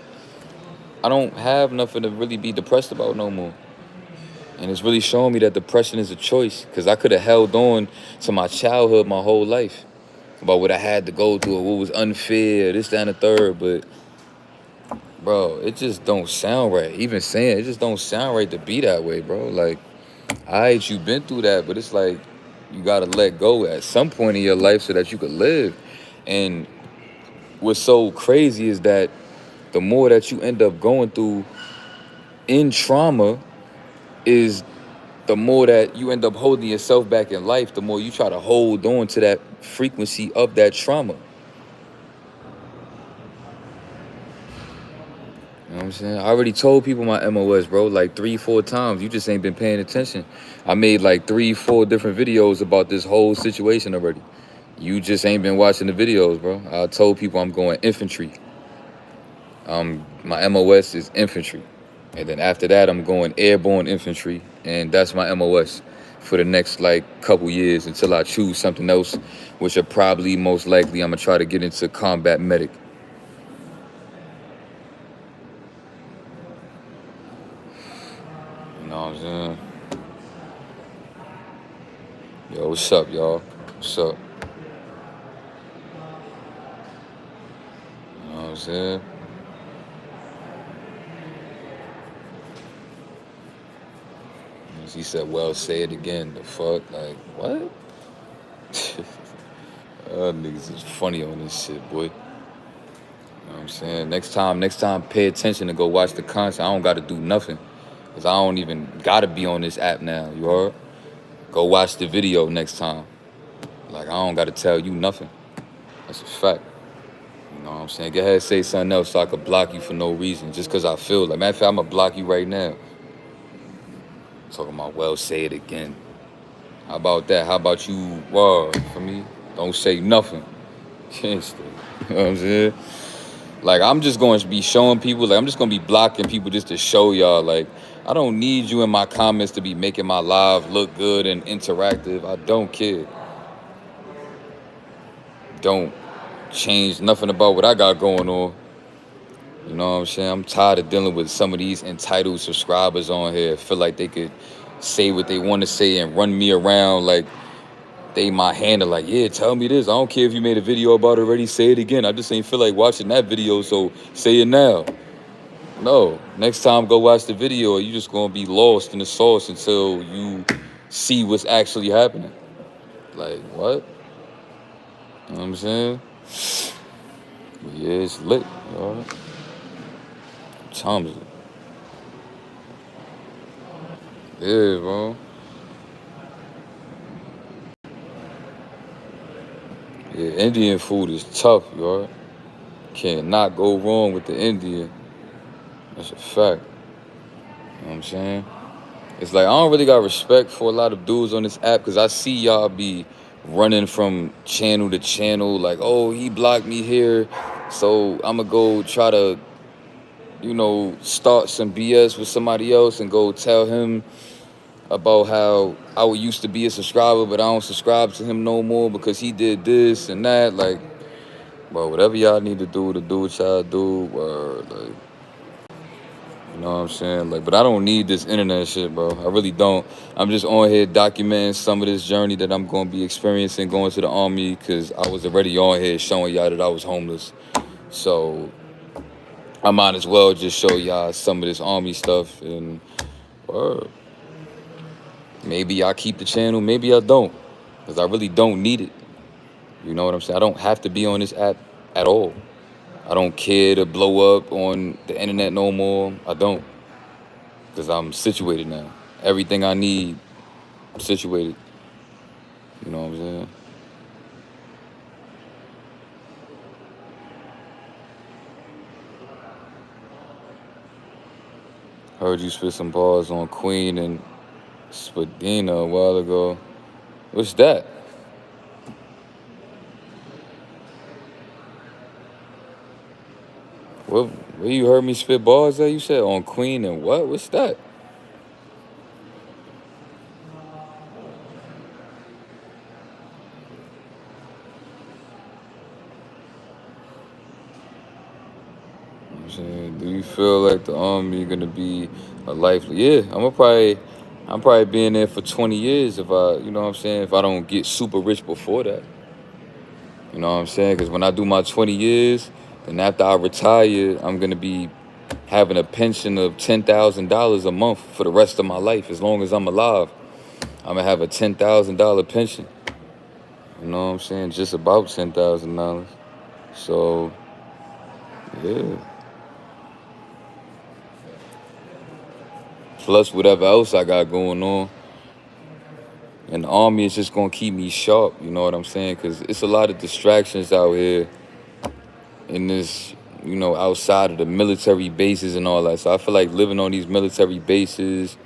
I don't have nothing to really be depressed about no more. And it's really showing me that depression is a choice, because I could have held on to my childhood my whole life about what I had to go through, or what was unfair, this, that, and the third. But, bro, it just don't sound right. Even saying it just don't sound right to be that way, bro. Like, all right, you've been through that, but it's like you got to let go at some point in your life so that you could live. And what's so crazy is that the more that you end up going through in trauma is the more that you end up holding yourself back in life, the more you try to hold on to that frequency of that trauma. You know what I'm saying? I already told people my MOS, bro, like 3, 4 times. You just ain't been paying attention. I made like 3, 4 different videos about this whole situation already. You just ain't been watching the videos, bro. I told people I'm going infantry. My MOS is infantry. And then after that, I'm going airborne infantry. And that's my MOS for the next, like, couple years until I choose something else, which are probably most likely I'm going to try to get into combat medic. You know what I'm saying? Yo, what's up, y'all? What's up? You know what I'm saying? He said, well, say it again. The fuck? Like, what? Niggas is funny on this shit, boy. You know what I'm saying? Next time, pay attention and go watch the content. I don't got to do nothing, because I don't even got to be on this app now, you heard? Go watch the video next time. Like, I don't got to tell you nothing. That's a fact. You know what I'm saying? Go ahead and say something else so I could block you for no reason, just because I feel like. Matter of fact, I'm going to block you right now. Talking about, well, say it again. How about that? How about you, for me? Don't say nothing. You know what I'm saying? Like, I'm just going to be showing people, like, I'm just going to be blocking people just to show y'all, like, I don't need you in my comments to be making my live look good and interactive. I don't care. Don't change nothing about what I got going on. You know what I'm saying? I'm tired of dealing with some of these entitled subscribers on here. Feel like they could say what they want to say and run me around like they my handler. Like, yeah, tell me this. I don't care if you made a video about it already. Say it again. I just ain't feel like watching that video, so say it now. No. Next time, go watch the video, or you just going to be lost in the sauce until you see what's actually happening. Like, what? You know what I'm saying? Yeah, it's lit, y'all. What time is it? Yeah, bro. Yeah, Indian food is tough, y'all. Cannot go wrong with the Indian. That's a fact. You know what I'm saying? It's like, I don't really got respect for a lot of dudes on this app, because I see y'all be running from channel to channel like, oh, he blocked me here, so I'm going to go try to start some BS with somebody else and go tell him about how I used to be a subscriber, but I don't subscribe to him no more because he did this and that. Like, bro, whatever y'all need to do what y'all do. Or like, you know what I'm saying? Like, but I don't need this internet shit, bro. I really don't. I'm just on here documenting some of this journey that I'm gonna be experiencing going to the army, because I was already on here showing y'all that I was homeless. So I might as well just show y'all some of this army stuff, and or maybe I keep the channel, maybe I don't, because I really don't need it. You know what I'm saying? I don't have to be on this app at all. I don't care to blow up on the internet no more. I don't, because I'm situated now. Everything I need situated. You know what I'm saying? Heard you spit some bars on Queen and Spadina a while ago. What's that? What? Where you heard me spit bars at? You said on Queen and what? What's that? I'm saying, do you feel like the army gonna be a life? Yeah, I'm probably being there for 20 years if I, you know what I'm saying, if I don't get super rich before that. You know what I'm saying? Because when I do my 20 years, then after I retire, I'm gonna be having a pension of $10,000 a month for the rest of my life. As long as I'm alive, I'm gonna have a $10,000 pension. You know what I'm saying? Just about $10,000. So yeah. Plus whatever else I got going on. And the army is just gonna keep me sharp, you know what I'm saying? Because it's a lot of distractions out here in this, outside of the military bases and all that. So I feel like living on these military bases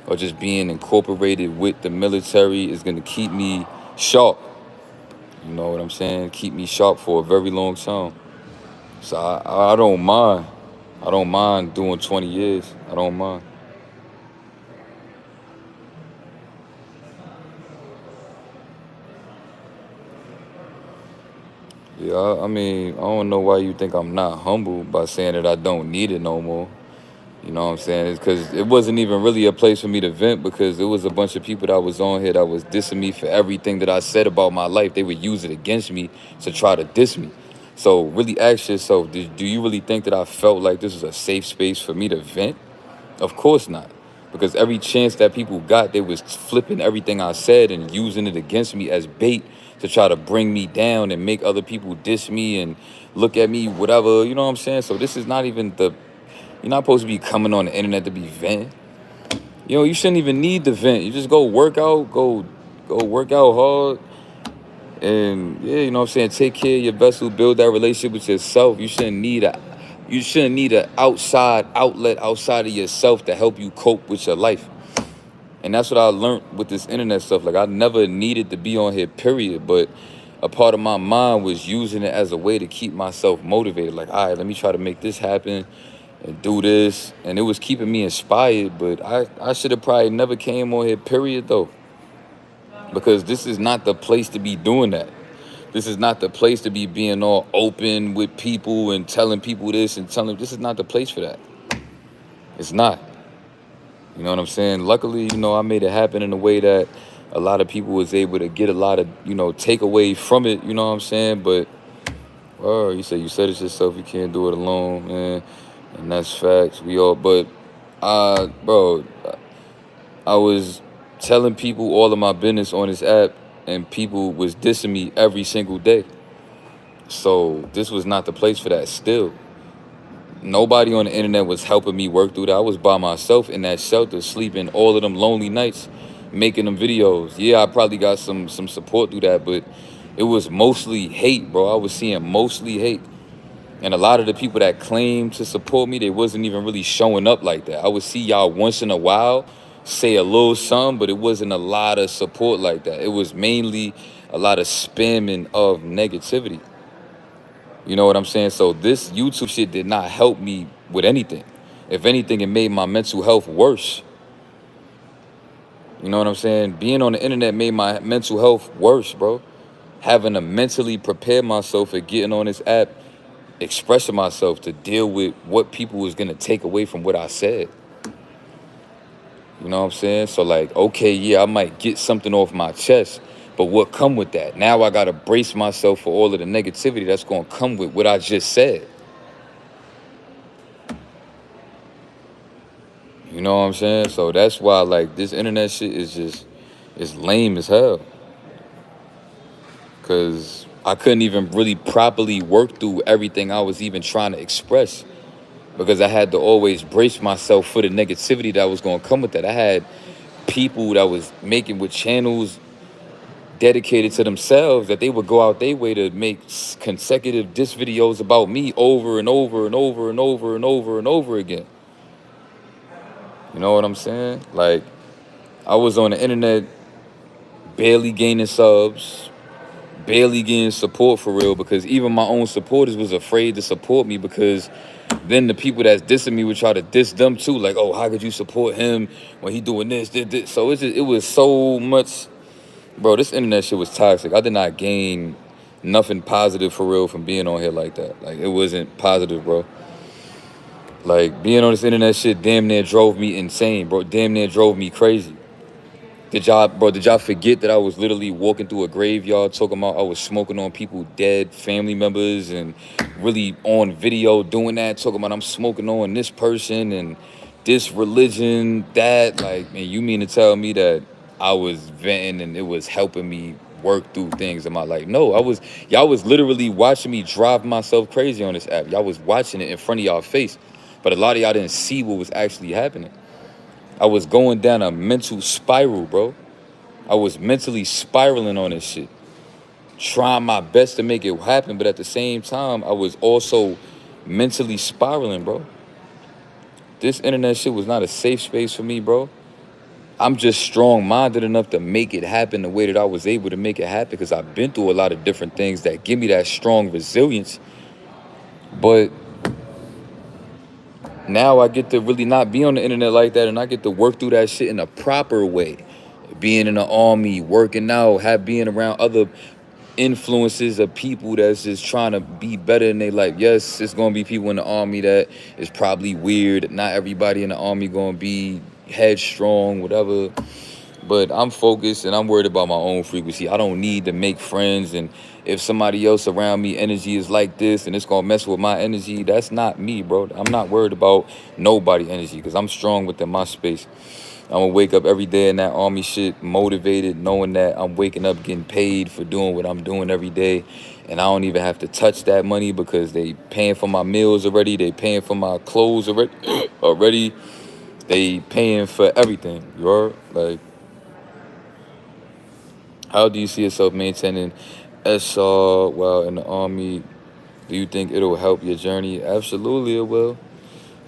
or just being incorporated with the military is gonna keep me sharp. You know what I'm saying? Keep me sharp for a very long time. So I don't mind. I don't mind doing 20 years. I don't mind. Yeah, I mean, I don't know why you think I'm not humble by saying that I don't need it no more. You know what I'm saying? It's because it wasn't even really a place for me to vent, because it was a bunch of people that was on here that was dissing me for everything that I said about my life. They would use it against me to try to diss me. So really ask yourself, do you really think that I felt like this was a safe space for me to vent? Of course not. Because every chance that people got, they was flipping everything I said and using it against me as bait to try to bring me down and make other people diss me and look at me, whatever, you know what I'm saying? So this is not even you're not supposed to be coming on the internet to be venting. You shouldn't even need the vent. You just go work out, go work out hard. And yeah, you know what I'm saying, take care of your vessel, build that relationship with yourself. You shouldn't need a outside outlet outside of yourself to help you cope with your life. And that's what I learned with this internet stuff. Like, I never needed to be on here, period. But a part of my mind was using it as a way to keep myself motivated. Like, all right, let me try to make this happen and do this. And it was keeping me inspired. But I should have probably never came on here, period, though. Because this is not the place to be doing that. This is not the place to be being all open with people and telling people this and telling. This is not the place for that. It's not. You know what I'm saying? Luckily, I made it happen in a way that a lot of people was able to get a lot of, takeaway from it. You know what I'm saying? But, you said it yourself. You can't do it alone, man. And that's facts. But, bro, I was telling people all of my business on this app, and people was dissing me every single day. So this was not the place for that still. Nobody on the internet was helping me work through that. I was by myself in that shelter, sleeping all of them lonely nights, making them videos. Yeah, I probably got some support through that, but it was mostly hate, bro. I was seeing mostly hate. And a lot of the people that claimed to support me, they wasn't even really showing up like that. I would see y'all once in a while say a little something, but it wasn't a lot of support like that. It was mainly a lot of spamming of negativity. You know what I'm saying? So this YouTube shit did not help me with anything. If anything, it made my mental health worse. You know what I'm saying? Being on the internet made my mental health worse, bro. Having to mentally prepare myself for getting on this app, expressing myself to deal with what people was gonna take away from what I said. You know what I'm saying? So like, okay, yeah, I might get something off my chest, but what come with that? Now I gotta brace myself for all of the negativity that's gonna come with what I just said. You know what I'm saying? So that's why like this internet shit is just it's lame as hell. Cause I couldn't even really properly work through everything I was even trying to express. Because I had to always brace myself for the negativity that was gonna come with that. I had people that was making with channels dedicated to themselves that they would go out their way to make consecutive diss videos about me over and over and over and over and over and over again. You know what I'm saying? Like I was on the internet barely gaining subs, barely getting support for real because even my own supporters was afraid to support me because then the people that's dissing me would try to diss them too. Like, oh, how could you support him when he doing this, this? So it was so much. Bro, this internet shit was toxic. I did not gain nothing positive for real from being on here like that. Like, it wasn't positive, bro. Like, being on this internet shit damn near drove me insane, bro. Damn near drove me crazy. Did y'all forget that I was literally walking through a graveyard talking about I was smoking on people dead, family members, and really on video doing that, talking about I'm smoking on this person and this religion, that, like, man, you mean to tell me that I was venting and it was helping me work through things in my life? No, y'all was literally watching me drive myself crazy on this app. Y'all was watching it in front of y'all face. But a lot of y'all didn't see what was actually happening. I was going down a mental spiral, bro. I was mentally spiraling on this shit, trying my best to make it happen, but at the same time, I was also mentally spiraling, bro. This internet shit was not a safe space for me, bro. I'm just strong-minded enough to make it happen the way that I was able to make it happen because I've been through a lot of different things that give me that strong resilience. But now I get to really not be on the internet like that and I get to work through that shit in a proper way. Being in the army, working out, being around other influences of people that's just trying to be better in their life. Yes, it's gonna be people in the army that is probably weird. Not everybody in the army gonna be headstrong, whatever. But I'm focused and I'm worried about my own frequency. I don't need to make friends. And if somebody else around me energy is like this and it's gonna mess with my energy, that's not me, bro. I'm not worried about nobody energy because I'm strong within my space. I'm gonna wake up every day in that army shit, motivated, knowing that I'm waking up getting paid for doing what I'm doing every day. And I don't even have to touch that money because they paying for my meals already. They paying for my clothes already. already. They paying for everything. You heard? Like, how do you see yourself maintaining SR while in the army? Do you think it'll help your journey? Absolutely, it will.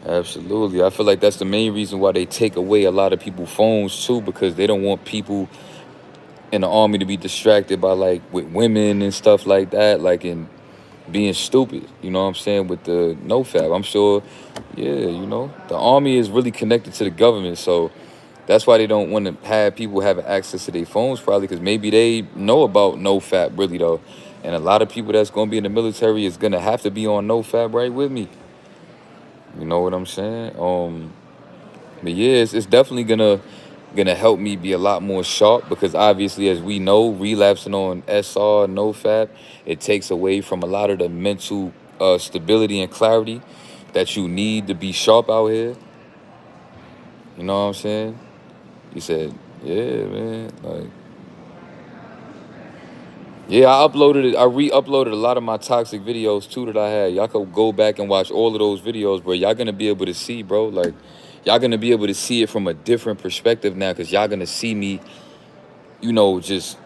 Absolutely. I feel like that's the main reason why they take away a lot of people's phones too, because they don't want people in the army to be distracted by like with women and stuff like that, like in being stupid. You know what I'm saying? With the NoFap. I'm sure, yeah, the army is really connected to the government, so that's why they don't want to have people having access to their phones, probably because maybe they know about NoFap really though. And a lot of people that's gonna be in the military is gonna have to be on NoFap right with me. You know what I'm saying? But yeah, it's definitely gonna help me be a lot more sharp because obviously, as we know, relapsing on SR, NoFap, it takes away from a lot of the mental stability and clarity that you need to be sharp out here. You know what I'm saying? He said, yeah, man. Like, yeah, I uploaded it. I re-uploaded a lot of my toxic videos too that I had. Y'all could go back and watch all of those videos, bro. Y'all gonna be able to see, bro. Like, y'all gonna be able to see it from a different perspective now, cause y'all gonna see me, just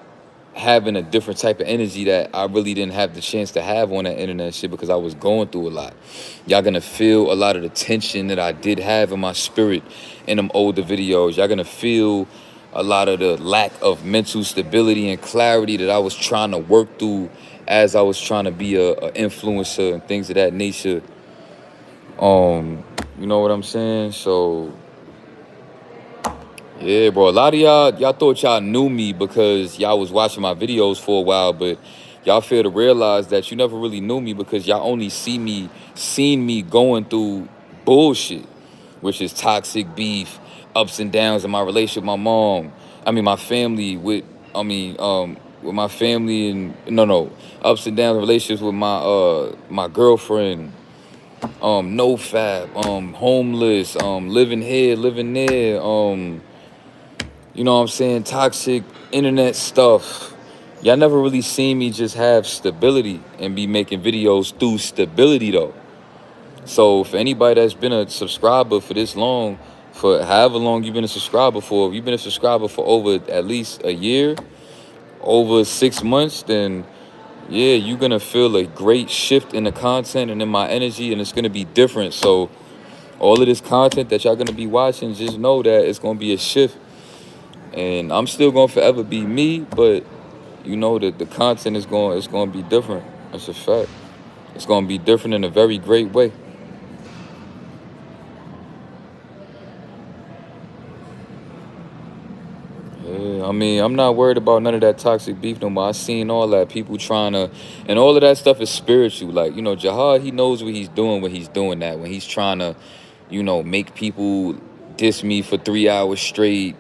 having a different type of energy that I really didn't have the chance to have on that internet shit because I was going through a lot. Y'all gonna feel a lot of the tension that I did have in my spirit in them older videos. Y'all gonna feel a lot of the lack of mental stability and clarity that I was trying to work through as I was trying to be a influencer and things of that nature. You know what I'm saying? So yeah, bro. A lot of y'all thought y'all knew me because y'all was watching my videos for a while, but y'all fail to realize that you never really knew me because y'all only seen me going through bullshit, which is toxic beef, ups and downs in my relationship with my mom. I mean, my family with, with my family and no, ups and downs in relationships with my girlfriend, no fab, homeless, living here, living there, you know what I'm saying, toxic internet stuff. Y'all never really seen me just have stability and be making videos through stability though. So for anybody that's been a subscriber for this long, for however long you've been a subscriber for, if you've been a subscriber for over at least a year, over 6 months, then yeah, you're gonna feel a great shift in the content and in my energy, and it's gonna be different. So all of this content that y'all gonna be watching, just know that it's gonna be a shift. And I'm still gonna forever be me, but you know that the content is going it's gonna be different. That's a fact. It's gonna be different in a very great way. Yeah, I mean, I'm not worried about none of that toxic beef no more. I seen all that people trying to, and all of that stuff is spiritual. Like, you know, Jihad, he knows what he's doing when he's doing that. When he's trying to, make people diss me for 3 hours straight,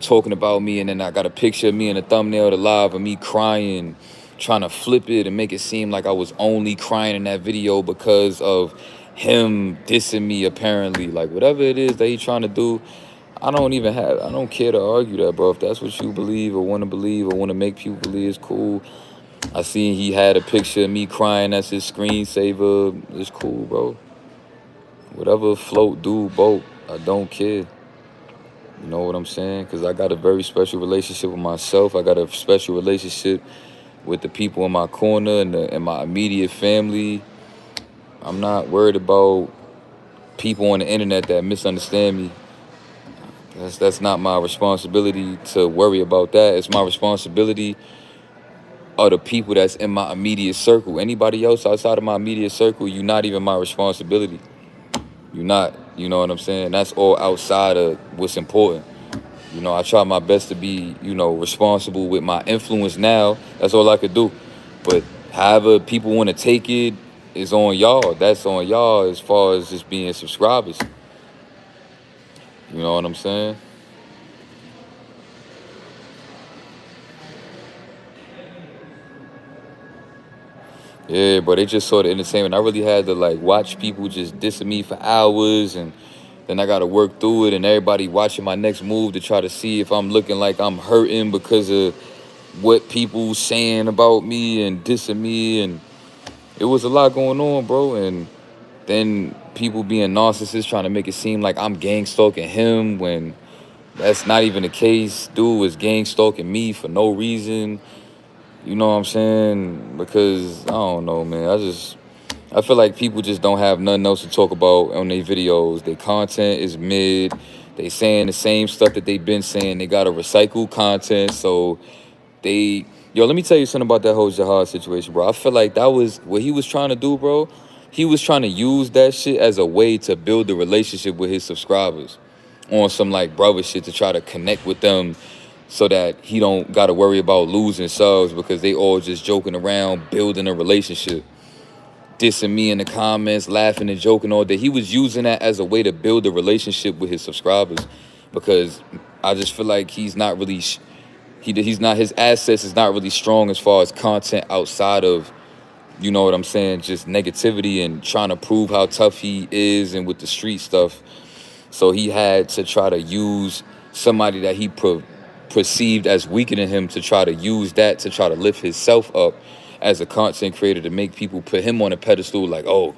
talking about me, and then I got a picture of me in the thumbnail of the live of me crying, trying to flip it and make it seem like I was only crying in that video because of him dissing me apparently. Like, whatever it is that he's trying to do, I don't care to argue that, bro. If that's what you believe or want to believe or want to make people believe, it's cool. I seen he had a picture of me crying as his screensaver. It's cool, bro. Whatever float, do boat. I don't care. You know what I'm saying? Because I got a very special relationship with myself. I got a special relationship with the people in my corner and my immediate family. I'm not worried about people on the internet that misunderstand me. That's not my responsibility to worry about that. It's my responsibility of the people that's in my immediate circle. Anybody else outside of my immediate circle, you're not even my responsibility. You're not. You know what I'm saying? That's all outside of what's important. You know, I try my best to be, responsible with my influence now. That's all I could do. But however people want to take it is on y'all. That's on y'all as far as just being subscribers. You know what I'm saying? Yeah, bro, they just saw the entertainment. I really had to like watch people just dissing me for hours, and then I got to work through it, and everybody watching my next move to try to see if I'm looking like I'm hurting because of what people saying about me and dissing me, and it was a lot going on, bro. And then people being narcissists trying to make it seem like I'm gang stalking him when that's not even the case. Dude was gang stalking me for no reason. You know what I'm saying? Because I don't know, man. I feel like people just don't have nothing else to talk about on their videos. Their content is mid. They saying the same stuff that they've been saying. They gotta recycle content. So let me tell you something about that whole Jihad situation, bro. I feel like that was what he was trying to do, bro. He was trying to use that shit as a way to build a relationship with his subscribers on some like brother shit to try to connect with them so that he don't got to worry about losing subs because they all just joking around, building a relationship, dissing me in the comments, laughing and joking all day. He was using that as a way to build a relationship with his subscribers because I just feel like he's not really, he's not, his assets is not really strong as far as content outside of, you know what I'm saying, just negativity and trying to prove how tough he is and with the street stuff. So he had to try to use somebody that he perceived as weaker than him to try to use that to try to lift himself up as a content creator to make people put him on a pedestal like, oh,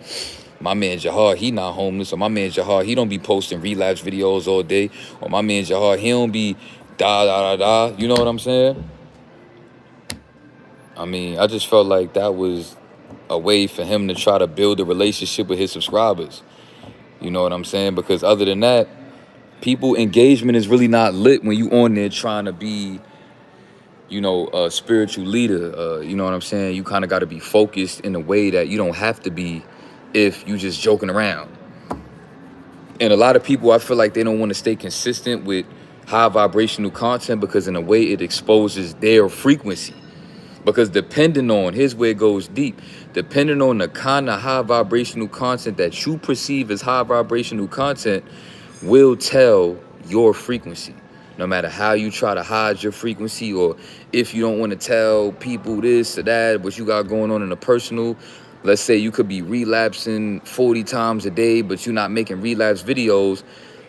my man Jahar, he not homeless, or my man Jahar, he don't be posting relapse videos all day, or my man Jahar, he don't be da. You know what I'm saying? I mean, I just felt like that was a way for him to try to build a relationship with his subscribers. You know what I'm saying? Because other than that, people engagement is really not lit when you on there trying to be, a spiritual leader. You know what I'm saying? You kind of got to be focused in a way that you don't have to be if you just joking around. And a lot of people, I feel like they don't want to stay consistent with high vibrational content because in a way it exposes their frequency. Because depending on, here's where it goes deep, depending on the kind of high vibrational content that you perceive as high vibrational content will tell your frequency. No matter how you try to hide your frequency, or if you don't want to tell people this or that, what you got going on in the personal. Let's say you could be relapsing 40 times a day, but you're not making relapse videos,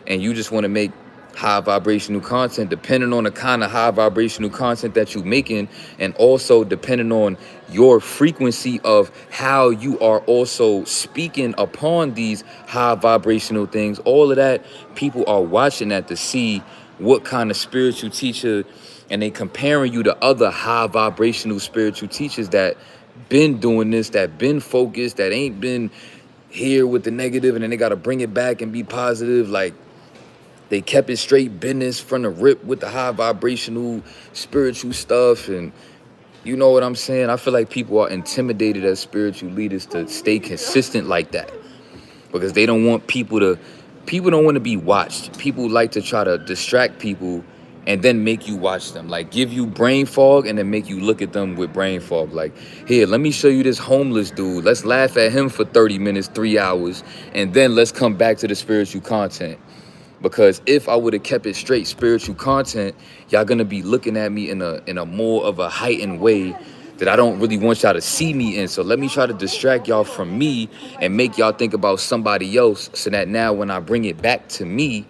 and you just want to make high vibrational content, depending on the kind of high vibrational content that you're making, and also depending on your frequency of how you are also speaking upon these high vibrational things. All of that, people are watching that to see what kind of spiritual teacher, and they comparing you to other high vibrational spiritual teachers that been doing this, that been focused, that ain't been here with the negative, and then they got to bring it back and be positive. Like, they kept it straight business from the rip with the high vibrational spiritual stuff. And you know what I'm saying? I feel like people are intimidated as spiritual leaders to stay consistent like that, because they don't want people don't want to be watched. People like to try to distract people and then make you watch them, like give you brain fog and then make you look at them with brain fog. Like, here, let me show you this homeless dude, let's laugh at him for 30 minutes, 3 hours, and then let's come back to the spiritual content. Because if I would have kept it straight spiritual content, y'all gonna be looking at me in a more of a heightened way that I don't really want y'all to see me in. So let me try to distract y'all from me and make y'all think about somebody else, so that now when I bring it back to me,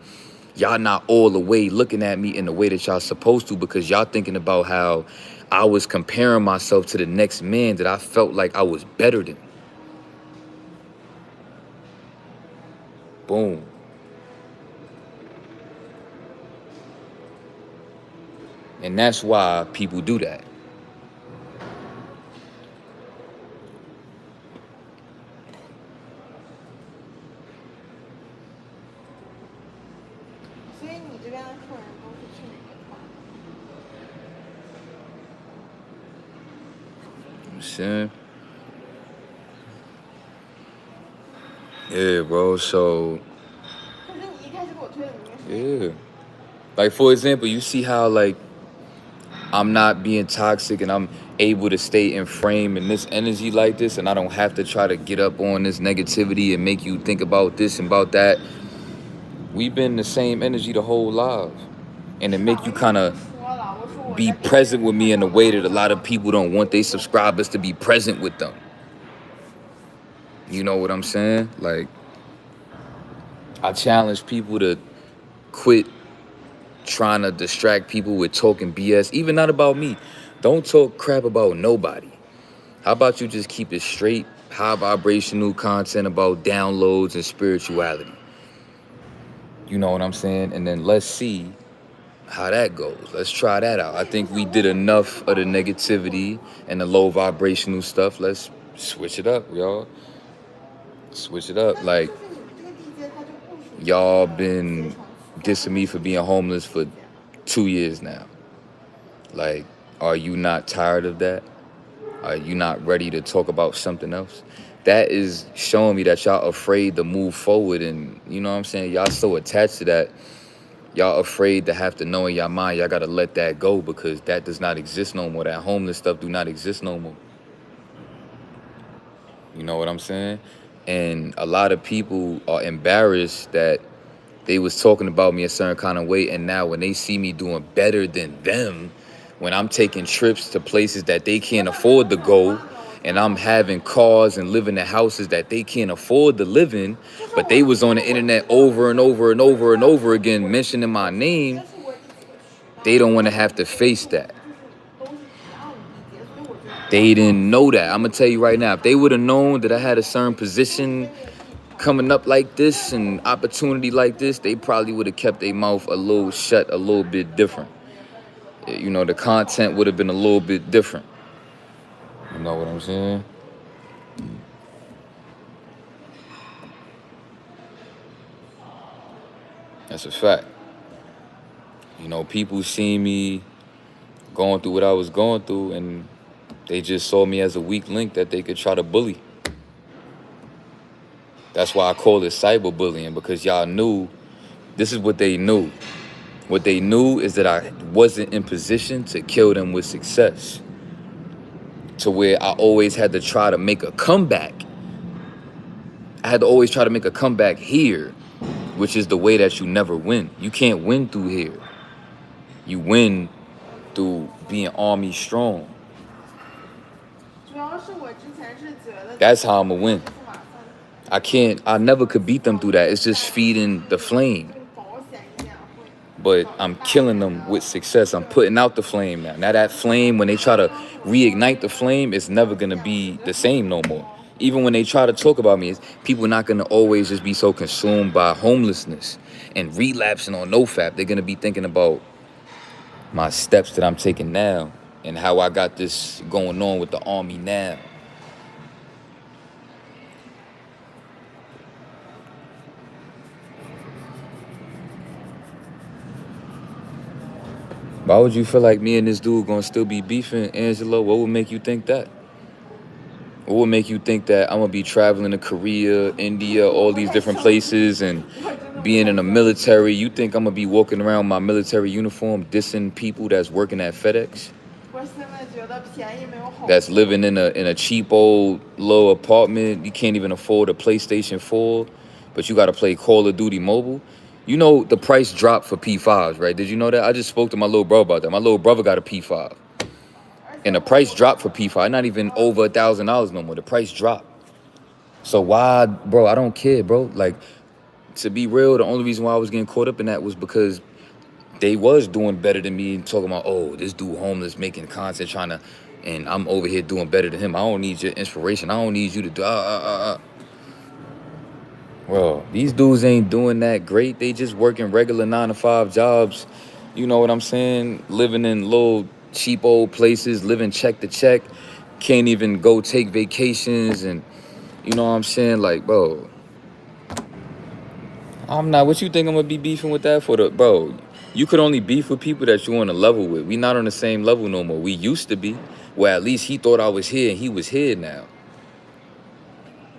y'all not all the way looking at me in the way that y'all supposed to, because y'all thinking about how I was comparing myself to the next man that I felt like I was better than. Boom. And that's why people do that. Saying? Yeah, bro. So, yeah. Like, for example, you see how, like, I'm not being toxic and I'm able to stay in frame in this energy like this, and I don't have to try to get up on this negativity and make you think about this and about that. We've been the same energy the whole life. And it make you kind of be present with me in a way that a lot of people don't want their subscribers to be present with them. You know what I'm saying? Like, I challenge people to quit trying to distract people with talking BS, even not about me. Don't talk crap about nobody. How about you just keep it straight, high vibrational content about downloads and spirituality? You know what I'm saying? And then let's see how that goes. Let's try that out. I think we did enough of the negativity and the low vibrational stuff. Let's switch it up, y'all. Switch it up. Like, y'all been dissing me for being homeless for 2 years now. Like, are you not tired of that? Are you not ready to talk about something else? That is showing me that y'all afraid to move forward, and you know what I'm saying? Y'all so attached to that. Y'all afraid to have to know in your mind, y'all gotta let that go, because that does not exist no more. That homeless stuff do not exist no more. You know what I'm saying? And a lot of people are embarrassed that they was talking about me a certain kind of way, and now when they see me doing better than them, when I'm taking trips to places that they can't afford to go, and I'm having cars and living in houses that they can't afford to live in, but they was on the internet over and over and over and over again mentioning my name, they don't want to have to face that. They didn't know that. I'm gonna tell you right now, if they would have known that I had a certain position coming up like this and opportunity like this, they probably would have kept their mouth a little shut, a little bit different. You know, the content would have been a little bit different. You know what I'm saying? That's a fact. You know, people see me going through what I was going through, and they just saw me as a weak link that they could try to bully. That's why I call it cyberbullying, because y'all knew, this is what they knew. What they knew is that I wasn't in position to kill them with success, to where I always had to try to make a comeback. I had to always try to make a comeback here, which is the way that you never win. You can't win through here. You win through being army strong. That's how I'm gonna win. I never could beat them through that. It's just feeding the flame. But I'm killing them with success. I'm putting out the flame now. Now that flame, when they try to reignite the flame, it's never gonna be the same no more. Even when they try to talk about me, people are not gonna always just be so consumed by homelessness and relapsing on NoFap. They're gonna be thinking about my steps that I'm taking now and how I got this going on with the army now. Why would you feel like me and this dude gonna still be beefing, Angelo? What would make you think that? What would make you think that I'm gonna be traveling to Korea, India, all these different places, and being in the military? You think I'm gonna be walking around my military uniform dissing people that's working at FedEx? That's living in a cheap old low apartment. You can't even afford a PlayStation 4, but you gotta play Call of Duty Mobile. You know the price dropped for P5s, right? Did you know that? I just spoke to my little brother about that. My little brother got a P5. And the price dropped for P5. Not even over $1,000 no more. The price dropped. So why, bro, I don't care, bro. Like, to be real, the only reason why I was getting caught up in that was because they was doing better than me and talking about, oh, this dude homeless making content trying to, and I'm over here doing better than him. I don't need your inspiration. I don't need you to do, Bro, these dudes ain't doing that great. They just working regular 9-to-5 jobs. You know what I'm saying? Living in little cheap old places, living check to check. Can't even go take vacations, and you know what I'm saying? Like, bro, I'm not. What you think I'm gonna be beefing with that for? Bro, you could only beef with people that you on a level with. We not on the same level no more. We used to be. Well, at least he thought I was here and he was here now.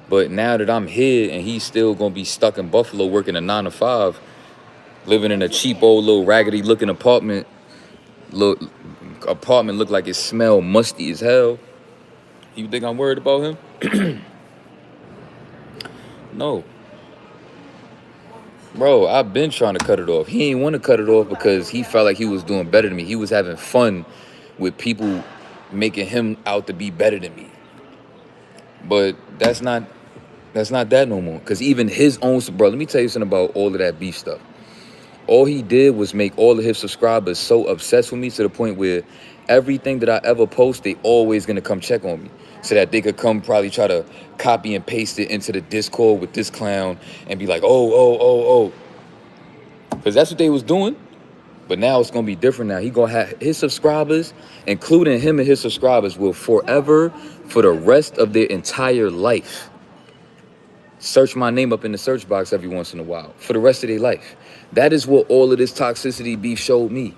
But now that I'm here and he's still gonna be stuck in Buffalo working a 9-to-5, living in a cheap old little raggedy looking apartment. Look like it smell musty as hell. You think I'm worried about him? No. Bro, I've been trying to cut it off. He ain't want to cut it off because he felt like he was doing better than me. He was having fun with people making him out to be better than me. But that's not that no more. Because even his own, bro, let me tell you something about all of that beef stuff. All he did was make all of his subscribers so obsessed with me to the point where everything that I ever post, they always gonna come check on me. So that they could come probably try to copy and paste it into the Discord with this clown and be like, oh. Because that's what they was doing. But now it's gonna be different now. He gonna have his subscribers, including him and his subscribers, will forever, for the rest of their entire life, search my name up in the search box every once in a while for the rest of their life. That is what all of this toxicity beef showed me.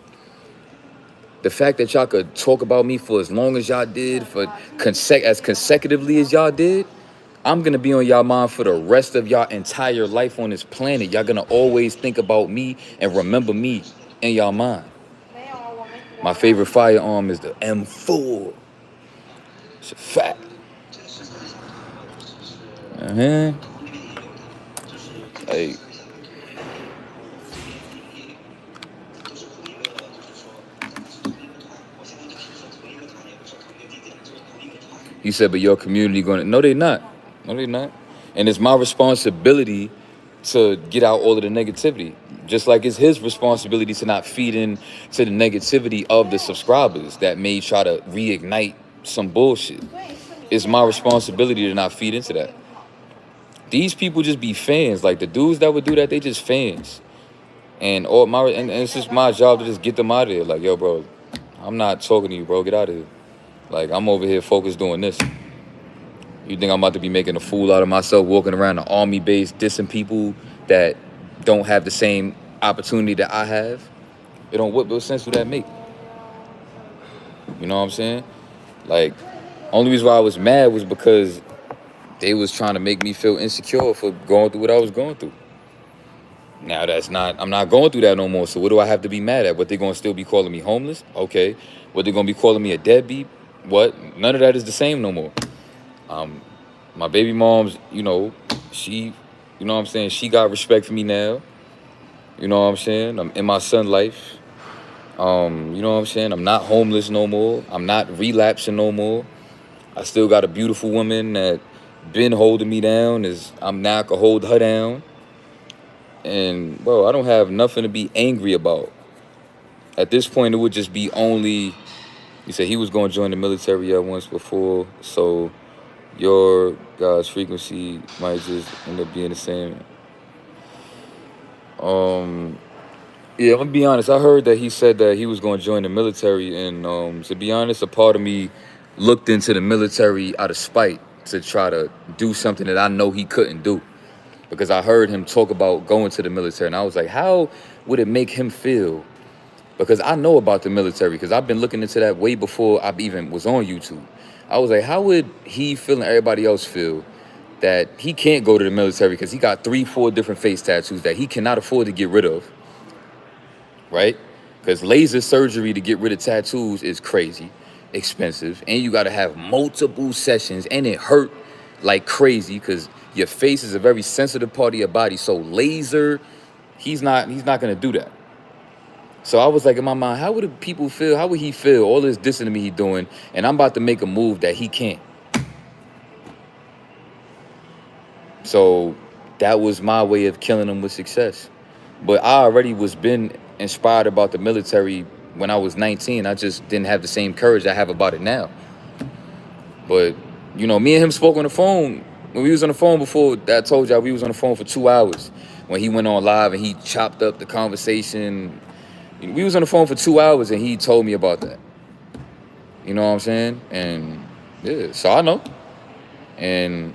The fact that y'all could talk about me for as long as y'all did, for as consecutively as y'all did, I'm gonna be on y'all mind for the rest of y'all entire life on this planet. Y'all gonna always think about me and remember me in y'all mind. My favorite firearm is the M4. It's a fact. Hey. He said, but your community gonna, no, they not. No, they not. And it's my responsibility to get out all of the negativity. Just like it's his responsibility to not feed in to the negativity of the subscribers that may try to reignite some bullshit. It's my responsibility to not feed into that. These people just be fans. Like the dudes that would do that, they just fans. And it's just my job to just get them out of there. Like, yo, bro, I'm not talking to you, bro. Get out of here. Like, I'm over here focused doing this. You think I'm about to be making a fool out of myself, walking around the army base, dissing people that don't have the same opportunity that I have? It don't, what sense would that make? You know what I'm saying? Like, only reason why I was mad was because they was trying to make me feel insecure for going through what I was going through. Now I'm not going through that no more. So what do I have to be mad at? What, they gonna still be calling me homeless? Okay. What, they gonna be calling me a deadbeat? What? None of that is the same no more. Um, my baby mom's, she, what I'm saying, she got respect for me now. You know what I'm saying? I'm in my son life. You know what I'm saying? I'm not homeless no more. I'm not relapsing no more. I still got a beautiful woman that been holding me down. I'm now can hold her down. And bro, I don't have nothing to be angry about. At this point, it would just be only. He said he was going to join the military at once before, so your God's frequency might just end up being the same. Yeah, I'm gonna be honest. I heard that he said that he was going to join the military, and to be honest, a part of me looked into the military out of spite to try to do something that I know he couldn't do, because I heard him talk about going to the military, and I was like, how would it make him feel? Because I know about the military, because I've been looking into that way before I even was on YouTube. I was like, how would he feel and everybody else feel that he can't go to the military because he got 3, 4 different face tattoos that he cannot afford to get rid of, right? Because laser surgery to get rid of tattoos is crazy, expensive, and you got to have multiple sessions, and it hurt like crazy because your face is a very sensitive part of your body. So laser, he's not gonna do that. So I was like in my mind, how would people feel? How would he feel? All this dissing to me he doing, and I'm about to make a move that he can't. So that was my way of killing him with success. But I already was been inspired about the military when I was 19. I just didn't have the same courage I have about it now. But, me and him spoke on the phone. When we was on the phone before, I told y'all we was on the phone for 2 hours. When he went on live and he chopped up the conversation. We was on the phone for 2 hours and he told me about that. You know what I'm saying? And yeah, so I know. And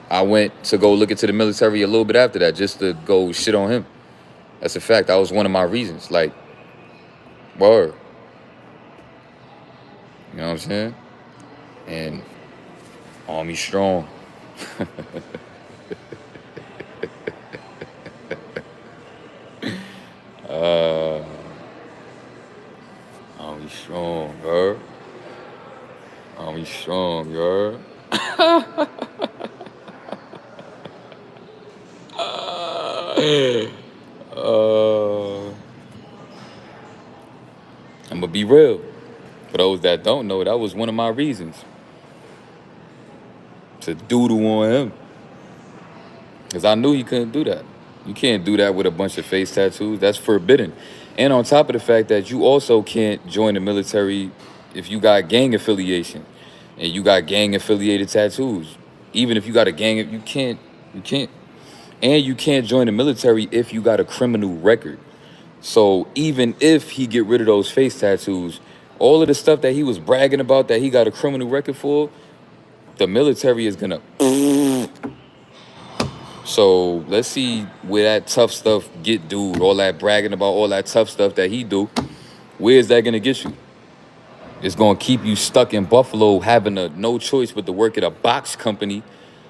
I went to go look into the military a little bit after that just to go shit on him. That's a fact. That was one of my reasons. Like, word. You know what I'm saying? And Army strong. Army strong, bro. Army strong, you heard? I'm gonna be real. For those that don't know, that was one of my reasons to doodle on him. Because I knew he couldn't do that. You can't do that with a bunch of face tattoos. That's forbidden. And on top of the fact that you also can't join the military if you got gang affiliation and you got gang affiliated tattoos. Even if you got a gang, you can't. And you can't join the military if you got a criminal record. So even if he get rid of those face tattoos, all of the stuff that he was bragging about that he got a criminal record for, the military is gonna. So let's see where that tough stuff get, dude. All that bragging about all that tough stuff that he do. Where is that gonna get you? It's gonna keep you stuck in Buffalo, having no choice but to work at a box company,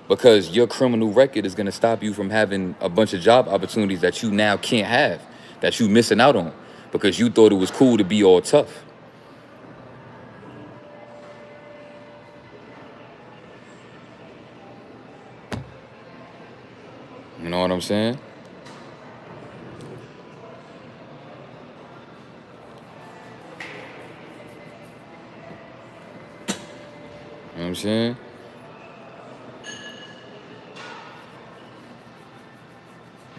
because your criminal record is gonna stop you from having a bunch of job opportunities that you now can't have, that you missing out on, because you thought it was cool to be all tough. You know what I'm saying? You know what I'm saying?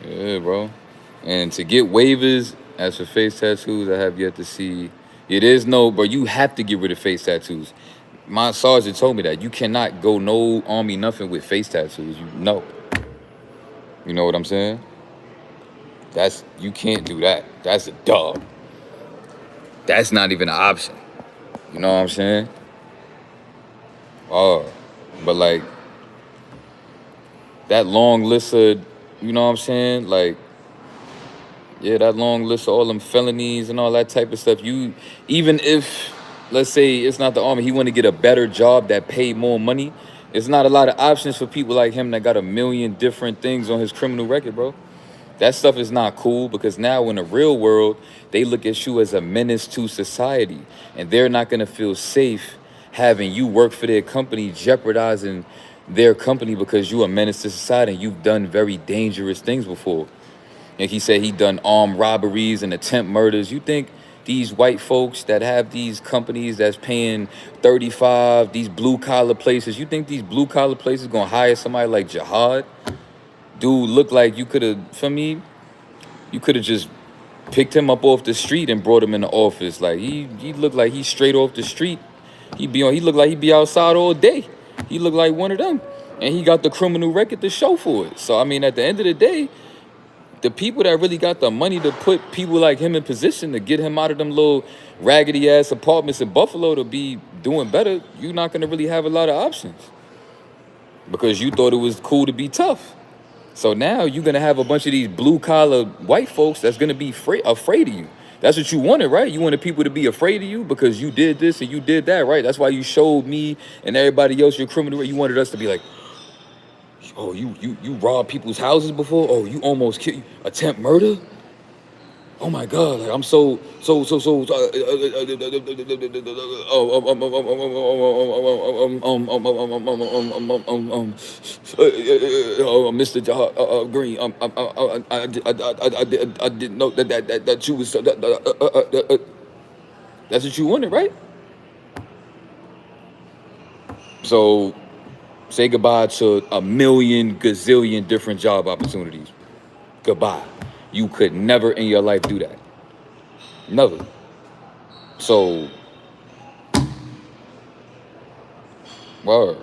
Yeah, bro. And to get waivers as for face tattoos, I have yet to see. It is no, bro. You have to get rid of face tattoos. My sergeant told me that you cannot go no army nothing with face tattoos. You know. You know what I'm saying? You can't do that. That's a dub. That's not even an option. You know what I'm saying? Oh, but like that long list of, you know what I'm saying? Like, yeah, that long list of all them felonies and all that type of stuff. Even if, let's say it's not the army, he want to get a better job that paid more money, It's not a lot of options for people like him that got a million different things on his criminal record, bro. That stuff is not cool because now in the real world, they look at you as a menace to society, and they're not gonna feel safe having you work for their company, jeopardizing their company because you a menace to society and you've done very dangerous things before. Like he said, he done armed robberies and attempt murders. You think these white folks that have these companies that's paying 35, these blue collar places, you think these blue collar places gonna hire somebody like Jihad? Dude, look like you could have, for me, you could have just picked him up off the street and brought him in the office. Like he looked like he's straight off the street. He looked like he'd be outside all day. He looked like one of them. And he got the criminal record to show for it. So I mean, at the end of the day, the people that really got the money to put people like him in position to get him out of them little raggedy ass apartments in Buffalo to be doing better, you're not gonna really have a lot of options. Because you thought it was cool to be tough. So now you're gonna have a bunch of these blue collar white folks that's gonna be afraid of you. That's what you wanted, right? You wanted people to be afraid of you because you did this and you did that, right? That's why you showed me and everybody else your criminal. You wanted us to be like, oh, you robbed people's houses before? Oh, you almost killed, attempt murder? Oh my God! Like I'm Mr. Green. I didn't know that you was. That's what you wanted, right? So say goodbye to a million gazillion different job opportunities. Goodbye. You could never in your life do that. Never. So, word.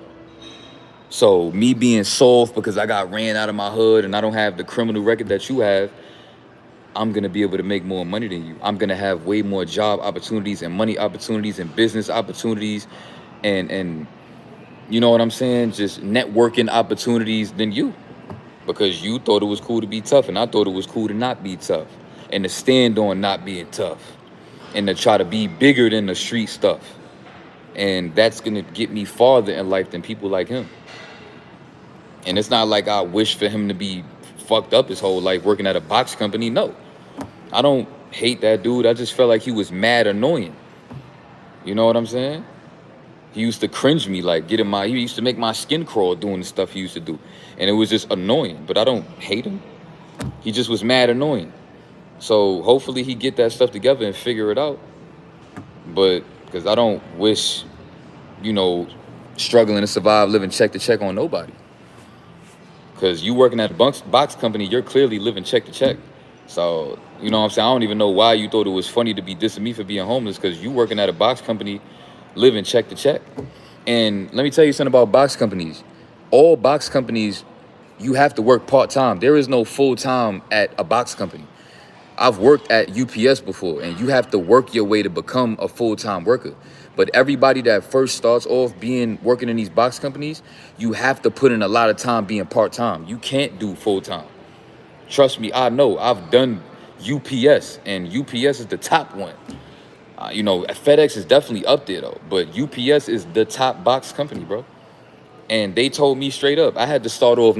So me being soft because I got ran out of my hood and I don't have the criminal record that you have, I'm gonna be able to make more money than you. I'm gonna have way more job opportunities and money opportunities and business opportunities and you know what I'm saying? Just networking opportunities than you. Because you thought it was cool to be tough and I thought it was cool to not be tough. And to stand on not being tough. And to try to be bigger than the street stuff. And that's gonna get me farther in life than people like him. And it's not like I wish for him to be fucked up his whole life working at a box company. No. I don't hate that dude. I just felt like he was mad annoying. You know what I'm saying? He used to cringe me, like he used to make my skin crawl doing the stuff he used to do. And it was just annoying, but I don't hate him. He just was mad annoying. So hopefully he get that stuff together and figure it out. But, because I don't wish, struggling to survive, living check to check on nobody. Because you working at a box company, you're clearly living check to check. So, you know what I'm saying? I don't even know why you thought it was funny to be dissing me for being homeless, because you working at a box company, living check to check. And let me tell you something about box companies. All box companies, you have to work part-time. There is no full-time at a box company. I've worked at UPS before, and you have to work your way to become a full-time worker. But everybody that first starts off working in these box companies, you have to put in a lot of time being part-time. You can't do full-time. Trust me, I know. I've done UPS, and UPS is the top one. FedEx is definitely up there, though. But UPS is the top box company, bro. And they told me straight up, I had to start off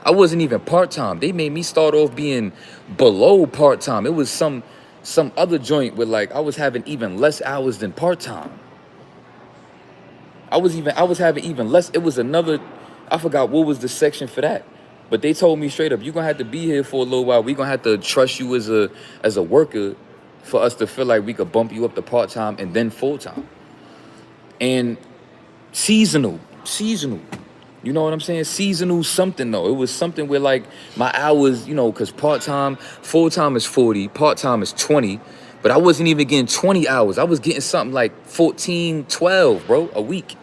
I wasn't even part-time. They made me start off being below part-time. It was some other joint where I was having even less hours than part-time. I was having even less. It was I forgot what was the section for that. But they told me straight up, you're gonna have to be here for a little while. We're gonna have to trust you as a worker for us to feel like we could bump you up to part-time and then full-time. And seasonal. You know what I'm saying? Seasonal something, though. It was something where my hours, because part-time, full-time is 40, part-time is 20, but I wasn't even getting 20 hours. I was getting something like 14, 12, bro, a week.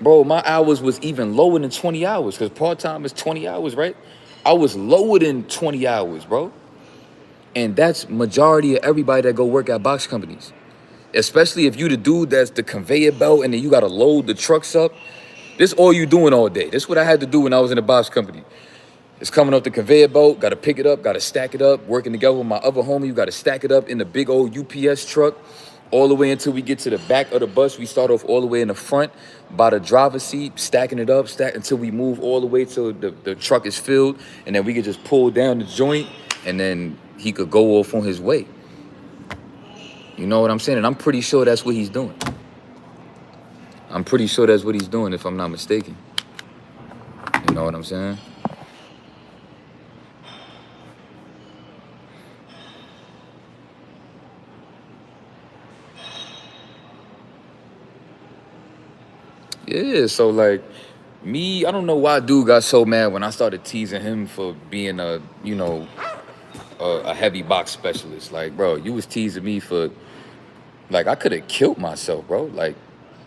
Bro, my hours was even lower than 20 hours, because part-time is 20 hours, right? I was lower than 20 hours, bro. And that's majority of everybody that go work at box companies. Especially if you the dude that's the conveyor belt and then you got to load the trucks up. This all you doing all day. This is what I had to do when I was in the box company. It's coming up the conveyor belt, got to pick it up, got to stack it up, working together with my other homie. You got to stack it up in the big old UPS truck. all the way until we get to the back of the bus. We start off all the way in the front by the driver's seat, stacking it up, until we move all the way till the truck is filled, and then we could just pull down the joint, and then he could go off on his way. You know what I'm saying? And I'm pretty sure that's what he's doing. I'm pretty sure that's what he's doing, if I'm not mistaken. You know what I'm saying? Yeah, so like me, I don't know why dude got so mad when I started teasing him for being a heavy box specialist. Like, bro, you was teasing me for, like, I could have killed myself, bro. Like,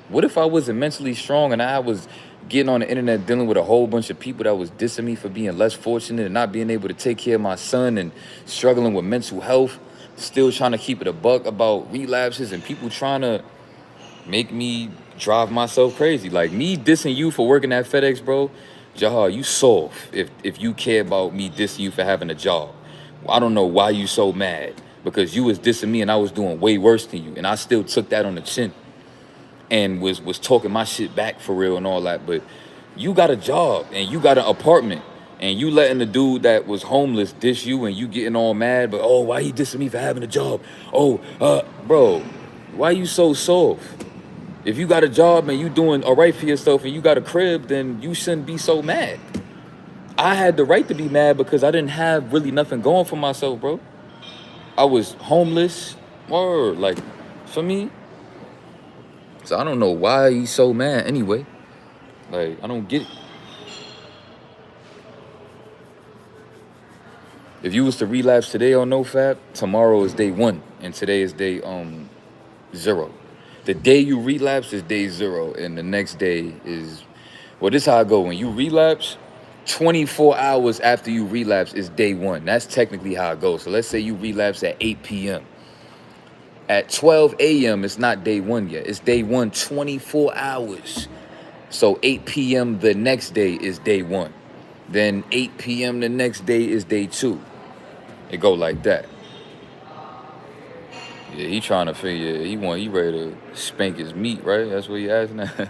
what if I wasn't mentally strong and I was getting on the internet dealing with a whole bunch of people that was dissing me for being less fortunate and not being able to take care of my son and struggling with mental health, still trying to keep it a buck about relapses and people trying to make me drive myself crazy. Like, me dissing you for working at FedEx, bro, Jahar, you soft if you care about me dissing you for having a job. I don't know why you so mad, because you was dissing me and I was doing way worse than you, and I still took that on the chin and was talking my shit back for real and all that. But you got a job and you got an apartment, and you letting the dude that was homeless diss you, and you getting all mad, but oh, why he dissing me for having a job? Oh, bro, why you so soft? If you got a job and you doing all right for yourself and you got a crib, then you shouldn't be so mad. I had the right to be mad because I didn't have really nothing going for myself, bro. I was homeless, or like, for me. So I don't know why he's so mad anyway. Like, I don't get it. If you was to relapse today on NoFap, tomorrow is day 1, and today is day 0. The day you relapse is day 0, and the next day is, well, this is how I go. When you relapse, 24 hours after you relapse is day 1. That's technically how it goes. So let's say you relapse at 8 p.m. At 12 a.m., it's not day 1 yet. It's day 1, 24 hours. So 8 p.m. the next day is day 1. Then 8 p.m. the next day is day 2. It go like that. Yeah, he trying to figure, he ready to spank his meat, right? That's what he asking that.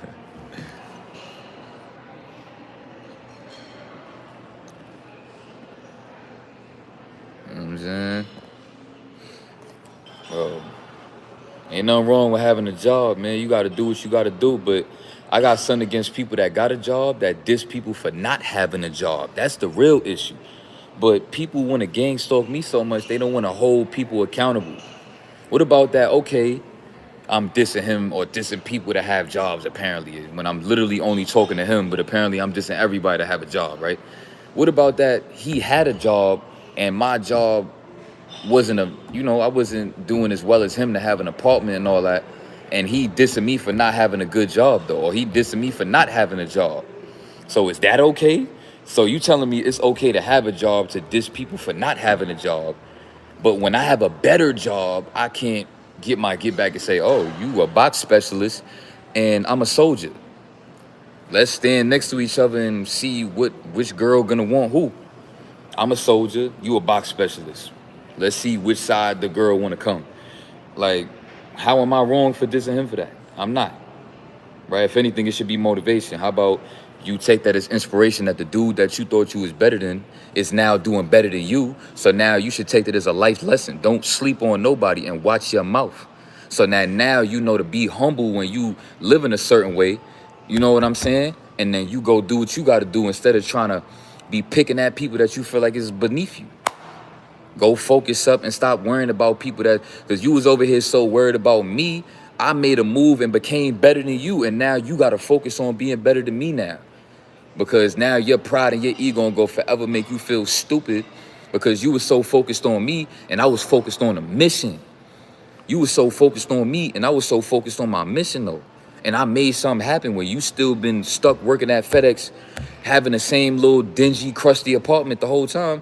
You know what I'm saying? Ain't nothing wrong with having a job, man. You got to do what you got to do. But I got something against people that got a job that diss people for not having a job. That's the real issue. But people want to gang stalk me so much, they don't want to hold people accountable. What about that? Okay, I'm dissing him or dissing people that have jobs, apparently, when I'm literally only talking to him, but apparently I'm dissing everybody that have a job, right? What about that? He had a job and my job wasn't I wasn't doing as well as him to have an apartment and all that. And he dissing me for not having a good job, though, or he dissing me for not having a job. So is that okay? So you telling me it's okay to have a job to diss people for not having a job, but when I have a better job, I can't get back and say, oh, you a box specialist and I'm a soldier. Let's stand next to each other and see which girl gonna want who. I'm a soldier, you a box specialist. Let's see which side the girl wanna come. Like, how am I wrong for dissing him for that? I'm not. Right? If anything, it should be motivation. How about you take that as inspiration that the dude that you thought you was better than is now doing better than you. So now you should take that as a life lesson. Don't sleep on nobody and watch your mouth. So now you know to be humble when you live in a certain way. You know what I'm saying? And then you go do what you got to do instead of trying to be picking at people that you feel like is beneath you. Go focus up and stop worrying about people because you was over here so worried about me. I made a move and became better than you, and now you got to focus on being better than me now. Because now your pride and your ego gonna go forever make you feel stupid because you were so focused on me and I was focused on a mission. You were so focused on me and I was so focused on my mission, though. And I made something happen where you still been stuck working at FedEx, having the same little dingy, crusty apartment the whole time.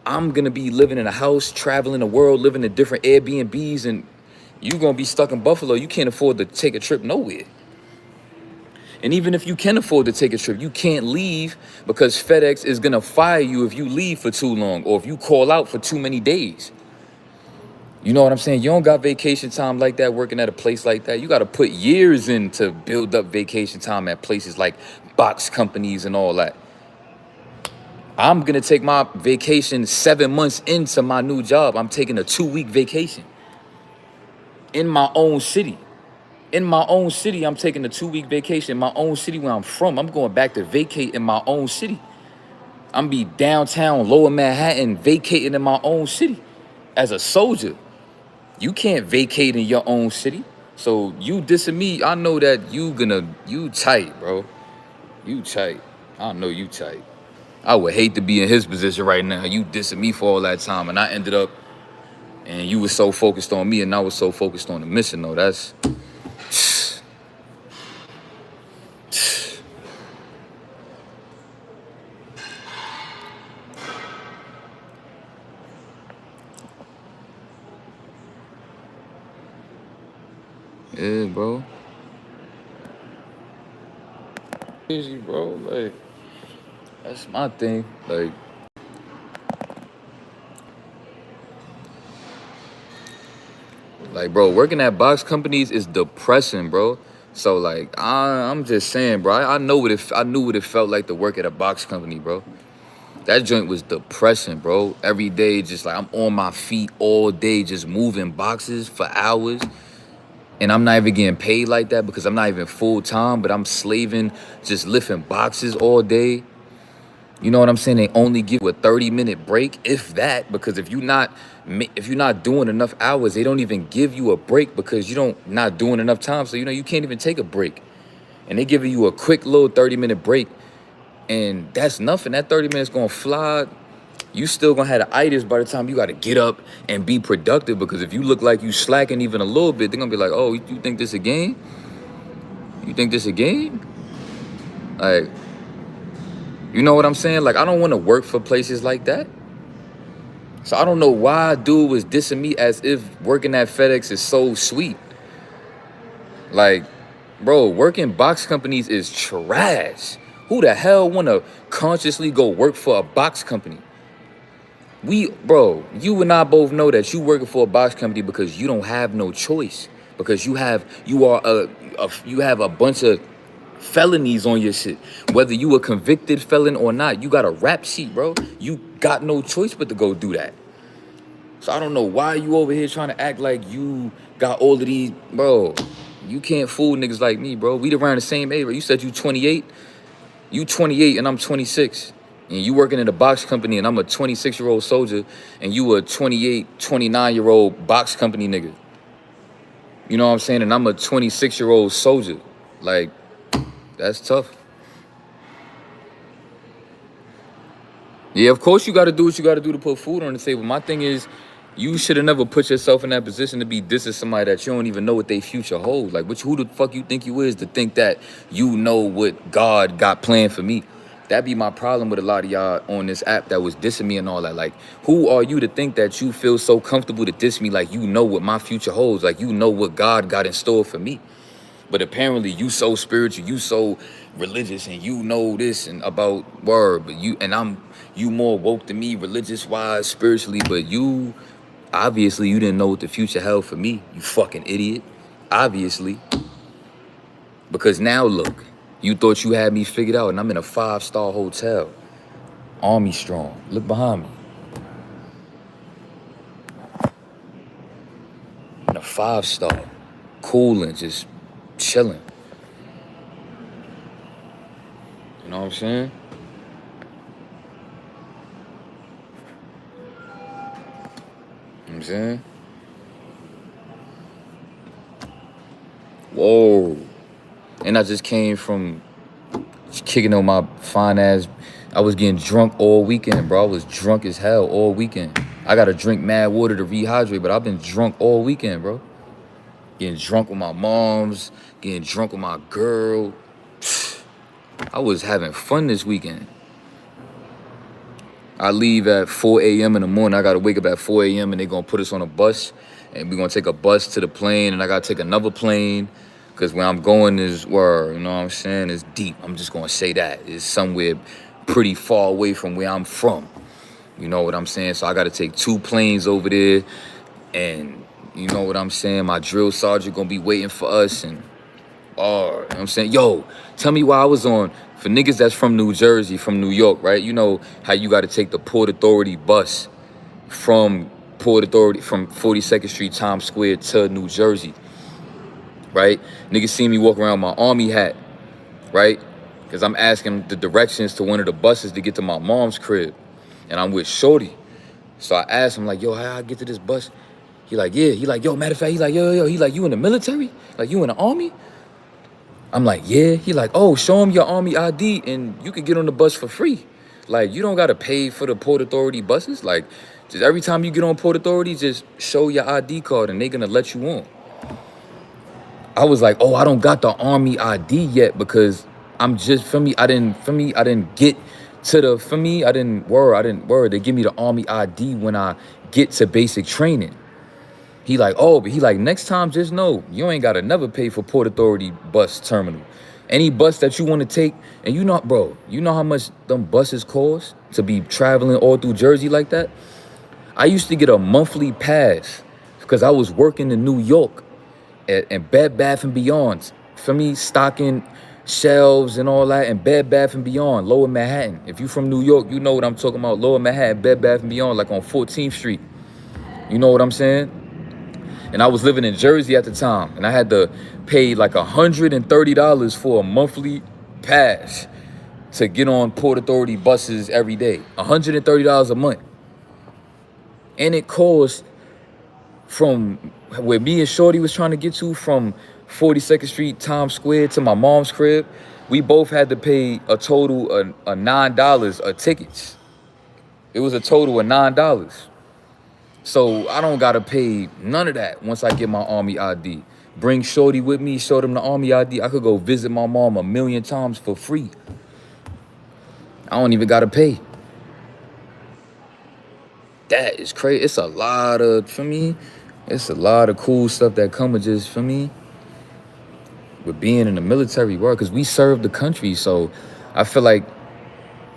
I'm gonna be living in a house, traveling the world, living in different Airbnbs, and you gonna be stuck in Buffalo. You can't afford to take a trip nowhere. And even if you can afford to take a trip, you can't leave because FedEx is gonna fire you if you leave for too long or if you call out for too many days. You know what I'm saying? You don't got vacation time like that working at a place like that. You got to put years in to build up vacation time at places like box companies and all that. I'm going to take my vacation 7 months into my new job. I'm taking a 2-week vacation in my own city. In my own city, I'm taking a 2-week vacation in my own city where I'm from. I'm going back to vacate in my own city. I'm be downtown, lower Manhattan, vacating in my own city as a soldier. You can't vacate in your own city. So you dissing me, I know that you tight, bro. You tight. I know you tight. I would hate to be in his position right now. You dissing me for all that time, and I ended up, and you was so focused on me, and I was so focused on the mission. Though that's, yeah, bro. Easy, bro. Like that's my thing. Like, bro, working at box companies is depressing, bro. So like, I'm just saying, bro. I know what I knew what it felt like to work at a box company, bro. That joint was depressing, bro. Every day, just like I'm on my feet all day, just moving boxes for hours. And I'm not even getting paid like that because I'm not even full time, but I'm slaving, just lifting boxes all day. You know what I'm saying? They only give you a 30-minute break, if that, because if you're not doing enough hours, they don't even give you a break because you don't not doing enough time. So you can't even take a break. And they giving you a quick little 30-minute break. And that's nothing. That 30 minutes gonna fly. You still gonna have the itis by the time you gotta get up and be productive, because if you look like you slacking even a little bit, they're gonna be like, oh, you think this a game? You think this a game? Like, you know what I'm saying? Like, I don't wanna work for places like that. So I don't know why dude was dissing me as if working at FedEx is so sweet. Like, bro, working box companies is trash. Who the hell wanna consciously go work for a box company? Bro, you and I both know that you working for a box company because you don't have no choice. Because you have a bunch of felonies on your shit. Whether you a convicted felon or not, you got a rap sheet, bro. You got no choice but to go do that. So I don't know why you over here trying to act like you got all of these, bro. You can't fool niggas like me, bro. We around the same age. You said you 28. You 28 and I'm 26. And you working in a box company and I'm a 26-year-old soldier and you a 28, 29-year-old box company nigga. You know what I'm saying? And I'm a 26-year-old soldier. Like, that's tough. Yeah, of course you got to do what you got to do to put food on the table. My thing is, you should have never put yourself in that position to be dissing somebody that you don't even know what their future holds. Like, who the fuck you think you is to think that you know what God got planned for me? That be my problem with a lot of y'all on this app that was dissing me and all that. Like, who are you to think that you feel so comfortable to diss me like you know what my future holds? Like, you know what God got in store for me. But apparently you so spiritual, you so religious, and you know this and about word, but you more woke than me, religious wise, spiritually, but you obviously you didn't know what the future held for me, you fucking idiot. Obviously. Because now look, you thought you had me figured out and I'm in a 5-star hotel. Army strong. Look behind me. In a 5-star. Cooling, just chilling. You know what I'm saying? You know what I'm saying? Whoa. And I just came from kicking on my fine ass. I was getting drunk all weekend, bro. I was drunk as hell all weekend. I gotta drink mad water to rehydrate, but I've been drunk all weekend, bro. Getting drunk with my moms, getting drunk with my girl. I was having fun this weekend. I leave at 4 a.m. in the morning. I gotta wake up at 4 a.m. and they're gonna put us on a bus. And we're gonna take a bus to the plane, and I gotta take another plane. Cause where I'm going is where, you know what I'm saying, it's deep. I'm just gonna say that. It's somewhere pretty far away from where I'm from. You know what I'm saying? So I gotta take 2 planes over there. And you know what I'm saying? My drill sergeant gonna be waiting for us, and you know what I'm saying? Yo, tell me why I was on, for niggas that's from New Jersey, from New York, right? You know how you gotta take the Port Authority bus from Port Authority, from 42nd Street, Times Square to New Jersey, right? Niggas see me walk around with my army hat, right? Because I'm asking the directions to one of the buses to get to my mom's crib. And I'm with Shorty. So I asked him, like, yo, how I get to this bus? He like, yeah. He like, yo, matter of fact, he like, yo. He like, you in the military? Like, you in the army? I'm like, yeah. He like, oh, show him your army ID and you can get on the bus for free. Like, you don't got to pay for the Port Authority buses. Like, just every time you get on Port Authority, just show your ID card and they going to let you on. I was like, oh, I don't got the army ID yet because I'm just, I didn't get to the, I didn't word. They give me the army ID when I get to basic training. He like, oh, but he like, next time, just know, you ain't got to never pay for Port Authority bus terminal. Any bus that you want to take, and you know, bro, you know how much them buses cost to be traveling all through Jersey like that? I used to get a monthly pass because I was working in New York and Bed Bath and Beyond, stocking shelves and all that, and Bed Bath and Beyond, Lower Manhattan. If you from New York, you know what I'm talking about. Lower Manhattan, Bed Bath and Beyond, like on 14th Street. You know what I'm saying? And I was living in Jersey at the time, and I had to pay like $130 for a monthly pass to get on Port Authority buses every day. $130 a month. And it cost, from where me and Shorty was trying to get to, from 42nd Street, Times Square to my mom's crib, we both had to pay a total of $9 a tickets. It was a total of $9. So I don't gotta pay none of that once I get my army ID. Bring Shorty with me, show them the army ID. I could go visit my mom 1,000,000 times for free. I don't even gotta pay. That is crazy. It's a lot of, it's a lot of cool stuff that come with just, with being in the military world, because we serve the country. So I feel like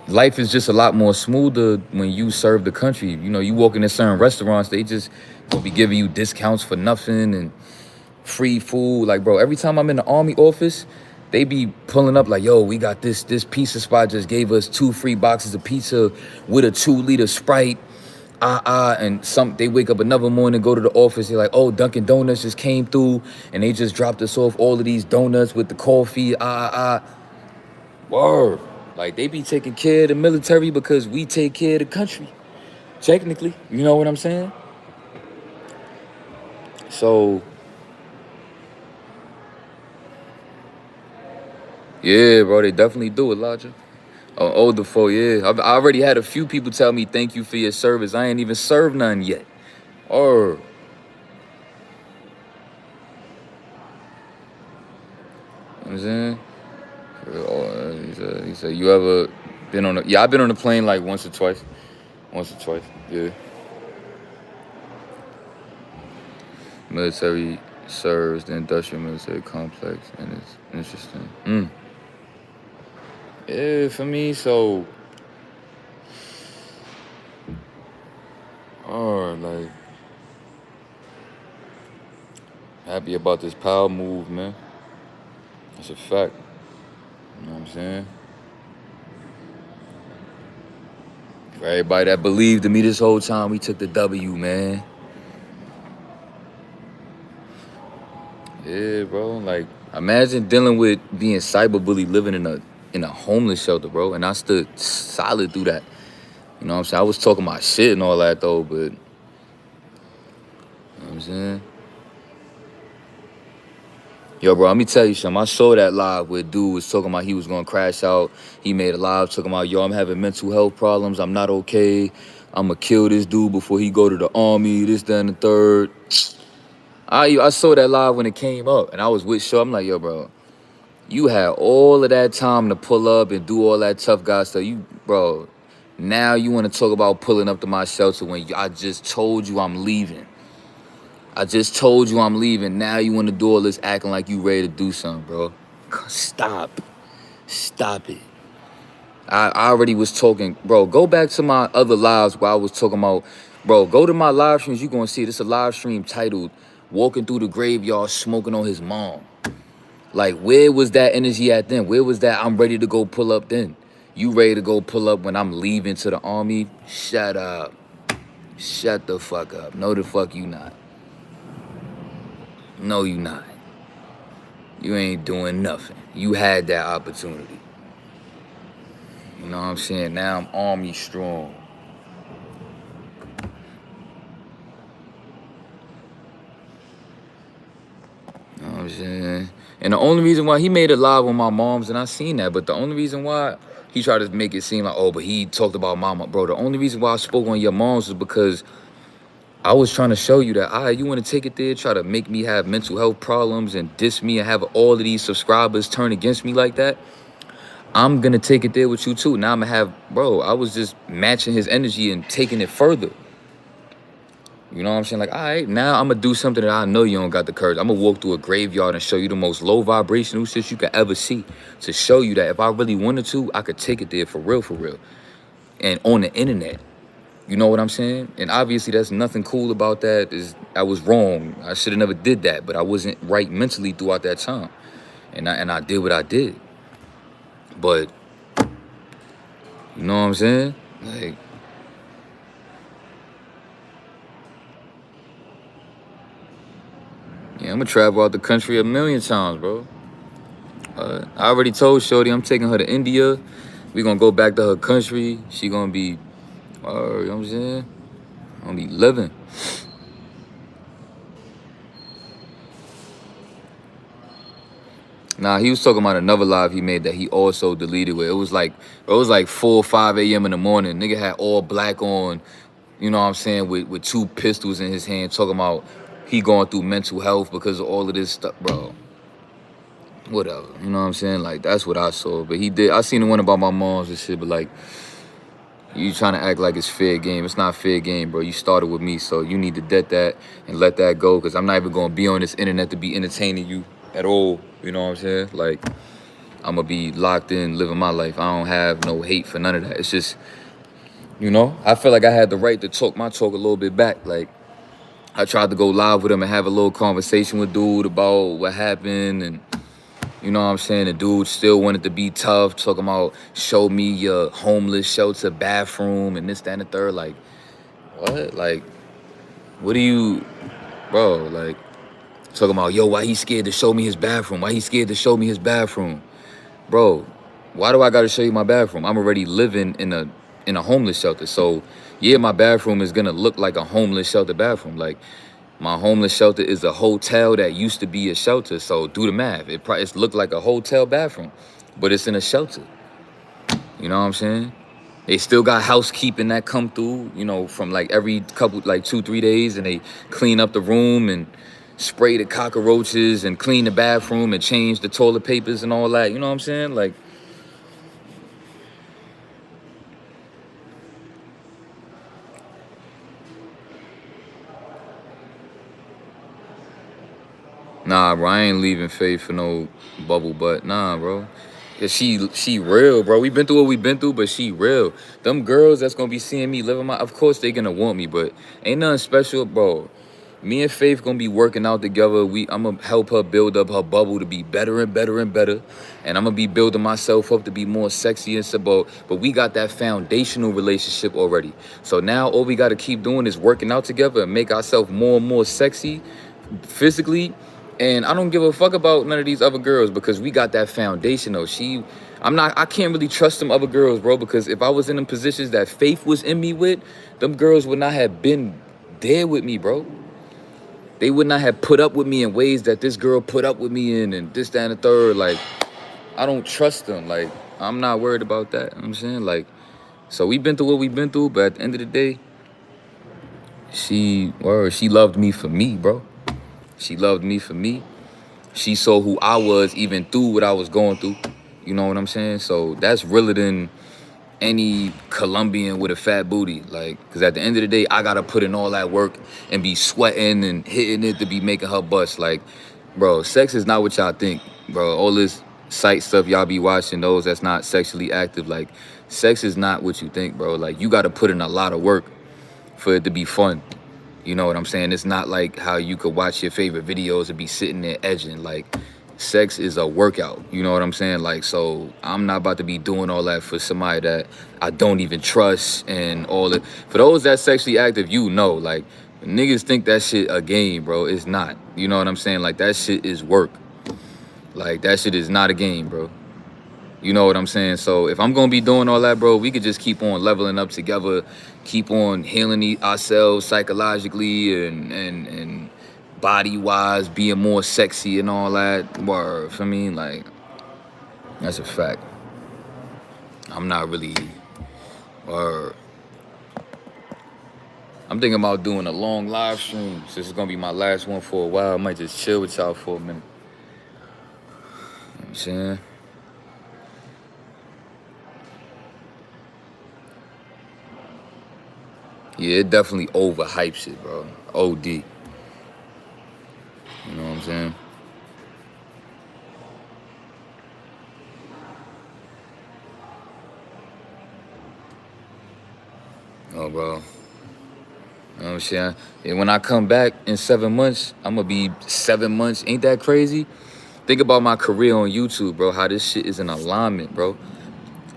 life is just a lot more smoother when you serve the country. You know, you walk into certain restaurants, they just gonna be giving you discounts for nothing and free food. Like, bro, every time I'm in the army office, they be pulling up like, yo, we got this pizza spot just gave us 2 free boxes of pizza with a 2-liter Sprite. And they wake up another morning, go to the office, they're like, oh, Dunkin' Donuts just came through and they just dropped us off all of these donuts with the coffee. Word. Like, they be taking care of the military because we take care of the country. Technically, you know what I'm saying? So, yeah, bro, they definitely do, Elijah. Older folk, yeah. I already had a few people tell me thank you for your service. I ain't even served none yet. Or, you know what I'm saying? He said, you ever been on a... Yeah, I've been on a plane like once or twice. Yeah. Military serves the industrial military complex, and it's interesting. Yeah, for me, so... like... Happy about this power move, man. That's a fact. You know what I'm saying? For everybody that believed in me this whole time, we took the W, man. Yeah, bro. Like, imagine dealing with being cyberbullied, living in a homeless shelter, bro. And I stood solid through that. You know what I'm saying? I was talking my shit and all that, though, but... You know what I'm saying? Yo, bro, let me tell you something. I saw that live where dude was talking about he was going to crash out. He made a live talking about, yo, I'm having mental health problems. I'm not okay. I'm going to kill this dude before he go to the army, this, that, and the third. I saw that live when it came up, and I was with Shaw. I'm like, yo, bro, you had all of that time to pull up and do all that tough guy stuff. Bro, now you want to talk about pulling up to my shelter when I just told you I'm leaving. Now you want to do all this acting like you ready to do something, bro. Stop it. I already was talking, bro. Go back to my other lives where I was talking about Bro, go to my live streams. You gonna see it. It's a live stream titled "Walking Through the Graveyard Smoking on His Mom." Like, where was that energy at then? Where was that I'm ready to go pull up then? You ready to go pull up when I'm leaving to the army? Shut up. Shut the fuck up. No, the fuck you not. No, you not. You ain't doing nothing. You had that opportunity. You know what I'm saying? Now I'm army strong. You know what I'm saying? And the only reason why he made it live on my mom's, and I seen that, but the only reason why he tried to make it seem like, oh, but he talked about mama, bro. The only reason why I spoke on your mom's was because I was trying to show you that, all right, you want to take it there, try to make me have mental health problems and diss me and have all of these subscribers turn against me like that. I'm going to take it there with you too. Now I'm going to have, bro, I was just matching his energy and taking it further. You know what I'm saying? Like, all right, now I'm going to do something that I know you don't got the courage. I'm going to walk through a graveyard and show you the most low vibrational shit you could ever see to show you that if I really wanted to, I could take it there for real, and on the internet. You know what I'm saying? And obviously there's nothing cool about that. I was wrong. I should have never did that, but I wasn't right mentally throughout that time. And I did what I did. But you know what I'm saying? Like, yeah, I'm gonna travel out the country a million times, bro. I already told Shorty I'm taking her to India. We gonna go back to her country. She gonna be, you know what I'm saying? Gonna be living. Nah, he was talking about another live he made that he also deleted where it was like 4 or 5 a.m. in the morning. Nigga had all black on, you know what I'm saying, with 2 pistols in his hand, talking about he going through mental health because of all of this stuff, bro. Whatever, you know what I'm saying? Like, that's what I saw. But I seen the one about my moms and shit, but like, you trying to act like it's fair game. It's not fair game, bro. You started with me, so you need to debt that and let that go, because I'm not even going to be on this internet to be entertaining you at all. You know what I'm saying? Like, I'm going to be locked in, living my life. I don't have no hate for none of that. It's just, you know, I feel like I had the right to talk my talk a little bit back. Like, I tried to go live with him and have a little conversation with dude about what happened, and you know what I'm saying? The dude still wanted to be tough, talking about show me your homeless shelter bathroom and this, that, and the third. Like, what? Like, what do you, bro? Like, talking about, yo, why he scared to show me his bathroom? Why he scared to show me his bathroom? Bro, why do I gotta show you my bathroom? I'm already living in a homeless shelter. So yeah, my bathroom is gonna look like a homeless shelter bathroom. Like, my homeless shelter is a hotel that used to be a shelter. So do the math. It's looked like a hotel bathroom, but it's in a shelter. You know what I'm saying? They still got housekeeping that come through, you know, from like every couple, like 2-3 days, and they clean up the room and spray the cockroaches and clean the bathroom and change the toilet papers and all that. You know what I'm saying? Like, nah, bro, I ain't leaving Faith for no bubble butt. Nah, bro. Yeah, she real, bro. We been through what we been through, but she real. Them girls that's gonna be seeing me living of course they gonna want me, but ain't nothing special, bro. Me and Faith gonna be working out together. I'm gonna help her build up her bubble to be better and better and better. And I'm gonna be building myself up to be more sexy and stuff. But we got that foundational relationship already. So now all we gotta keep doing is working out together and make ourselves more and more sexy physically. And I don't give a fuck about none of these other girls because we got that foundation though. I can't really trust them other girls, bro, because if I was in them positions that Faith was in me with, them girls would not have been there with me, bro. They would not have put up with me in ways that this girl put up with me in and this, that, and the third. Like, I don't trust them. Like, I'm not worried about that. You know what I'm saying? Like, so we been through what we been through, but at the end of the day, she loved me for me, bro. She loved me for me. She saw who I was even through what I was going through. You know what I'm saying? So that's realer than any Colombian with a fat booty. Like, because at the end of the day, I got to put in all that work and be sweating and hitting it to be making her bust. Like, bro, sex is not what y'all think, bro. All this sight stuff y'all be watching, those that's not sexually active. Like, sex is not what you think, bro. Like, you got to put in a lot of work. for it to be fun. You know what I'm saying? It's not like how you could watch your favorite videos and be sitting there edging. Like, sex is a workout. You know what I'm saying? Like, so I'm not about to be doing all that for somebody that I don't even trust and all that. For those that sexually active, you know, like, niggas think that shit a game, bro. It's not. You know what I'm saying? Like, that shit is work. Like, that shit is not a game, bro. You know what I'm saying? So if I'm gonna be doing all that, bro, we could just keep on leveling up together, keep on healing ourselves psychologically and body wise, being more sexy and all that. Word, for me, like, that's a fact. I'm not really. Word. I'm thinking about doing a long live stream. So this is gonna be my last one for a while. I might just chill with y'all for a minute. You know what I'm saying? Yeah, it definitely overhypes it, bro. OD. You know what I'm saying? Oh, bro. You know what I'm saying? And when I come back in 7 months, I'm gonna be 7 months. Ain't that crazy? Think about my career on YouTube, bro. How this shit is in alignment, bro.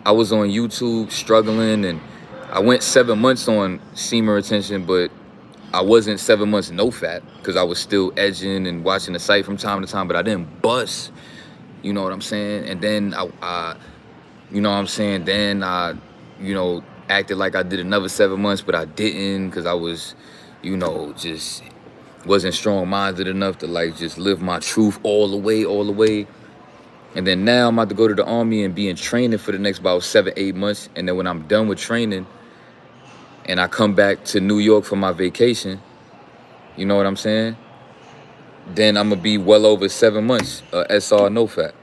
I was on YouTube struggling, and I went 7 months on semen retention, but I wasn't 7 months no fat because I was still edging and watching the site from time to time, but I didn't bust. You know what I'm saying? And then you know what I'm saying? Then I, you know, acted like I did another 7 months, but I didn't because I was, you know, just wasn't strong-minded enough to like just live my truth all the way. And then now I'm about to go to the army and be in training for the next about 7, 8 months. And then when I'm done with training and I come back to New York for my vacation, you know what I'm saying? Then I'm gonna be well over 7 months, SR no fat.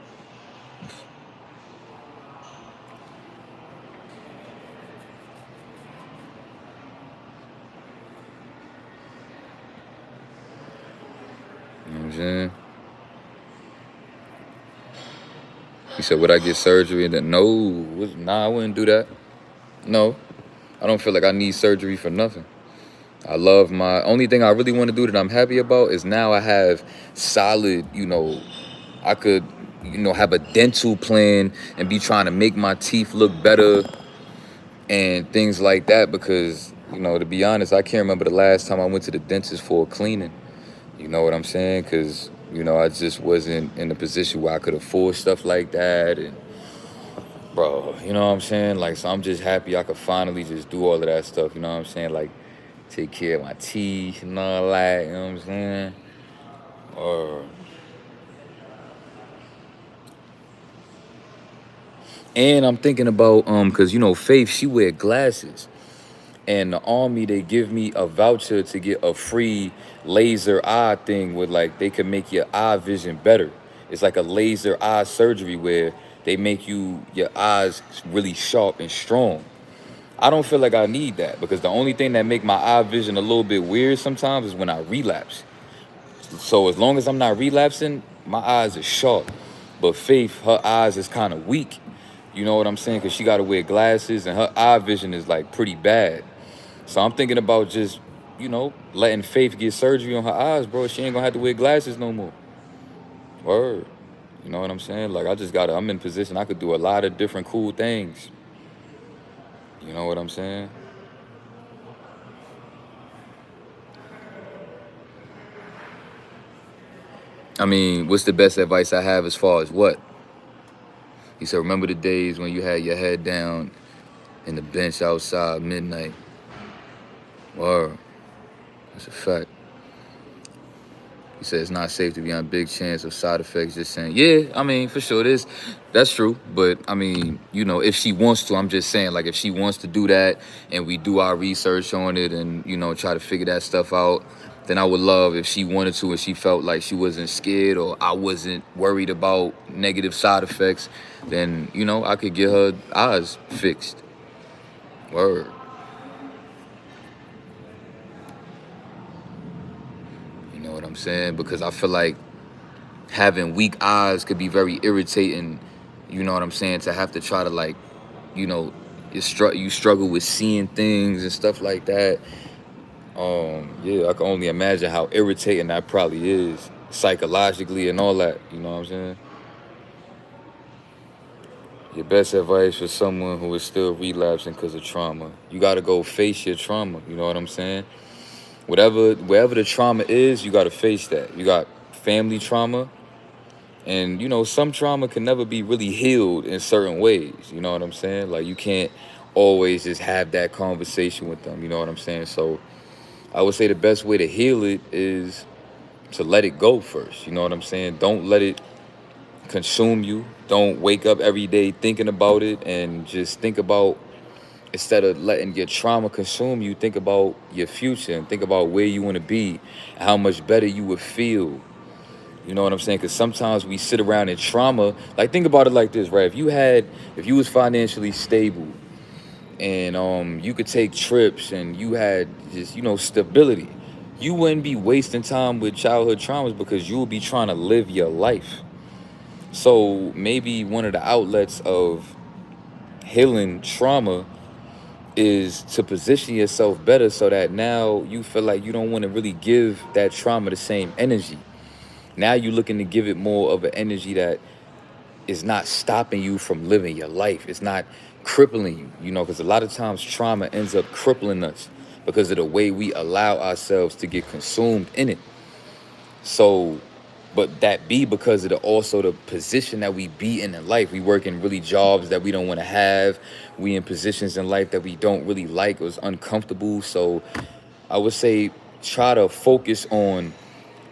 You know what I'm saying? He said, would I get surgery? And then, no, nah, I wouldn't do that. No, I don't feel like I need surgery for nothing. I love my, only thing I really want to do that I'm happy about is now I have solid, you know, I could, you know, have a dental plan and be trying to make my teeth look better and things like that because, you know, to be honest, I can't remember the last time I went to the dentist for a cleaning. You know what I'm saying? Because, you know, I just wasn't in a position where I could afford stuff like that. And, bro, you know what I'm saying? Like, so I'm just happy I could finally just do all of that stuff. You know what I'm saying? Like, take care of my teeth and all that. You know what I'm saying? Or, and I'm thinking about, because, you know, Faith, she wear glasses. And the army, they give me a voucher to get a free laser eye thing where like they can make your eye vision better. It's like a laser eye surgery where they make your eyes really sharp and strong. I don't feel like I need that because the only thing that make my eye vision a little bit weird sometimes is when I relapse. So as long as I'm not relapsing, my eyes are sharp. But Faith, her eyes is kind of weak. You know what I'm saying? Because she got to wear glasses and her eye vision is like pretty bad. So I'm thinking about just, you know, letting Faith get surgery on her eyes, bro. She ain't gonna have to wear glasses no more. Word. You know what I'm saying? Like, I'm in position. I could do a lot of different cool things. You know what I'm saying? I mean, what's the best advice I have as far as what? He said, remember the days when you had your head down in the bench outside midnight. Word. That's a fact. He said it's not safe to be on big chance of side effects. Just saying, yeah, I mean, for sure, that's true. But I mean, you know, if she wants to, I'm just saying, like, if she wants to do that and we do our research on it and, you know, try to figure that stuff out, then I would love if she wanted to and she felt like she wasn't scared or I wasn't worried about negative side effects, then, you know, I could get her eyes fixed. Word. You know what I'm saying? Because I feel like having weak eyes could be very irritating, you know what I'm saying, to have to try to, like, you know, you struggle with seeing things and stuff like that. Yeah, I can only imagine how irritating that probably is psychologically and all that. You know what I'm saying? Your best advice for someone who is still relapsing because of trauma. You got to go face your trauma. You know what I'm saying? Wherever the trauma is, you got to face that. You got family trauma, and some trauma can never be really healed in certain ways. You know what I'm saying? Like you can't always just have that conversation with them. You know what I'm saying? So I would say the best way to heal it is to let it go first. You know what I'm saying? Don't let it consume you. Don't wake up every day thinking about it and just think about, instead of letting your trauma consume you, think about your future and think about where you want to be, how much better you would feel. You know what I'm saying? Because sometimes we sit around in trauma. Like think about it like this, right? If you was financially stable and you could take trips and you had just stability, you wouldn't be wasting time with childhood traumas because you would be trying to live your life. So maybe one of the outlets of healing trauma is to position yourself better so that now you feel like you don't want to really give that trauma the same energy. Now you're looking to give it more of an energy that is not stopping you from living your life. It's not crippling you, because a lot of times trauma ends up crippling us because of the way we allow ourselves to get consumed in it. So, but that be because of also the position that we be in life. We work in really jobs that we don't want to have. We in positions in life that we don't really like. It was uncomfortable. So I would say try to focus on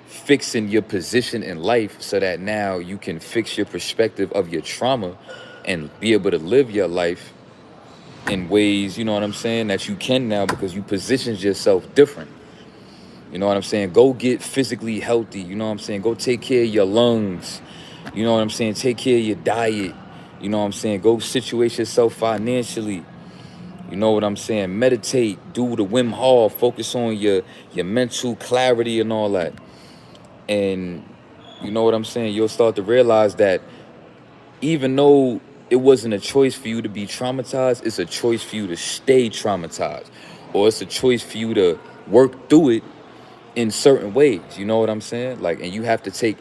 fixing your position in life so that now you can fix your perspective of your trauma and be able to live your life in ways, you know what I'm saying, that you can now because you positioned yourself different. You know what I'm saying? Go get physically healthy. You know what I'm saying? Go take care of your lungs. You know what I'm saying? Take care of your diet. You know what I'm saying? Go situate yourself financially. You know what I'm saying? Meditate. Do the Wim Hof. Focus on your mental clarity and all that. And you know what I'm saying? You'll start to realize that even though it wasn't a choice for you to be traumatized, it's a choice for you to stay traumatized. Or it's a choice for you to work through it in certain ways. You know what I'm saying? Like, and you have to take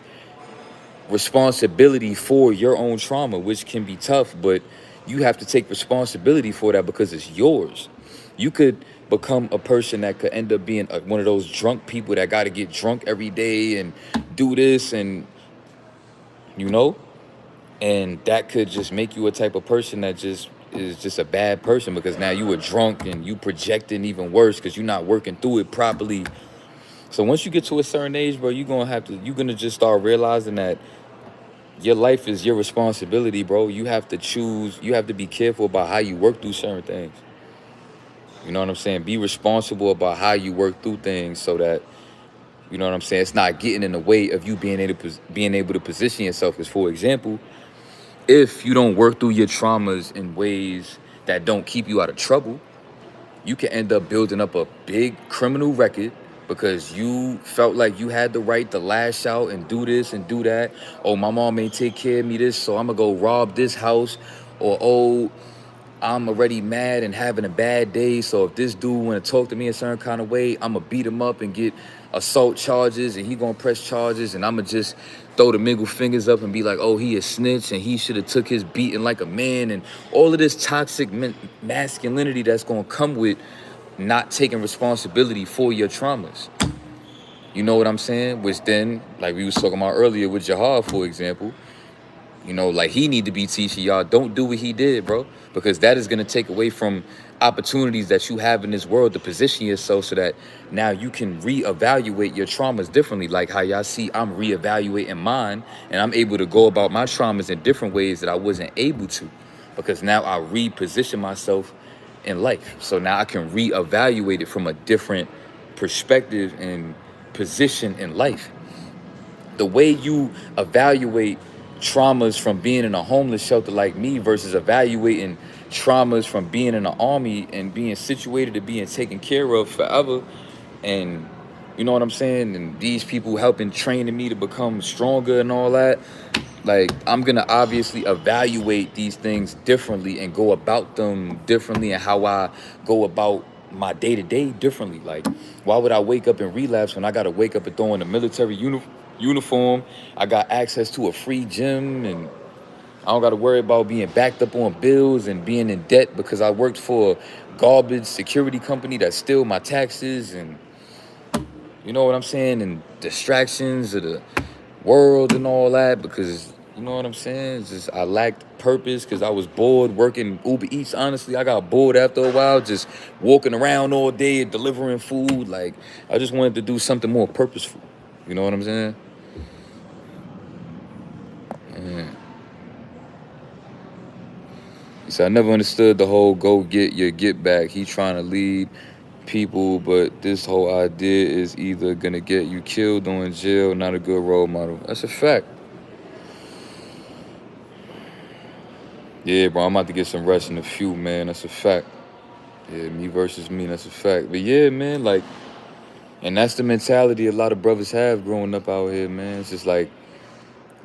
responsibility for your own trauma, which can be tough, but you have to take responsibility for that because it's yours. You could become a person that could end up being one of those drunk people that got to get drunk every day and do this and you know and that could just make you a type of person that just is just a bad person because now you were drunk and you projecting even worse because you're not working through it properly. So once you get to a certain age, bro, you're gonna just start realizing that your life is your responsibility, bro. You have to choose, you have to be careful about how you work through certain things. You know what I'm saying? Be responsible about how you work through things so that, you know what I'm saying, it's not getting in the way of you being able to position yourself. Because for example, if you don't work through your traumas in ways that don't keep you out of trouble, you can end up building up a big criminal record because you felt like you had the right to lash out and do this and do that. Oh, my mom ain't take care of me this, so I'm gonna go rob this house. Or, oh, I'm already mad and having a bad day, so if this dude want to talk to me a certain kind of way, I'm gonna beat him up and get assault charges, and he gonna press charges, and I'm gonna just throw the middle fingers up and be like, oh, he a snitch, and he should have took his beating like a man, and all of this toxic masculinity that's gonna come with not taking responsibility for your traumas. You know what I'm saying? Which then, like we was talking about earlier with Jahar, for example, like he need to be teaching y'all, don't do what he did, bro, because that is going to take away from opportunities that you have in this world to position yourself so that now you can reevaluate your traumas differently. Like how y'all see I'm reevaluating mine, and I'm able to go about my traumas in different ways that I wasn't able to, because now I reposition myself in life. So now I can reevaluate it from a different perspective and position in life. The way you evaluate traumas from being in a homeless shelter like me versus evaluating traumas from being in the army and being situated to being taken care of forever, and you know what I'm saying, and these people helping training me to become stronger and all that, like I'm gonna obviously evaluate these things differently and go about them differently, and how I go about my day to day differently. Like, why would I wake up and relapse when I got to wake up and throw in a military uniform? I got access to a free gym, and I don't got to worry about being backed up on bills and being in debt because I worked for a garbage security company that steal my taxes, and you know what I'm saying, and distractions of the world and all that, because you know what I'm saying. It's just I lacked purpose because I was bored working Uber Eats. Honestly, I got bored after a while, just walking around all day delivering food. Like, I just wanted to do something more purposeful. You know what I'm saying? So I never understood the whole go get your get back. He trying to lead people, but this whole idea is either gonna get you killed or in jail. Not a good role model. That's a fact. Yeah, bro, I'm about to get some rest in a few, man. That's a fact. Yeah, me versus me, that's a fact. But yeah, man, like, and that's the mentality a lot of brothers have growing up out here, man. It's just like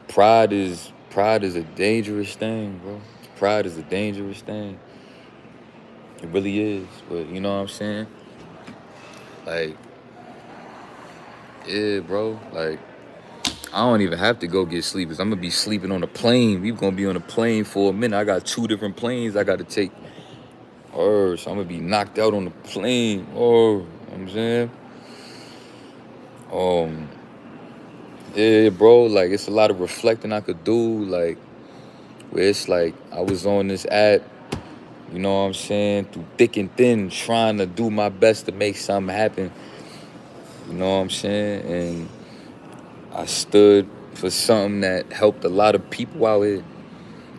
pride is a dangerous thing, bro. Pride is a dangerous thing. It really is. But you know what I'm saying? Like, yeah, bro. Like, I don't even have to go get sleep. 'Cause I'm gonna be sleeping on a plane. We gonna be on a plane for a minute. I got two different planes I gotta take. Or so I'm gonna be knocked out on the plane. Or you know what I'm saying? Um, yeah, bro, like it's a lot of reflecting I could do, like where it's like I was on this app, you know what I'm saying, through thick and thin, trying to do my best to make something happen, you know what I'm saying? And I stood for something that helped a lot of people out here.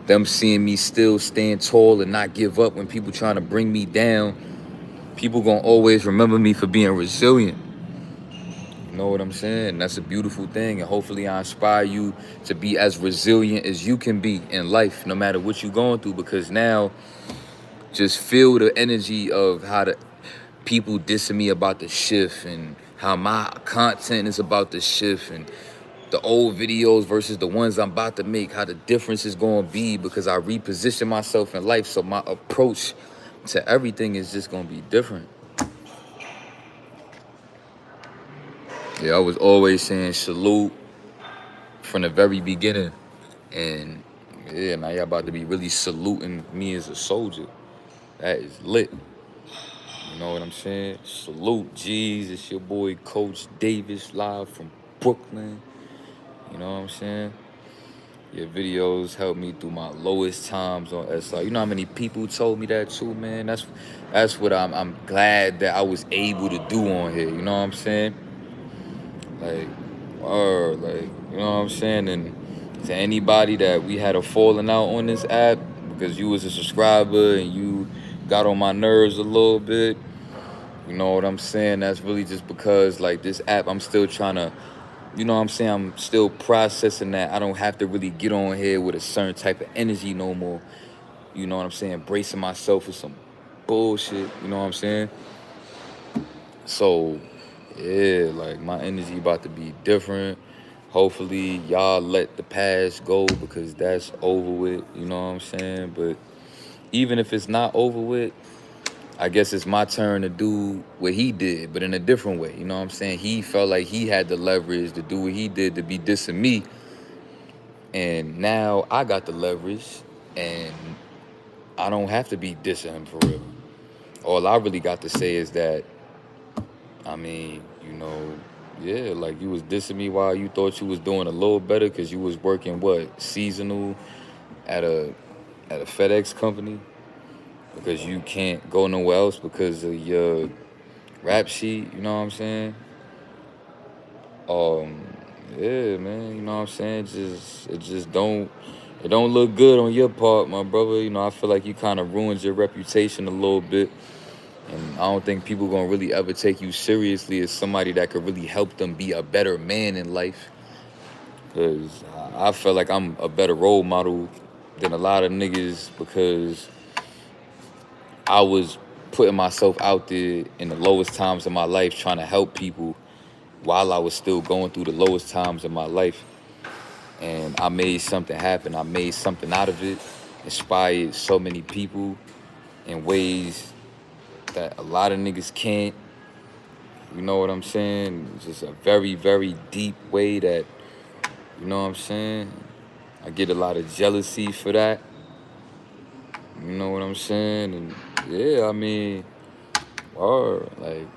Them seeing me still stand tall and not give up when people trying to bring me down. People gonna always remember me for being resilient. You know what I'm saying? That's a beautiful thing. And hopefully I inspire you to be as resilient as you can be in life, no matter what you're going through. Because now, just feel the energy of how the people dissing me about the shift and how my content is about the shift and the old videos versus the ones I'm about to make, how the difference is going to be because I reposition myself in life. So my approach to everything is just going to be different. Yeah, I was always saying salute from the very beginning. And yeah, now y'all about to be really saluting me as a soldier. That is lit. You know what I'm saying? Salute, G's. It's your boy, Coach Davis, live from Brooklyn. You know what I'm saying? Your videos helped me through my lowest times on SI. You know how many people told me that too, man? That's what I'm glad that I was able to do on here. You know what I'm saying? Like, or like, you know what I'm saying? And to anybody that we had a falling out on this app because you was a subscriber and you got on my nerves a little bit, you know what I'm saying? That's really just because like this app, I'm still trying to, you know what I'm saying? I'm still processing that. I don't have to really get on here with a certain type of energy no more. You know what I'm saying? Bracing myself for some bullshit. You know what I'm saying? So, yeah, like my energy about to be different. Hopefully, y'all let the past go because that's over with. You know what I'm saying? But even if it's not over with, I guess it's my turn to do what he did, but in a different way. You know what I'm saying? He felt like he had the leverage to do what he did to be dissing me. And now I got the leverage and I don't have to be dissing him for real. All I really got to say is that, I mean, you know, yeah, like you was dissing me while you thought you was doing a little better because you was working what, seasonal at a FedEx company because you can't go nowhere else because of your rap sheet, you know what I'm saying? Um, yeah, man, you know what I'm saying? It don't look good on your part, my brother. You know, I feel like you kind of ruined your reputation a little bit. And I don't think people gonna really ever take you seriously as somebody that could really help them be a better man in life. Cause I feel like I'm a better role model than a lot of niggas because I was putting myself out there in the lowest times of my life trying to help people while I was still going through the lowest times of my life. And I made something happen. I made something out of it, inspired so many people in ways that a lot of niggas can't. You know what I'm saying? It's just a very, very deep way that, you know what I'm saying? I get a lot of jealousy for that. You know what I'm saying? And yeah, I mean, or like,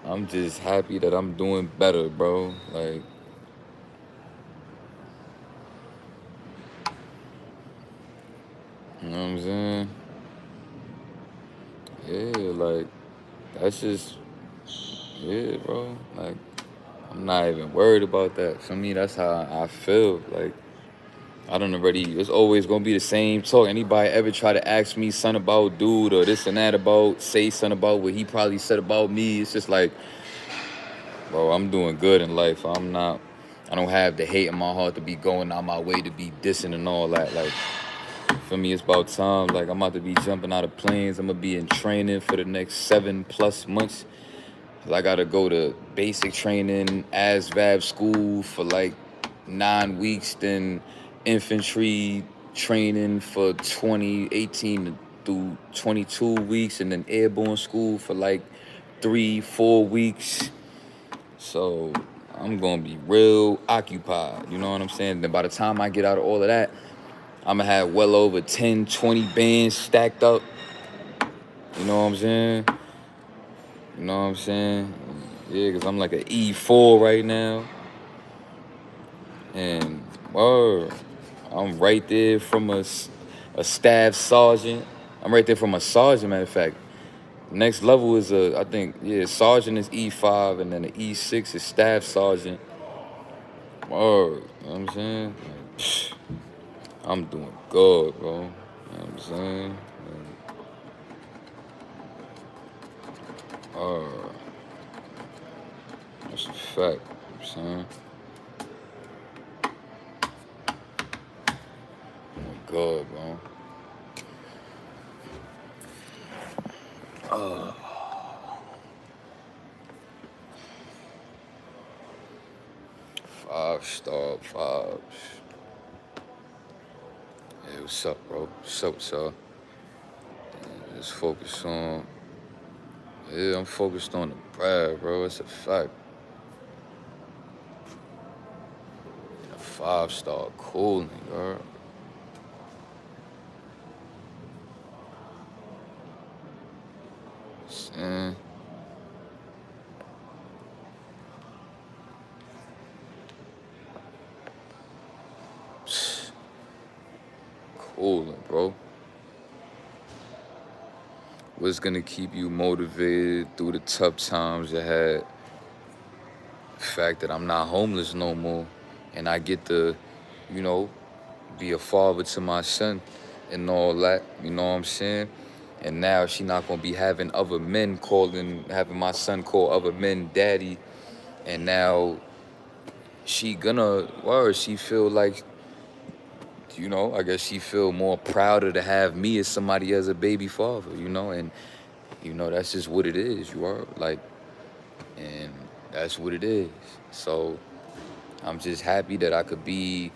I'm just happy that I'm doing better, bro. Like, you know what I'm saying? Yeah, like, that's just, yeah, bro. Like, I'm not even worried about that. For me, that's how I feel. Like, I don't already, it's always gonna be the same talk. Anybody ever try to ask me something about dude or this and that about, say something about what he probably said about me, it's just like, bro, I'm doing good in life. I don't have the hate in my heart to be going out my way to be dissing and all that. Like, for me, it's about time. Like, I'm about to be jumping out of planes. I'm gonna be in training for the next 7+ months. I gotta go to basic training, ASVAB school for like 9 weeks, then infantry training for 2018 through 22 weeks, and then airborne school for like 3-4 weeks. So I'm gonna be real occupied, you know what I'm saying? Then by the time I get out of all of that, I'm gonna have well over 10, 20 bands stacked up. You know what I'm saying? You know what I'm saying? Yeah, because I'm like an E4 right now. And, word, I'm right there from a staff sergeant. I'm right there from a sergeant, matter of fact. Next level is I think, yeah, sergeant is E5, and then the E6 is staff sergeant. Word, you know what I'm saying? Like, I'm doing good, bro. You know what I'm saying? That's a fact. You know what I'm saying? Doing good, bro. 5-star vibes. Hey, what's up, bro? What's up, y'all? Just focus on. Yeah, I'm focused on the bread, bro. It's a fact. A 5-star cool, nigga. Saying. Cool, bro. What's gonna keep you motivated through the tough times you had? The fact that I'm not homeless no more, and I get to, you know, be a father to my son and all that. You know what I'm saying? And now she not gonna be having other men having my son call other men daddy. And now she feel like, I guess she feel more prouder to have me as somebody as a baby father, and that's just what it is, and that's what it is. So I'm just happy that I could be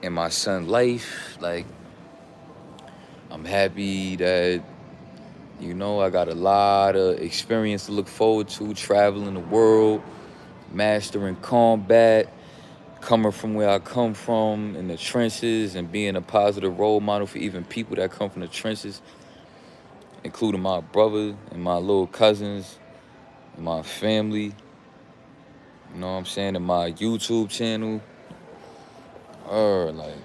in my son's life. Like, I'm happy that, I got a lot of experience to look forward to, traveling the world, mastering combat, coming from where I come from in the trenches, and being a positive role model for even people that come from the trenches, including my brother and my little cousins and my family. You know what I'm saying? And my YouTube channel. Like,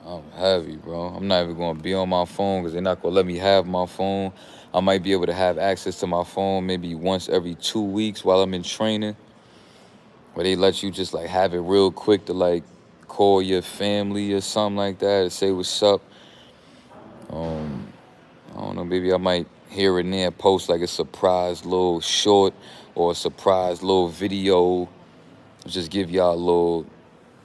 I'm heavy, bro. I'm not even gonna be on my phone because they're not gonna let me have my phone. I might be able to have access to my phone maybe once every 2 weeks while I'm in training, where they let you just like have it real quick to like call your family or something like that, to say what's up. I don't know, maybe I might here and there post like a surprise little short or a surprise little video, just give y'all a little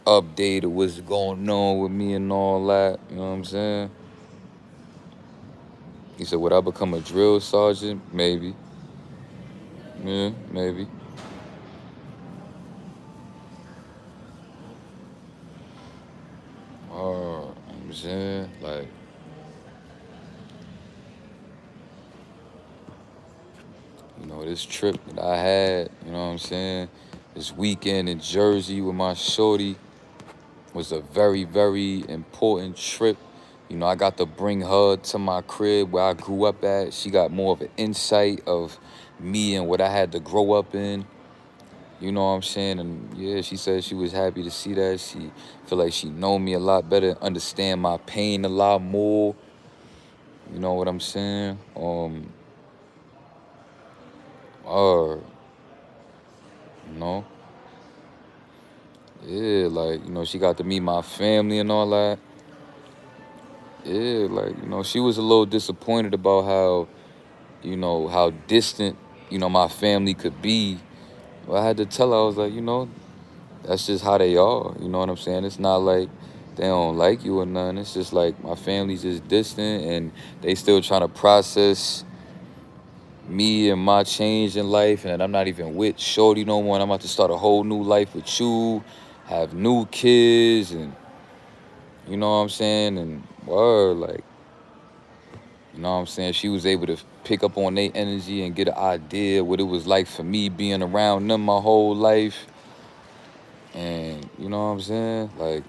update of what's going on with me and all that. You know what I'm saying? He said, would I become a drill sergeant? Maybe. Yeah, maybe. man. Like, this trip that I had, this weekend in Jersey with my shorty was a very, very important trip. I got to bring her to my crib where I grew up at. She got more of an insight of me and what I had to grow up in. You know what I'm saying? And yeah, she said she was happy to see that. She feel like she know me a lot better, understand my pain a lot more. You know what I'm saying? Or, you know, yeah, like, she got to meet my family and all that. Yeah, like, she was a little disappointed about how distant, my family could be. But I had to tell her, I was like, that's just how they are. You know what I'm saying? It's not like they don't like you or nothing. It's just like my family's just distant and they still trying to process me and my change in life. And I'm not even with Shorty no more. And I'm about to start a whole new life with you, have new kids, and you know what I'm saying? And word, like, you know what I'm saying? She was able to pick up on their energy and get an idea what it was like for me being around them my whole life. And you know what I'm saying? Like,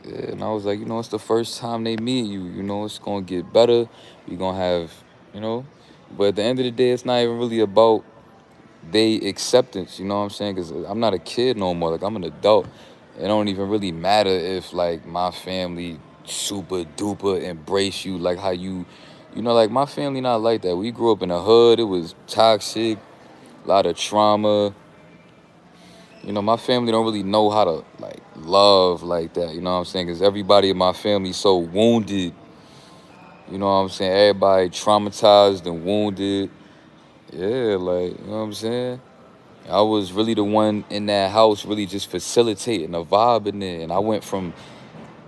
yeah, and I was like, it's the first time they meet you. It's going to get better. We're going to have, you know. But at the end of the day, it's not even really about they acceptance, you know what I'm saying? Because I'm not a kid no more. Like, I'm an adult. It don't even really matter if, like, my family super duper embrace you like how like, my family not like that. We grew up in the hood. It was toxic, a lot of trauma. My family don't really know how to, like, love like that, you know what I'm saying? Because everybody in my family so wounded, you know what I'm saying? Everybody traumatized and wounded. Yeah, like, you know what I'm saying? I was really the one in that house really just facilitating the vibe in there. And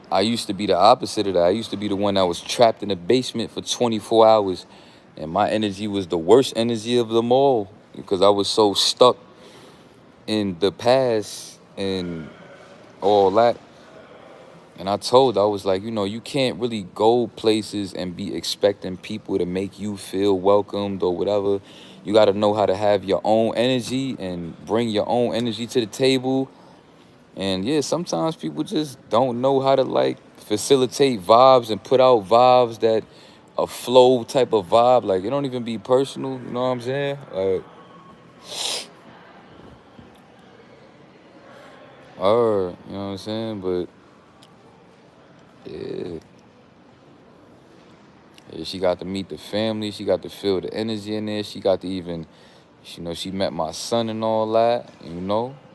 I used to be the opposite of that. I used to be the one that was trapped in the basement for 24 hours. And my energy was the worst energy of them all because I was so stuck in the past and all that. And I was like, you can't really go places and be expecting people to make you feel welcomed or whatever. You got to know how to have your own energy and bring your own energy to the table. And yeah, sometimes people just don't know how to, like, facilitate vibes and put out vibes that a flow type of vibe. Like, it don't even be personal. You know what I'm saying? Like, you know what I'm saying? But yeah. Yeah, she got to meet the family. She got to feel the energy in there. She got to even, she met my son and all that,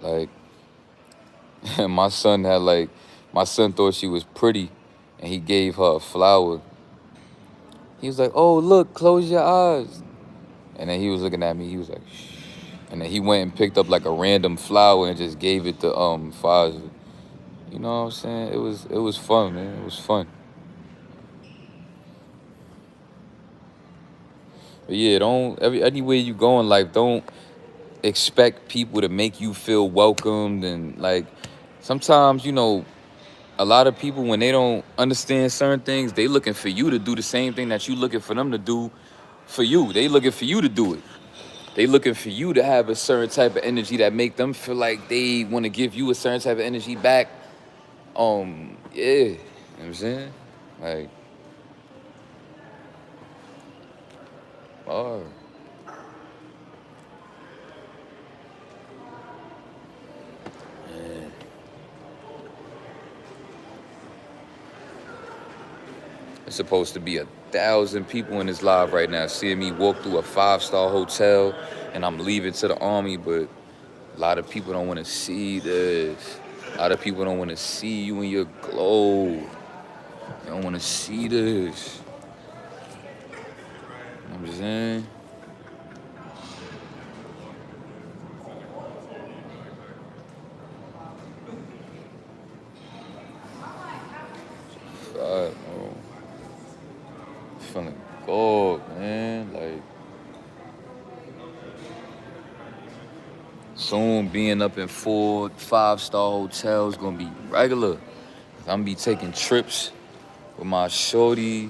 Like, my son thought she was pretty, and he gave her a flower. He was like, oh, look, close your eyes. And then he was looking at me. He was like, shh. And then he went and picked up, like, a random flower and just gave it to Faza. You know what I'm saying? It was fun, man. It was fun. But yeah, anywhere you go in life, don't expect people to make you feel welcomed. And, like, sometimes, a lot of people, when they don't understand certain things, they looking for you to do the same thing that you looking for them to do for you. They looking for you to do it. They looking for you to have a certain type of energy that make them feel like they want to give you a certain type of energy back. Yeah, you know what I'm saying? Like, oh, it's supposed to be 1,000 people in this live right now seeing me walk through a 5-star hotel and I'm leaving to the army, but a lot of people don't want to see this. A lot of people don't want to see you in your glow. They don't want to see this. You know what I'm saying? God, bro. Feeling good, man. Like, soon being up in 4, 5-star hotels gonna be regular. I'm gonna be taking trips with my shorty,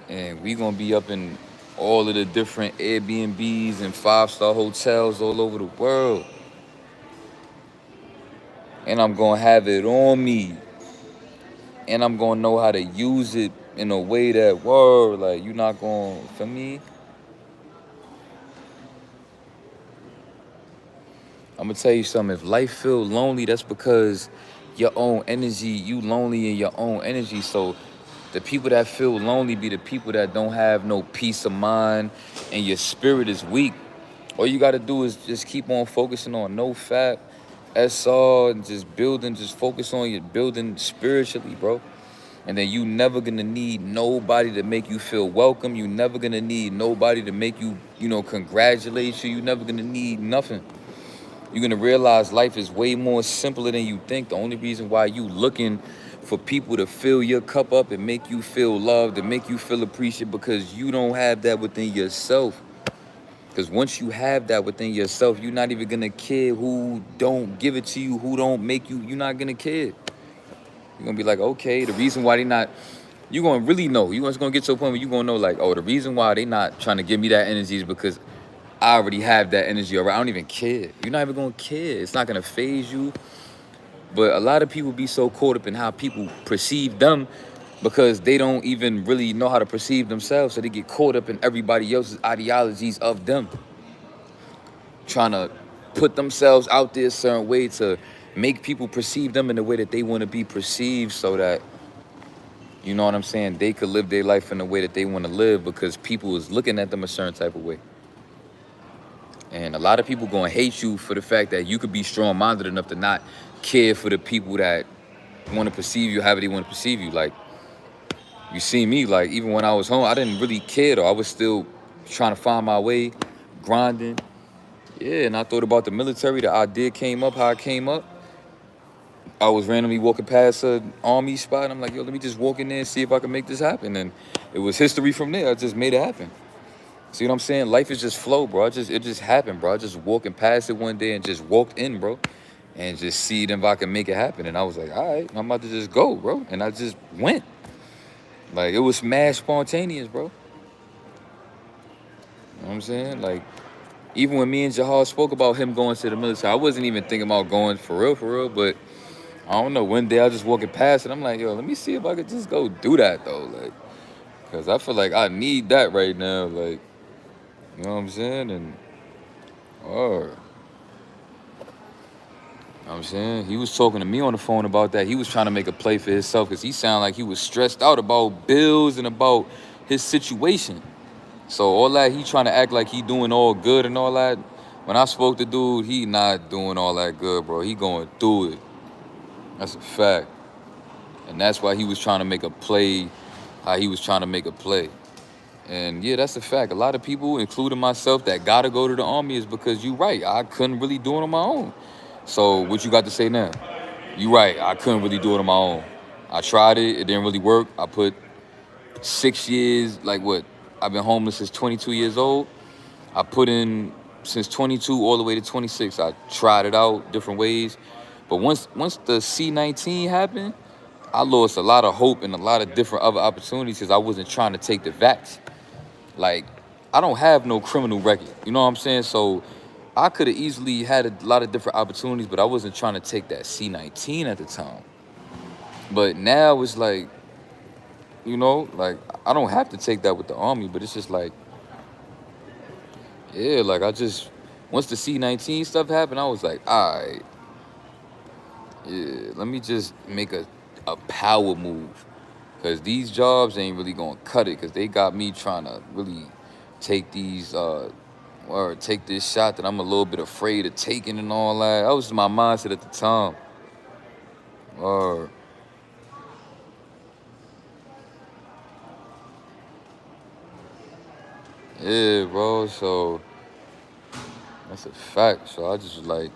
and we gonna be up in all of the different Airbnbs and 5-star hotels all over the world. And I'm gonna have it on me. And I'm gonna know how to use it in a way that word, like you're not gonna, for me, I'm gonna tell you something. If life feel lonely, that's because your own energy, you lonely in your own energy. So the people that feel lonely be the people that don't have no peace of mind and your spirit is weak. All you gotta do is just keep on focusing on no fat, SR, and just building, just focus on your building spiritually, bro. And then you never gonna need nobody to make you feel welcome. You never gonna need nobody to make you, congratulate you. You never gonna need nothing. You're gonna realize life is way more simpler than you think. The only reason why you looking for people to fill your cup up and make you feel loved and make you feel appreciated because you don't have that within yourself. Because once you have that within yourself, you're not even gonna care who don't give it to you, who don't make you. You're not gonna care. You're gonna be like, okay, the reason why they not, you're gonna really know. You're just gonna get to a point where you're gonna know, like, oh, the reason why they not trying to give me that energy is because I already have that energy already. I don't even care. You're not even gonna care. It's not gonna phase you. But a lot of people be so caught up in how people perceive them because they don't even really know how to perceive themselves. So they get caught up in everybody else's ideologies of them, trying to put themselves out there a certain way to make people perceive them in the way that they want to be perceived so that, you know what I'm saying, they could live their life in the way that they want to live because people is looking at them a certain type of way. And a lot of people gonna hate you for the fact that you could be strong-minded enough to not care for the people that want to perceive you however they want to perceive you. Like, you see me, like, even when I was home, I didn't really care, though. I was still trying to find my way, grinding. Yeah, and I thought about the military. The idea came up, how it came up. I was randomly walking past an army spot, and I'm like, yo, let me just walk in there and see if I can make this happen. And it was history from there. I just made it happen. See what I'm saying? Life is just flow, bro. It just happened, bro. I just walking past it one day and just walked in, bro, and just see if I can make it happen. And I was like, all right, I'm about to just go, bro. And I just went. Like, it was mad spontaneous, bro. You know what I'm saying? Like, even when me and Jahar spoke about him going to the military, I wasn't even thinking about going for real, but I don't know. One day I was just walking past it. I'm like, yo, let me see if I could just go do that, though. Like, because I feel like I need that right now. Like, you know what I'm saying? And, oh, you know what I'm saying? He was talking to me on the phone about that. He was trying to make a play for himself because he sounded like he was stressed out about bills and about his situation. So all that, he trying to act like he doing all good and all that. When I spoke to dude, he not doing all that good, bro. He going through it. That's a fact. And that's why he was trying to make a play, how he was trying to make a play. And yeah, that's a fact. A lot of people, including myself, that gotta go to the army is because you right. I couldn't really do it on my own. So what you got to say now? You right. I couldn't really do it on my own. I tried it. It didn't really work. I put 6 years, like what? I've been homeless since 22 years old. I put in since 22 all the way to 26. I tried it out different ways. But once the C-19 happened, I lost a lot of hope and a lot of different other opportunities because I wasn't trying to take the vax. Like, I don't have no criminal record. You know what I'm saying? So I could have easily had a lot of different opportunities, but I wasn't trying to take that C-19 at the time. But now it's like, like, I don't have to take that with the army, but it's just like, yeah, like, once the C-19 stuff happened, I was like, all right, yeah, let me just make a power move. Because these jobs ain't really going to cut it because they got me trying to really take these, or take this shot that I'm a little bit afraid of taking and all that. That was my mindset at the time. Or, yeah, bro, so that's a fact. So I just was like,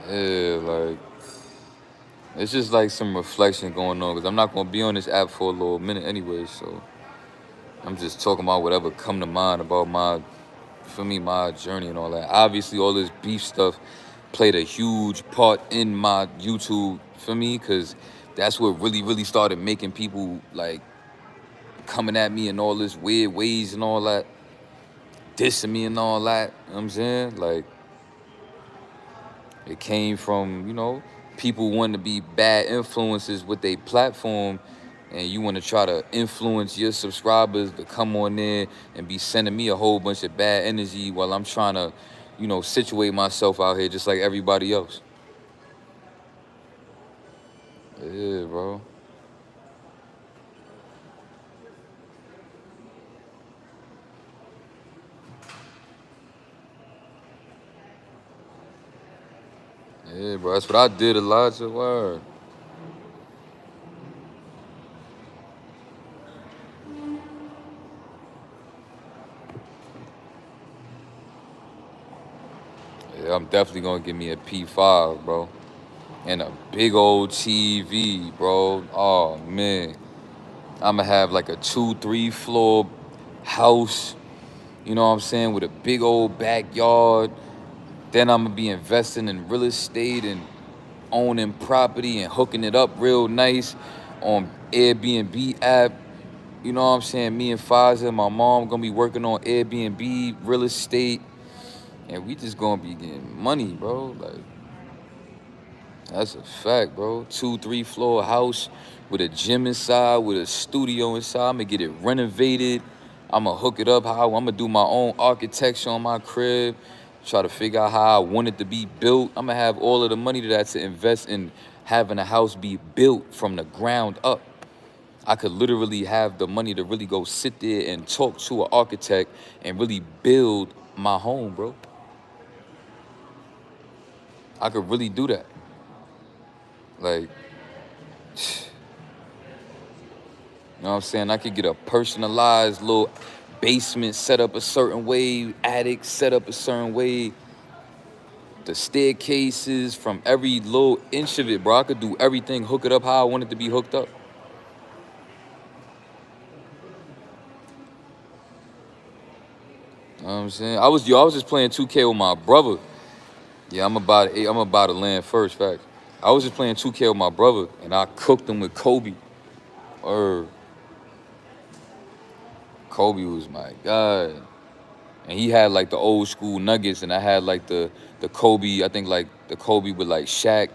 yeah, like, it's just like some reflection going on because I'm not going to be on this app for a little minute anyway. So I'm just talking about whatever come to mind about my journey and all that. Obviously, all this beef stuff played a huge part in my YouTube for me, because that's what really, really started making people like coming at me in all this weird ways and all that, dissing me and all that. You know what I'm saying? Like, it came from, people wanting to be bad influences with their platform, and you want to try to influence your subscribers to come on there and be sending me a whole bunch of bad energy while I'm trying to, situate myself out here just like everybody else. Yeah, bro. Yeah, bro. That's what I did, Elijah. Word. Yeah, I'm definitely gonna give me a P5, bro. And a big old TV, bro. Oh man. I'ma have like a 2, 3 floor house, you know what I'm saying, with a big old backyard. Then I'm gonna be investing in real estate and owning property and hooking it up real nice on Airbnb app. You know what I'm saying? Me and Faza and my mom gonna be working on Airbnb, real estate, and we just gonna be getting money, bro. Like, that's a fact, bro. 2, 3 floor house with a gym inside, with a studio inside. I'm gonna get it renovated. I'm gonna hook it up how I'm gonna do my own architecture on my crib. Try to figure out how I want it to be built. I'm gonna have all of the money to invest in having a house be built from the ground up. I could literally have the money to really go sit there and talk to an architect and really build my home, bro. I could really do that. Like, you know what I'm saying? I could get a personalized little basement set up a certain way, attic set up a certain way, the staircases from every little inch of it, bro. I could do everything, hook it up how I want it to be hooked up. You know what I'm saying? I was just playing 2K with my brother. Yeah, I'm about to land first, facts. I was just playing 2K with my brother, and I cooked him with Kobe. Or Kobe was my guy. And he had like the old school Nuggets, and I had like the Kobe. I think like the Kobe with like Shaq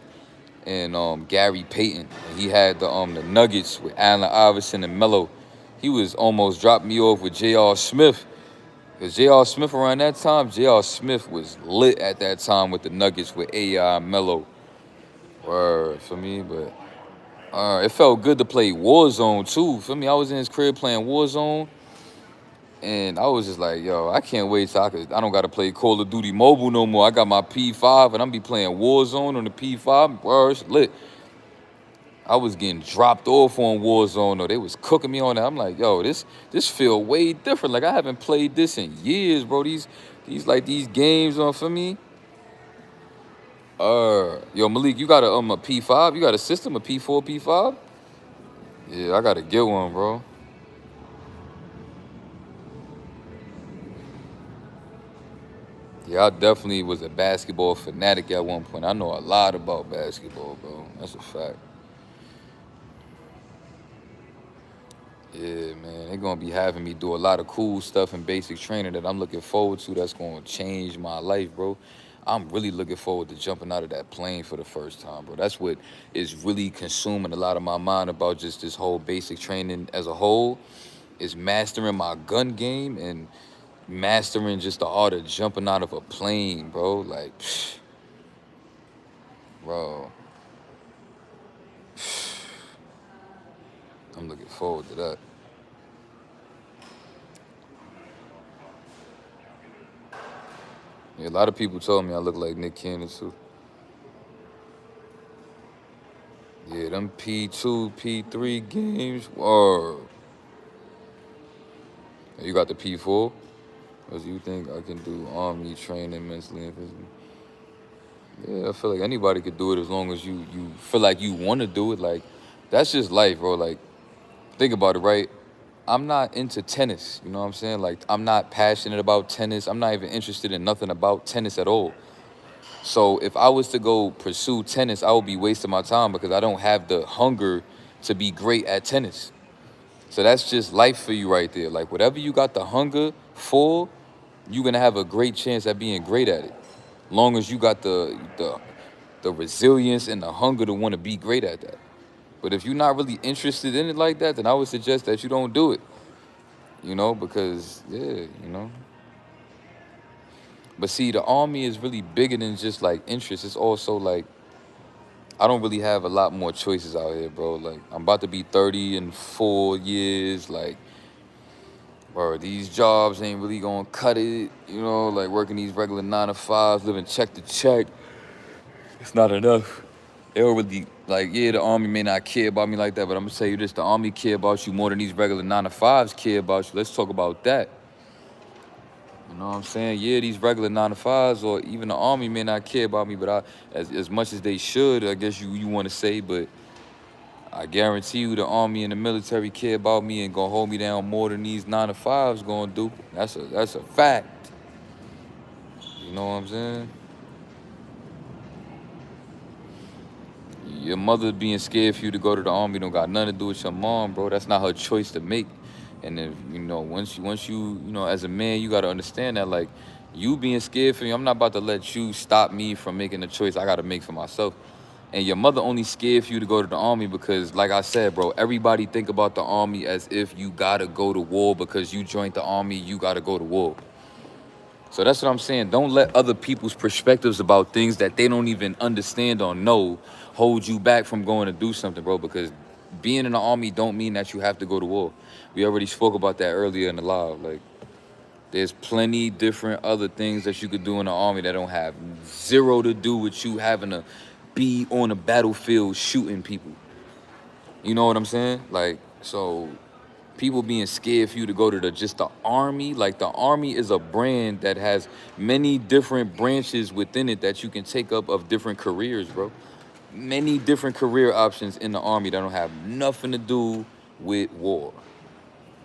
and Gary Payton. And he had the Nuggets with Allen Iverson and Melo. He was almost dropped me off with J.R. Smith. Because J.R. Smith around that time, J.R. Smith was lit at that time with the Nuggets with AI and Melo. For me, but it felt good to play Warzone too. For me, I was in his crib playing Warzone. And I was just like, yo, I can't wait till I don't got to play Call of Duty Mobile no more. I got my P5 and I'm be playing Warzone on the P5. Bro, it's lit. I was getting dropped off on Warzone though. They was cooking me on that. I'm like, yo, this feel way different. Like, I haven't played this in years, bro. These games on for me. Yo, Malik, you got a P5? You got a system, a P4, P5? Yeah, I gotta get one, bro. Yeah, I definitely was a basketball fanatic at one point. I know a lot about basketball, bro. That's a fact. Yeah, man. They're gonna be having me do a lot of cool stuff in basic training that I'm looking forward to. That's gonna change my life, bro. I'm really looking forward to jumping out of that plane for the first time, bro. That's what is really consuming a lot of my mind about just this whole basic training as a whole, is mastering my gun game and mastering just the art of jumping out of a plane, bro. Like, bro, I'm looking forward to that. Yeah, a lot of people told me I look like Nick Cannon too. Yeah, them P2, P3 games. Whoa. You got the P4? Or do you think I can do army training mentally and physically? Yeah, I feel like anybody could do it as long as you feel like you want to do it. Like, that's just life, bro. Like, think about it, right? I'm not into tennis, you know what I'm saying? Like, I'm not passionate about tennis. I'm not even interested in nothing about tennis at all. So if I was to go pursue tennis, I would be wasting my time because I don't have the hunger to be great at tennis. So that's just life for you right there. Like whatever you got the hunger for, you're gonna have a great chance at being great at it. Long as you got the resilience and the hunger to want to be great at that. But if you're not really interested in it like that, then I would suggest that you don't do it. Because yeah. But see, the army is really bigger than just like interest. It's also like I don't really have a lot more choices out here, bro. Like I'm about to be 30 in 4 years. Like, bro, these jobs ain't really gonna cut it. Like working these regular 9 to 5s, living check to check. It's not enough. They don't really like, yeah, the army may not care about me like that, but I'm gonna tell you this: the army care about you more than these regular 9 to 5s care about you. Let's talk about that. You know what I'm saying? Yeah, these regular 9 to 5s or even the army may not care about me, but as much as they should, I guess you want to say, but I guarantee you the army and the military care about me and gonna hold me down more than these 9 to 5s gonna do. That's a fact. You know what I'm saying? Your mother being scared for you to go to the army don't got nothing to do with your mom, bro. That's not her choice to make. And if once you as a man, you gotta understand that like you being scared for me, I'm not about to let you stop me from making the choice I gotta make for myself. And your mother only scared for you to go to the army because, like I said, bro, everybody think about the army as if you gotta go to war because you joined the army, you gotta go to war. So that's what I'm saying. Don't let other people's perspectives about things that they don't even understand or know hold you back from going to do something, bro. Because being in the army don't mean that you have to go to war. We already spoke about that earlier in the live. Like, there's plenty different other things that you could do in the army that don't have zero to do with you having to be on a battlefield shooting people. You know what I'm saying? Like, so people being scared for you to go to just the army. Like the army is a brand that has many different branches within it that you can take up of different careers, bro. Many different career options in the army that don't have nothing to do with war.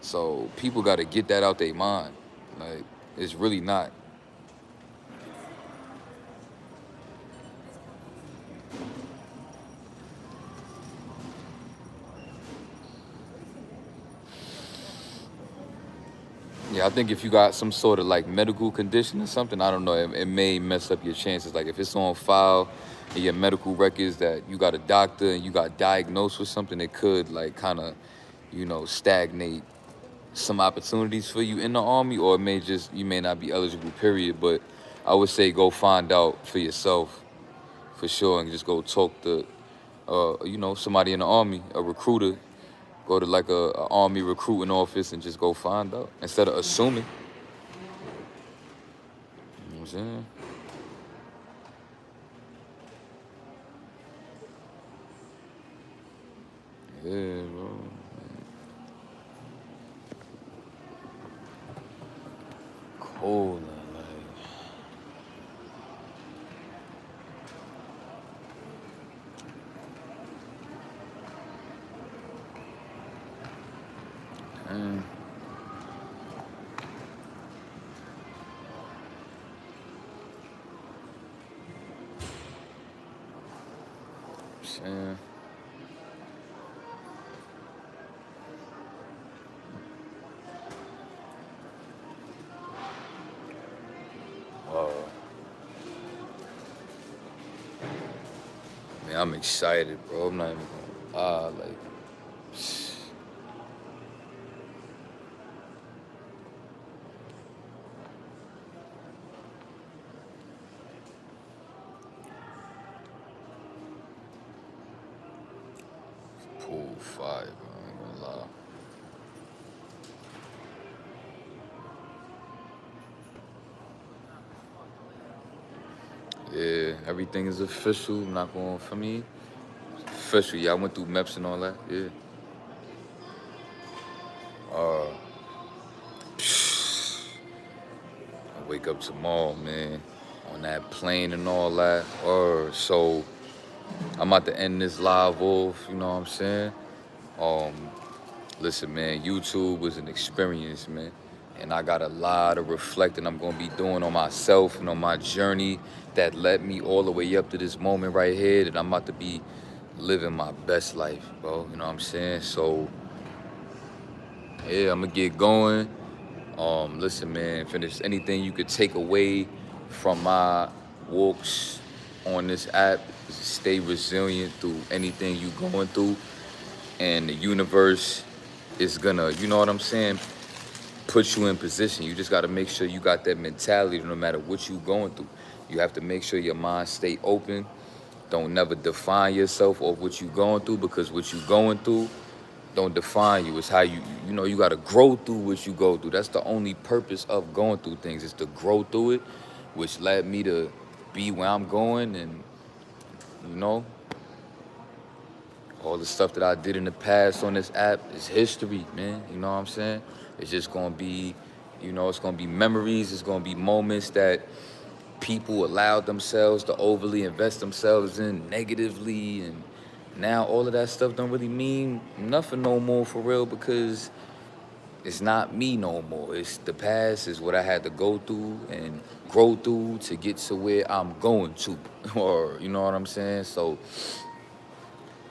So people got to get that out their mind. Like it's really not. Yeah, I think if you got some sort of like medical condition or something, I don't know, it may mess up your chances. Like if it's on file in your medical records that you got a doctor and you got diagnosed with something, it could like kind of, stagnate some opportunities for you in the army, or it may just, you may not be eligible, period. But I would say go find out for yourself for sure and just go talk to, somebody in the army, a recruiter. Go to like a army recruiting office and just go find out instead of assuming. You know what I'm saying? Yeah, bro. Cold, man. Saying, uh, man, I'm excited, bro. I'm not even gonna like, pool fire, bro. I ain't gonna lie. Yeah, everything is official. I'm not going for me. Official. Yeah, I went through MEPS and all that. Yeah. Uh, I wake up tomorrow, man, on that plane and all that. Or so I'm about to end this live off. You know what I'm saying? Um, Listen, man, YouTube was an experience, man. And I got a lot of reflecting I'm gonna be doing on myself and on my journey that led me all the way up to this moment right here. That I'm about to be living my best life, bro. You know what I'm saying? So yeah, I'm gonna get going. Listen, man, if there's anything you could take away from my walks on this app, is stay resilient through anything you going through, and the universe is gonna, you know what I'm saying, put you in position. You just gotta make sure you got that mentality no matter what you going through. You have to make sure your mind stay open. Don't never define yourself off what you going through, because what you going through don't define you. It's how you know, you gotta grow through what you go through. That's the only purpose of going through things, is to grow through it, which led me to be where I'm going. And you know, all the stuff that I did in the past on this app is history, man. You know what I'm saying? It's just gonna be, you know, it's gonna be memories. It's gonna be moments that people allowed themselves to overly invest themselves in negatively. And now all of that stuff don't really mean nothing no more for real, because it's not me no more. It's the past, is what I had to go through and grow through to get to where I'm going to. Or, you know what I'm saying? So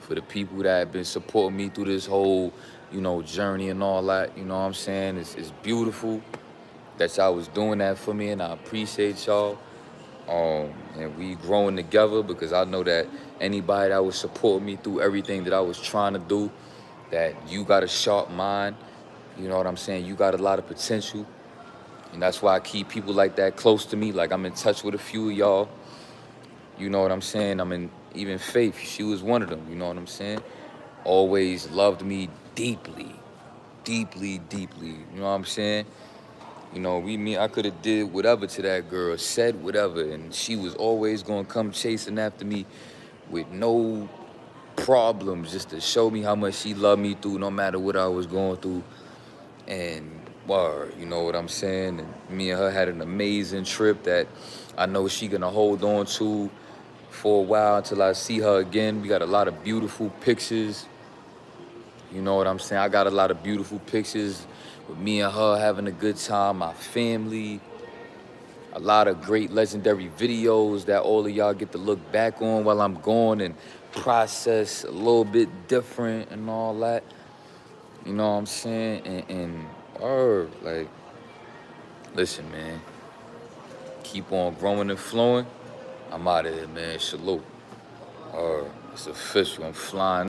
for the people that have been supporting me through this whole, you know, journey and all that, you know what I'm saying? It's beautiful that y'all was doing that for me, and I appreciate y'all. And we growing together, because I know that anybody that would support me through everything that I was trying to do, that you got a sharp mind, you know what I'm saying? You got a lot of potential. And that's why I keep people like that close to me. Like, I'm in touch with a few of y'all. You know what I'm saying? I'm in, even Faith, she was one of them, you know what I'm saying? Always loved me deeply, deeply, deeply. You know what I'm saying? You know, I could have did whatever to that girl, said whatever, and she was always gonna come chasing after me with no problems, just to show me how much she loved me through no matter what I was going through. And you know what I'm saying? And me and her had an amazing trip that I know she gonna hold on to for a while until I see her again. We got a lot of beautiful pictures. You know what I'm saying? I got a lot of beautiful pictures with me and her having a good time, my family. A lot of great legendary videos that all of y'all get to look back on while I'm gone and process a little bit different and all that. You know what I'm saying? Like, listen, man, keep on growing and flowing. I'm out of here, man. Salute. It's official. I'm flying.